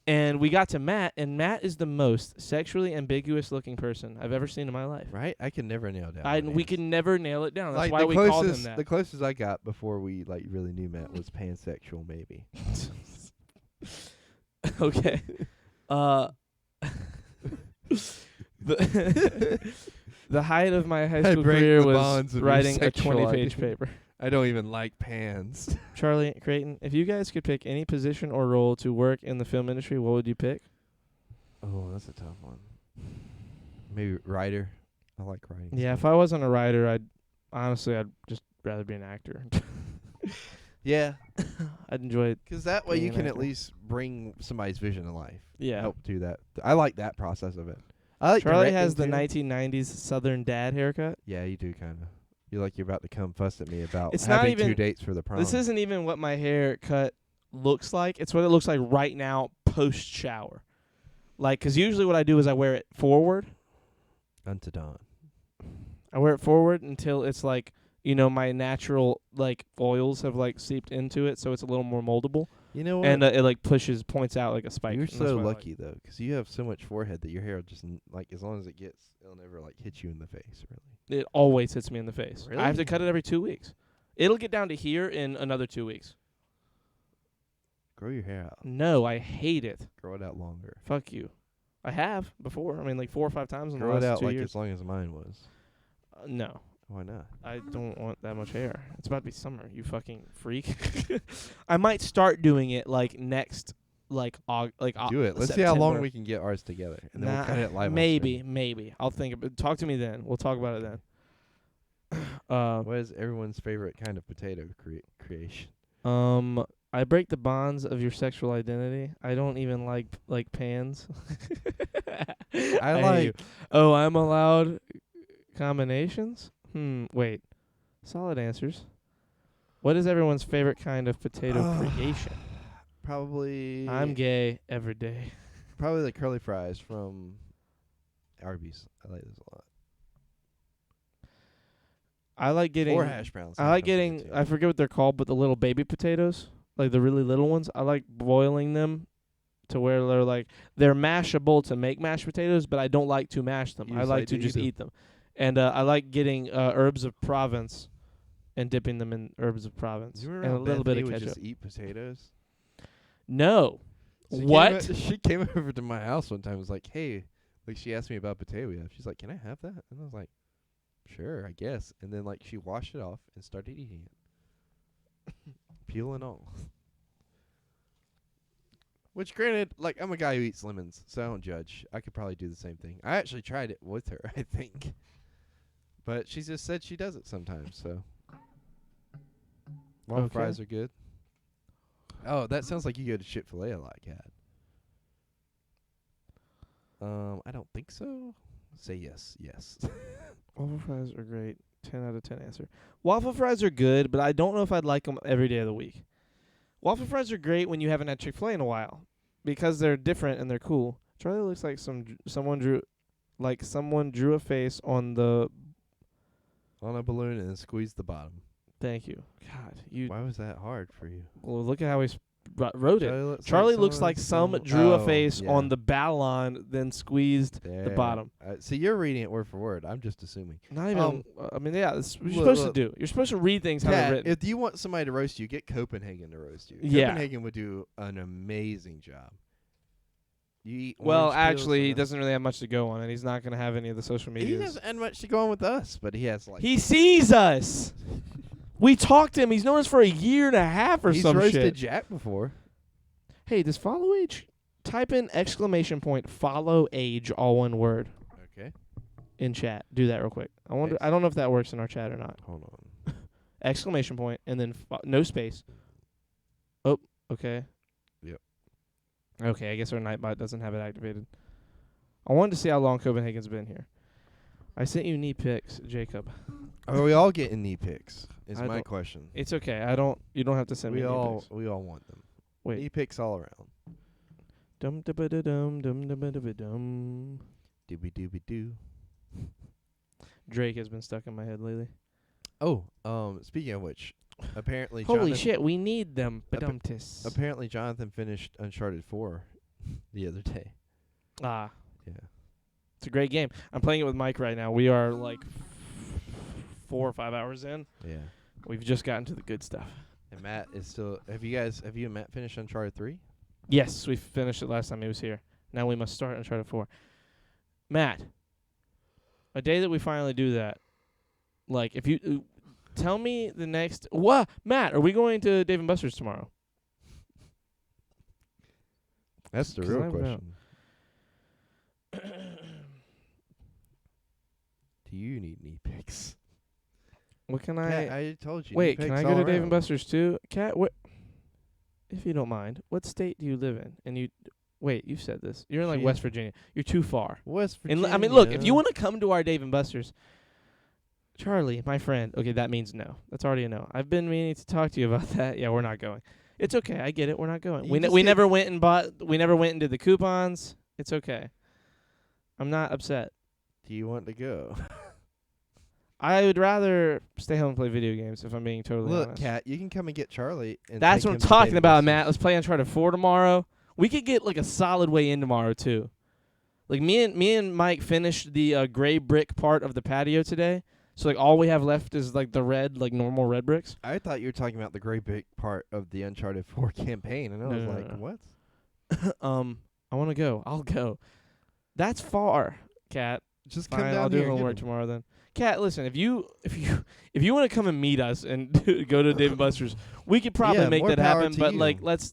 And we got to Matt, and Matt is the most sexually ambiguous looking person I've ever seen in my life. Right? I can never nail down. We could never nail it down. That's like why the we closest, called him that. The closest I got before we like really knew Matt was pansexual, maybe. Okay. The height of my high I school break career the was bonds of your writing a sexual 20-page identity. paper. I don't even like pans. Charlie, Creighton, if you guys could pick any position or role to work in the film industry, what would you pick? Oh, that's a tough one. Maybe writer. I like writing. Yeah, stuff. if I wasn't a writer, I'd just rather be an actor. Yeah, I'd enjoy it. because that way Being you an can at actor. least bring somebody's vision to life. Yeah. Help do that. I like that process of it. I like Charlie directing has the too. 1990s Southern dad haircut. Yeah, you do kind of. You're like you're about to come fuss at me about It's not having 2 even- dates for the prom. This isn't even what my haircut looks like. It's what it looks like right now post shower. Like, 'cause usually what I do is I wear it forward. Unto dawn. I wear it forward until it's like, you know, my natural like oils have like seeped into it, so it's a little more moldable, You know what? and it like points out like a spike. You're and that's so what I like. lucky though, 'cause you have so much forehead that your hair will just like as long as it gets, it'll never like hit you in the face. Really. It always hits me in the face. I have to Really? cut it every 2 weeks. It'll get down to here in another 2 weeks. Grow your hair out. No, I hate it. Grow it out longer. Fuck you. I have before. I mean, like 4 or 5 times in the Grow it last out 2 like years. as long as mine was. No. Why not? I don't want that much hair. It's about to be summer, you fucking freak. I might start doing it like next, like Do it. Let's see how long we can get ours together, and then we'll cut it live. Maybe. I'll think of it. Talk to me then. We'll talk about it then. What is everyone's favorite kind of potato creation? I break the bonds of your sexual identity. I don't even like pans. I hate like- you. Oh, I'm allowed combinations? Wait. Solid answers. What is everyone's favorite kind of potato creation? Probably. I'm gay every day. Probably the curly fries from Arby's. I like those a lot. I like getting. Or hash browns. I like getting. I forget what they're called, but the little baby potatoes, like the really little ones. I like boiling them to where they're mashable to make mashed potatoes, but I don't like to mash them. You I just like like to to just eat 'em. eat them, and I like getting herbs of Provence, and dipping them in herbs of Provence You and remember a how little bit Bethany of would ketchup. just eat potatoes? No. She What? She came over to my house one time and was like, hey, like she asked me about potato we have. She's like, can I have that? And I was like, sure, I guess. And then like she washed it off and started eating it. Peel and all. Which granted, like I'm a guy who eats lemons, so I don't judge. I could probably do the same thing. I actually tried it with her, I think. But she just said she does it sometimes, so. Waffle Okay. fries are good. Oh, that sounds like you go to Chick-fil-A a lot, Cat. I don't think so. Say yes. Yes. Waffle fries are great. 10 out of 10 answer. Waffle fries are good, but I don't know if I'd like them every day of the week. Waffle fries are great when you haven't had Chick-fil-A in a while because they're different and they're cool. Charlie looks like someone drew a face on the. On a balloon and then squeeze the bottom. Thank you. God, you. Why was that hard for you? Well, look at how he wrote it. Charlie Looks like some drew a face on the ballon, then squeezed the bottom. See, you're reading it word for word. I'm just assuming. Not even. I mean, yeah, that's what you're look, supposed to do. You're supposed to read things how they're Cat, written. if you want somebody to roast you, get Copenhagen to roast you. Yeah. Copenhagen would do an amazing job. You eat Well, orange peels actually, he and doesn't really have much to go on, and he's not going to have any of the social He media. doesn't have much to go on with us, but he has like. He sees us. We talked to him. He's known us for a year and a half or He's some roasted shit. Jack before. Hey, does follow age? Type in ! Follow age, all one word, Okay. in chat. Do that real quick. I wonder. Thanks. I don't know if that works in our chat or not. Hold on. ! And then no space. Oh, okay. Yep. Okay, I guess our Nightbot doesn't have it activated. I wanted to see how long Copenhagen's been here. I sent you knee pics, Jacob. Are we all getting knee pics? Is I my don't- question. It's okay. You don't have to send me knee pics. We all want them. Wait. Knee pics all around. Dum da ba da dum dum da ba da ba dum. Doobie doobie doo. Drake has been stuck in my head lately. Oh, speaking of which, apparently Holy Jonathan, shit, we need them. Badumtis. apparently Jonathan finished Uncharted 4 the other day. Ah, Yeah. it's a great game. I'm playing it with Mike right now. We are like 4 or 5 hours in. Yeah. We've just gotten to the good stuff. And Matt is still. Have you and Matt finished Uncharted 3? Yes, we finished it last time he was here. Now we must start Uncharted 4. Matt, a day that we finally do that, like if you Tell me the next. What, Matt? Are we going to Dave and Buster's tomorrow? That's the 'Cause real I don't know. question. Do you need knee picks? What can Cat, I told you. Wait, knee can picks I go to all Dave and around. Buster's too? Cat, what? If you don't mind, what state do you live in? And you, wait, you said this. You're in like She- West Virginia. You're too far. West And Virginia. I mean, look, if you want to come to our Dave and Buster's, Charlie, my friend. Okay, that means no. That's already a no. I've been meaning to talk to you about that. Yeah, we're not going. It's okay. I get it. We're not going. You We just we get- never went and bought. We never went and did the coupons. It's okay. I'm not upset. Do you want to go? I would rather stay home and play video games if I'm being totally Look, honest. Cat, you can come and get Charlie. And That's take what I'm him to talking Dave about, and Matt. Buster's. Let's play Uncharted 4 tomorrow. We could get like a solid way in tomorrow too. Like me and Mike finished the gray brick part of the patio today. So like all we have left is like the red, like normal red bricks. I thought you were talking about the great big part of the Uncharted 4 campaign, and I was No, like, no. what? I want to go. I'll go. That's far, Cat. Just come Fine, down I'll do here and get homework him. tomorrow then. Cat, listen, if you want to come and meet us and go to Dave and Buster's, we could probably Yeah, make more that power happen. to But you. like, let's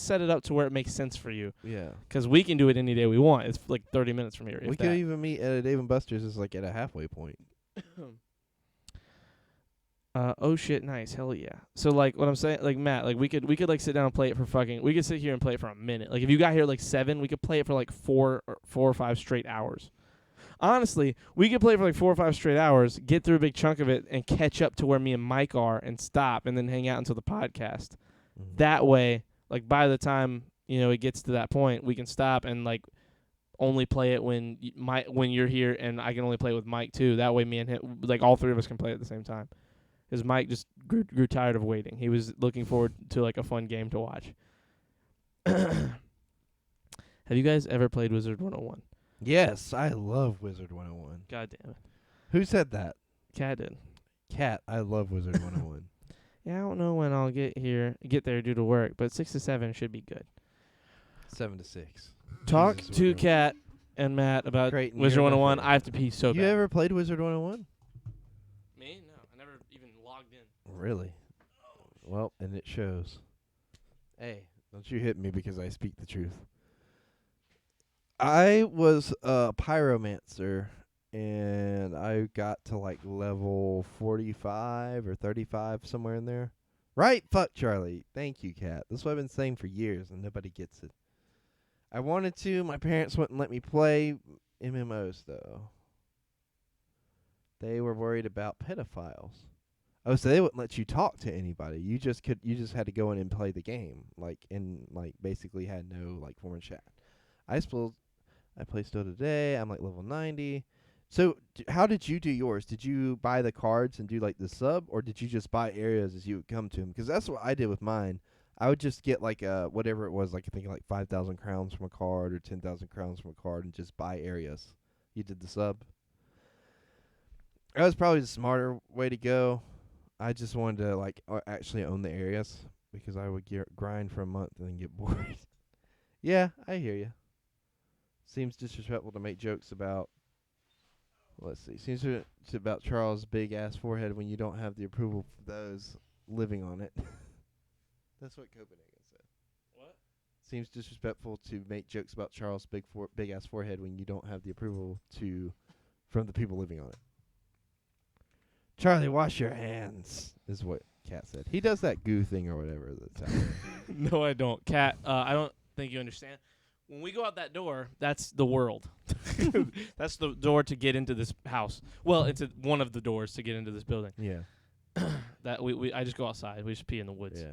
set it up to where it makes sense for you, Yeah. 'cause we can do it any day we want. It's like 30 minutes from here. We If could that. even meet at a Dave and Buster's is like at a halfway point. Oh shit, nice, hell yeah. So like, what I'm saying, like Matt, like we could like sit down and play it for we could sit here and play it for a minute. Like if you got here at like 7, we could play it for like 4 or 5 straight hours. Honestly, we could play for like 4 or 5 straight hours, get through a big chunk of it, and catch up to where me and Mike are, and stop, and then hang out until the podcast. Mhm. That way, like by the time it gets to that point, we can stop and like only play it when when you're here, and I can only play with Mike too. That way, me and him, like all 3 of us, can play at the same time. Because Mike just grew tired of waiting. He was looking forward to like a fun game to watch. Have you guys ever played Wizard 101? Yes, I love Wizard 101. God damn it. Who said that? Cat did. Cat, I love Wizard 101. Yeah, I don't know when I'll get there due to work, but 6 to 7 should be good. 7 to 6. Talk Jesus, to Wizard. Cat and Matt about Creighton, Wizard you're my 101. favorite. I have to pee so You bad. ever played Wizard 101? Me? No, I never even logged in. Really? Well, and it shows. Hey, don't you hit me because I speak the truth. I was a pyromancer, and I got to like level 45 or 35, somewhere in there. Right? Fuck, Charlie. Thank you, Cat. That's what I've been saying for years, and nobody gets it. I wanted to. My parents wouldn't let me play MMOs, though. They were worried about pedophiles. Oh, so they wouldn't let you talk to anybody. You just had to go in and play the game, basically had no like form of chat. I play still today. I'm like level 90. So how did you do yours? Did you buy the cards and do like the sub, or did you just buy areas as you would come to them? Because that's what I did with mine. I would just get like whatever it was, like I think like 5,000 crowns from a card or 10,000 crowns from a card, and just buy areas. You did the sub. That was probably the smarter way to go. I just wanted to actually own the areas, because I would grind for a month and then get bored. Yeah, I hear you. Seems disrespectful to make jokes about. Let's see. Seems to about Charles' big ass forehead when you don't have the approval of those living on it. That's what Copenhagen said. What? Seems disrespectful to make jokes about Charles' big ass forehead when you don't have the approval from the people living on it. Charlie, wash your hands, is what Cat said. He does that goo thing or whatever that's out there. No, I don't. Cat, I don't think you understand. When we go out that door, that's the world. That's the door to get into this house. Well, it's one of the doors to get into this building. Yeah. That I just go outside. We just pee in the woods. Yeah.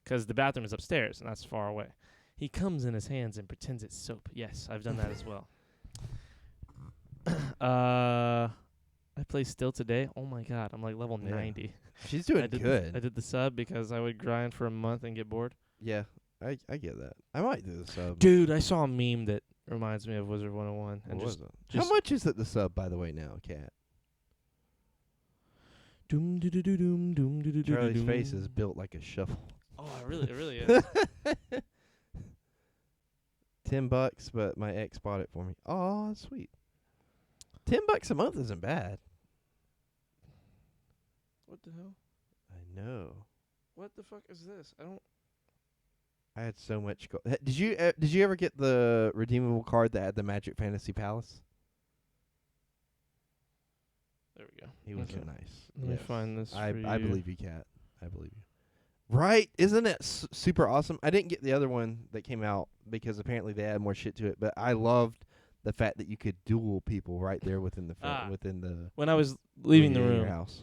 Because the bathroom is upstairs, and that's far away. He comes in his hands and pretends it's soap. Yes, I've done that as well. I play still today. Oh my god, I'm like level Yeah. 90. She's doing I did good. I did the sub because I would grind for a month and get bored. Yeah, I get that. I might do the sub. Dude, I saw a meme that reminds me of Wizard 101. And What was just it? just- How much is it the sub, by the way, now, Cat? doom doo doo doo doom doom doo doo doo Charlie's doom. face is built like a shovel. Oh, it really is. $10, but my ex bought it for me. Oh, sweet. $10 a month isn't bad. What the hell? I know. What the fuck is this? I don't. I had so much gold. Did you ever get the redeemable card that had the Magic Fantasy Palace? There we go. He was Okay. nice. Let me find this. I for I you. believe you, Cat. I believe you. Right? Isn't it super awesome? I didn't get the other one that came out because apparently they added more shit to it. But I loved the fact that you could duel people right there within the within the When I was leaving the your room, house.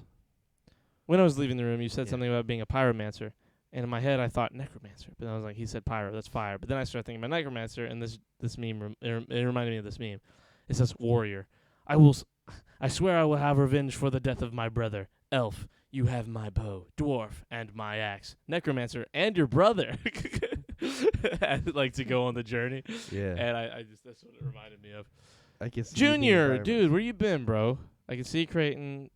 when I was leaving the room, you said Yeah. something about being a pyromancer, and in my head I thought necromancer, but I was like, he said pyro, that's fire. But then I started thinking about necromancer, and this meme it reminded me of this meme. It says warrior. I swear I will have revenge for the death of my brother. Elf, you have my bow. Dwarf, and my axe. Necromancer, and your brother. I'd like to go on the journey, Yeah. and I just that's what it reminded me of. I guess Junior, dude, where you been, bro? I can see Creighton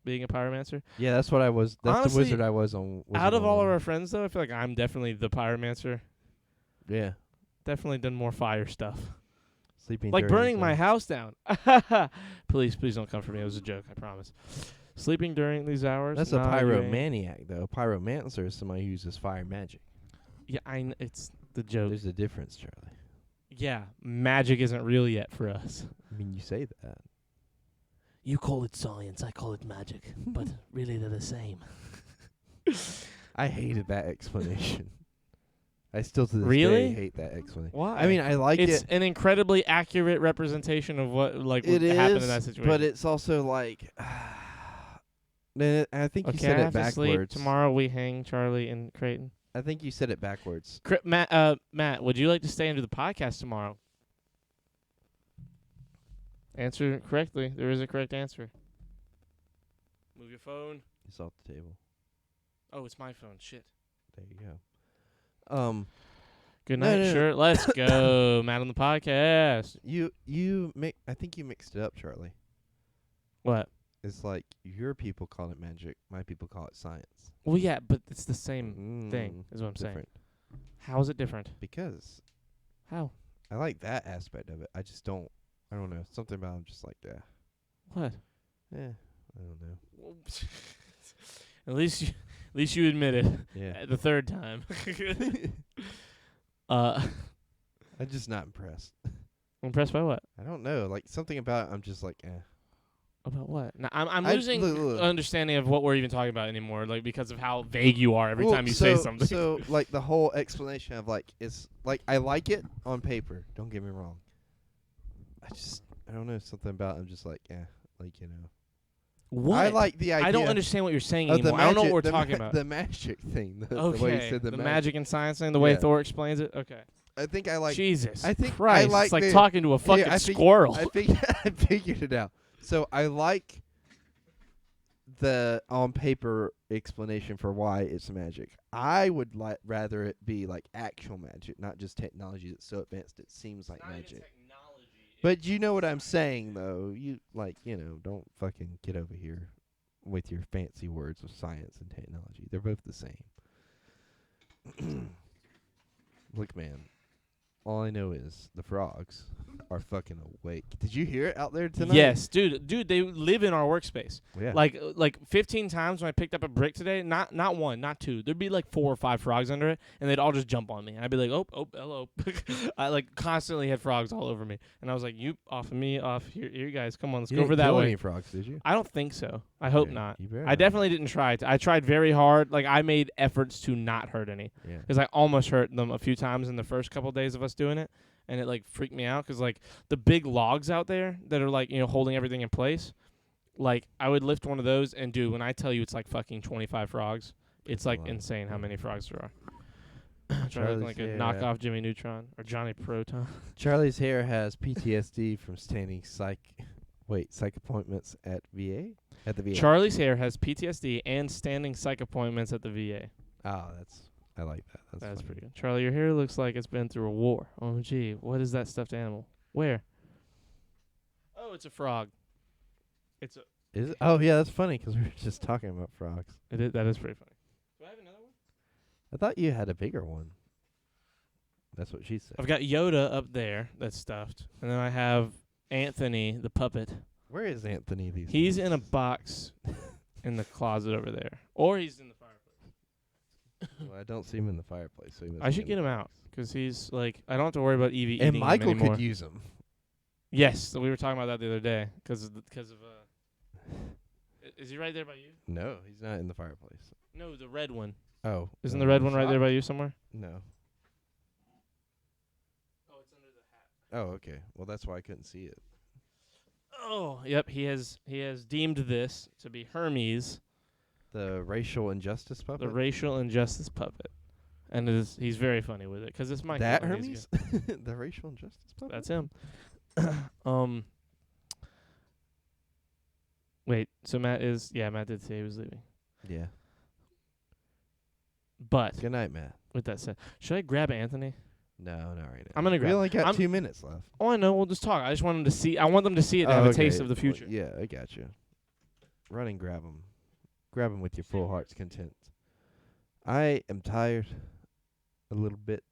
being a pyromancer. Yeah, that's what I was. That's Honestly, the wizard I was on. Out of all of our friends, though, I feel like I'm definitely the pyromancer. Yeah. Definitely done more fire stuff. Sleeping Like during burning my the- house down. Please don't come for me. It was a joke, I promise. Sleeping during these hours? That's a Nah, you ain't. pyromaniac, though. Pyromancer is somebody who uses fire magic. Yeah, it's the joke. There's a difference, Charlie. Yeah, magic isn't real yet for us. I mean, you say that. You call it science, I call it magic. But really they're the same. I hated that explanation. I still to this Really? day hate that explanation. Why? I mean, I like it's it. an incredibly accurate representation of what It happened is, in that situation. but it's also like. Then I think you okay, said I it have to sleep. backwards. Tomorrow we hang Charlie and Creighton. I think you said it backwards. Matt, would you like to stay and do the podcast tomorrow? Answer correctly. There is a correct answer. Move your phone. It's off the table. Oh, it's my phone. Shit. There you go. Good No, night, no, no. shirt. Let's go. Matt on the podcast. I think you mixed it up, Charlie. What? It's like your people call it magic, my people call it science. Well, yeah, but it's the same thing, is what I'm saying. Different. How is it different? Because How? I like that aspect of it. I don't know. Something about I'm just like that. What? I don't know. At least you admit it. Yeah. The third time. I'm just not impressed. Impressed by what? I don't know. Like something about it, I'm just like, eh. About what? Now, I'm I- losing look. understanding of what we're even talking about anymore, like because of how vague you are every Well, time you say something. So like the whole explanation of like it's like I like it on paper. Don't get me wrong. I don't know, something about it, I'm just like, like, you know. what? I like the idea. I don't understand what you're saying of the anymore. I don't know what we're magic- talking about. The magic thing. The Okay, way you said the magic and science thing, the way Yeah. Thor explains it. Okay. I think I like. Jesus I think I Christ, like it's like the- talking to a fucking I think- squirrel. I figured it out. So I like the on paper explanation for why it's magic. I would rather it be like actual magic, not just technology that's so advanced it seems like magic. But you know what I'm saying, though. You don't fucking get over here with your fancy words of science and technology. They're both the same. Look, man. All I know is the frogs are fucking awake. Did you hear it out there tonight? Yes, dude, they live in our workspace. Yeah. Like 15 times when I picked up a brick today, not one, not two. There'd be like 4 or 5 frogs under it, and they'd all just jump on me. And I'd be like, oh, hello. I like constantly had frogs all over me, and I was like, you off of me, off here, you guys, come on, let's You go didn't over that kill way. any frogs, did you? I don't think so. I hope Yeah, not. you better I not. definitely didn't try. I tried very hard. Like I made efforts to not hurt any, Yeah. because I almost hurt them a few times in the first couple days of us doing it. And it like freaked me out because like the big logs out there that are like, holding everything in place, like I would lift one of those and dude, when I tell you it's like fucking 25 frogs, it's like lot. insane how many frogs there are. Trying to Charlie's look like a hair. knockoff Jimmy Neutron or Johnny Proton. Charlie's hair has PTSD from standing psych appointments at VA? At the VA. Charlie's hair has PTSD and standing psych appointments at the VA. Oh, I like that. That's That's funny. pretty good. Charlie, your hair looks like it's been through a war. Oh, gee. What is that stuffed animal? Where? Oh, it's a frog. It's a. Is it? Oh, yeah, that's funny because we were just talking about frogs. It is, that is pretty funny. Do I have another one? I thought you had a bigger one. That's what she said. I've got Yoda up there that's stuffed, and then I have Anthony the puppet. Where is Anthony these He's days? in a box in the closet over there, or he's in the fireplace. Well, I don't see him in the fireplace, so he must I be should in get the him out box. because he's like I don't have to worry about Evie And eating Michael him anymore. could use him. Yes, so we were talking about that the other day because is he right there by you? No, he's not in the fireplace. No, the red one. Oh, Isn't the red one right shop? there by you somewhere? No. Oh, it's under the hat. Oh, okay. Well, that's why I couldn't see it. Oh, yep. He has deemed this to be Hermes, The racial injustice puppet. the racial injustice puppet, and he's very funny with it because it's Michael. That and he's Hermes, the racial injustice puppet. That's him. Wait. So Matt did say he was leaving. Yeah. But Good night, Matt. with that said, should I grab Anthony? No, not right now. I'm gonna We grab. only got I'm- 2 minutes left. Oh, I know. We'll just talk. I just want them to see. I want them to see it to have a taste of the future. Well, yeah, I got you. Run and grab him. Grab him with your full heart's content. I am tired a little bit.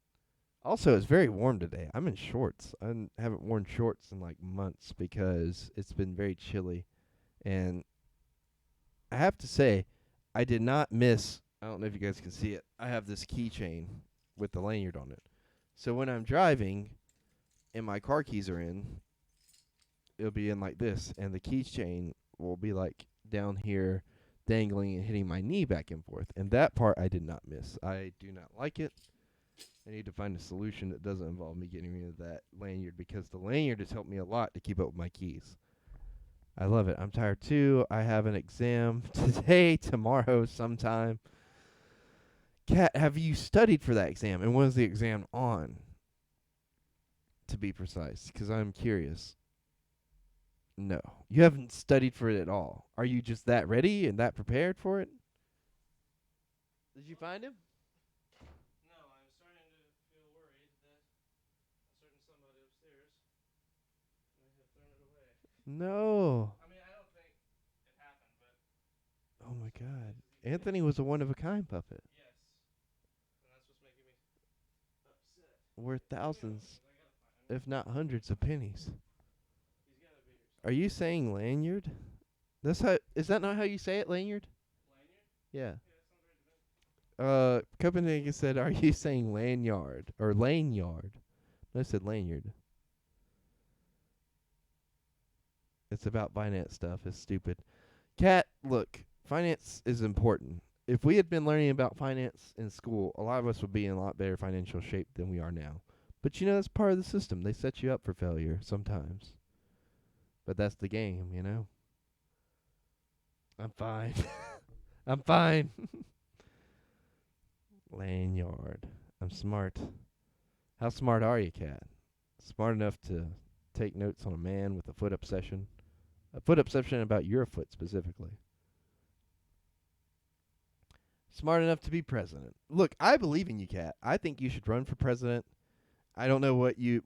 Also, it's very warm today. I'm in shorts. I haven't worn shorts in like months because it's been very chilly. And I have to say, I did not miss. I don't know if you guys can see it. I have this keychain with the lanyard on it. So when I'm driving and my car keys are in, it'll be in like this. And the keychain will be like down here dangling and hitting my knee back and forth. And that part I did not miss. I do not like it. I need to find a solution that doesn't involve me getting rid of that lanyard because the lanyard has helped me a lot to keep up with my keys. I love it. I'm tired too. I have an exam today, tomorrow, sometime. Kat, have you studied for that exam? And when is the exam on? To be precise, because I'm curious. No. You haven't studied for it at all. Are you just that ready and that prepared for it? Did you find him? No, I'm starting to feel worried that a certain somebody upstairs might have thrown it away. No. I mean, I don't think it happened, but Oh my God. Anthony was a one-of-a-kind puppet. yes, and that's what's making me upset. Worth thousands, I gotta find him. if not hundreds of pennies. He's gotta be here. Are you saying lanyard? That's how. Is that not how you say it, lanyard? Lanyard? Yeah. Yeah, that sounds right to me. Copenhagen said, "Are you saying lanyard or lanyard?" No, I said lanyard. It's about finance stuff. It's stupid. Kat, look, finance is important. If we had been learning about finance in school, a lot of us would be in a lot better financial shape than we are now. But you know, that's part of the system. They set you up for failure sometimes. But that's the game, you know. I'm fine. I'm fine. Lanyard. I'm smart. How smart are you, Kat? Smart enough to take notes on a man with a foot obsession? A foot obsession about your foot specifically. Smart enough to be president. Look, I believe in you, Kat. I think you should run for president. I don't know what your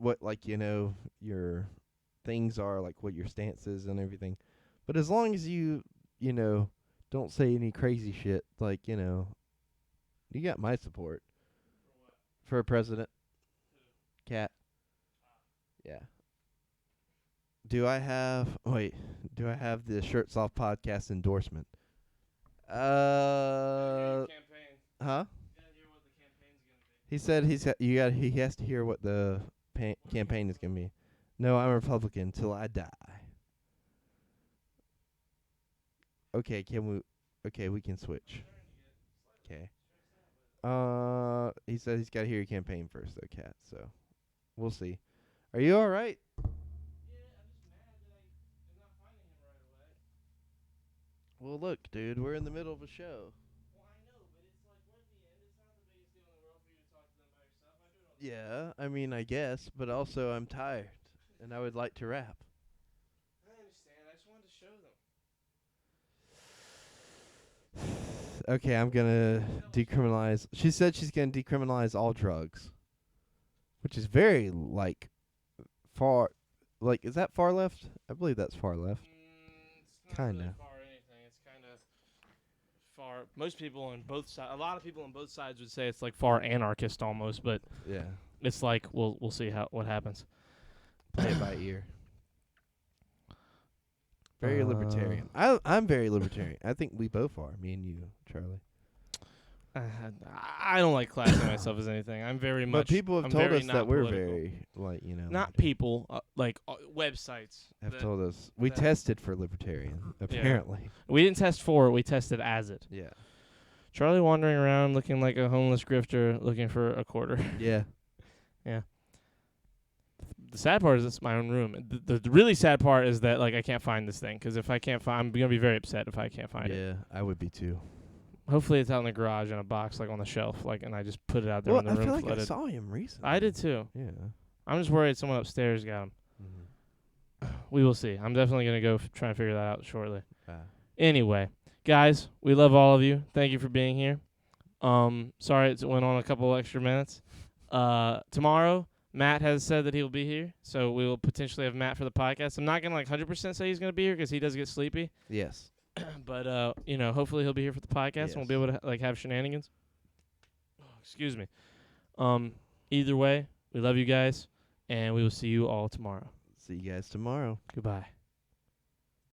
things are, like what your stance is and everything. But as long as you don't say any crazy shit, like, you got my support. For a president. Kat. Yeah. Do I have the Shirts Off podcast endorsement? Campaign. Huh? You gotta hear what the campaign's gonna be. He said he has to hear what the campaign is going to be. No, I'm a Republican till I die. Okay, we can switch. Okay. He said he's got to hear your campaign first, though, Kat. So, we'll see. Are you all right? Yeah, I'm just mad that I'm not finding him right away. Well, look, dude, we're in the middle of a show. Well, I know, but it's like we're at the end. It's not the biggest deal in the world for you to talk to them by yourself. I do it all the time. Yeah, I mean, I guess, but also I'm tired, and I would like to rap. I understand. I just wanted to show them. Okay, I'm gonna decriminalize. She said she's gonna decriminalize all drugs, which is very far. Is that far left? I believe that's far left. It's not really Kinda. far anything. It's kind of far. Most people on both sides, a lot of people on both sides would say it's like far anarchist almost, but Yeah, it's like we'll see what happens. play it by ear. Very libertarian. I'm very libertarian. I think we both are. Me and you, Charlie. I don't like classing myself as anything. I'm very much. But people have I'm told very us not that we're political. very, like, you know. Not people, websites. Have that- told us. We that- tested for libertarian, apparently. We didn't test for it. We tested as it. Yeah. Charlie wandering around looking like a homeless grifter looking for a quarter. Yeah. The sad part is it's my own room. The really sad part is that like I can't find this thing because if I can't find, I'm gonna be very upset if I can't find it. Yeah, I would be too. Hopefully it's out in the garage in a box like on the shelf, like, and I just put it out there Well, when the I room feel like flooded. I saw him recently. I did too. Yeah. I'm just worried someone upstairs got him. Mm-hmm. We will see. I'm definitely gonna go try and figure that out shortly. Ah. Anyway, guys, we love all of you. Thank you for being here. Sorry it went on a couple extra minutes. Tomorrow, Matt has said that he will be here, so we will potentially have Matt for the podcast. I'm not gonna 100% say he's gonna be here because he does get sleepy, Yes. but hopefully he'll be here for the podcast and we'll be able to have shenanigans. Oh, excuse me. Either way, we love you guys, and we will see you all tomorrow. See you guys tomorrow. Goodbye.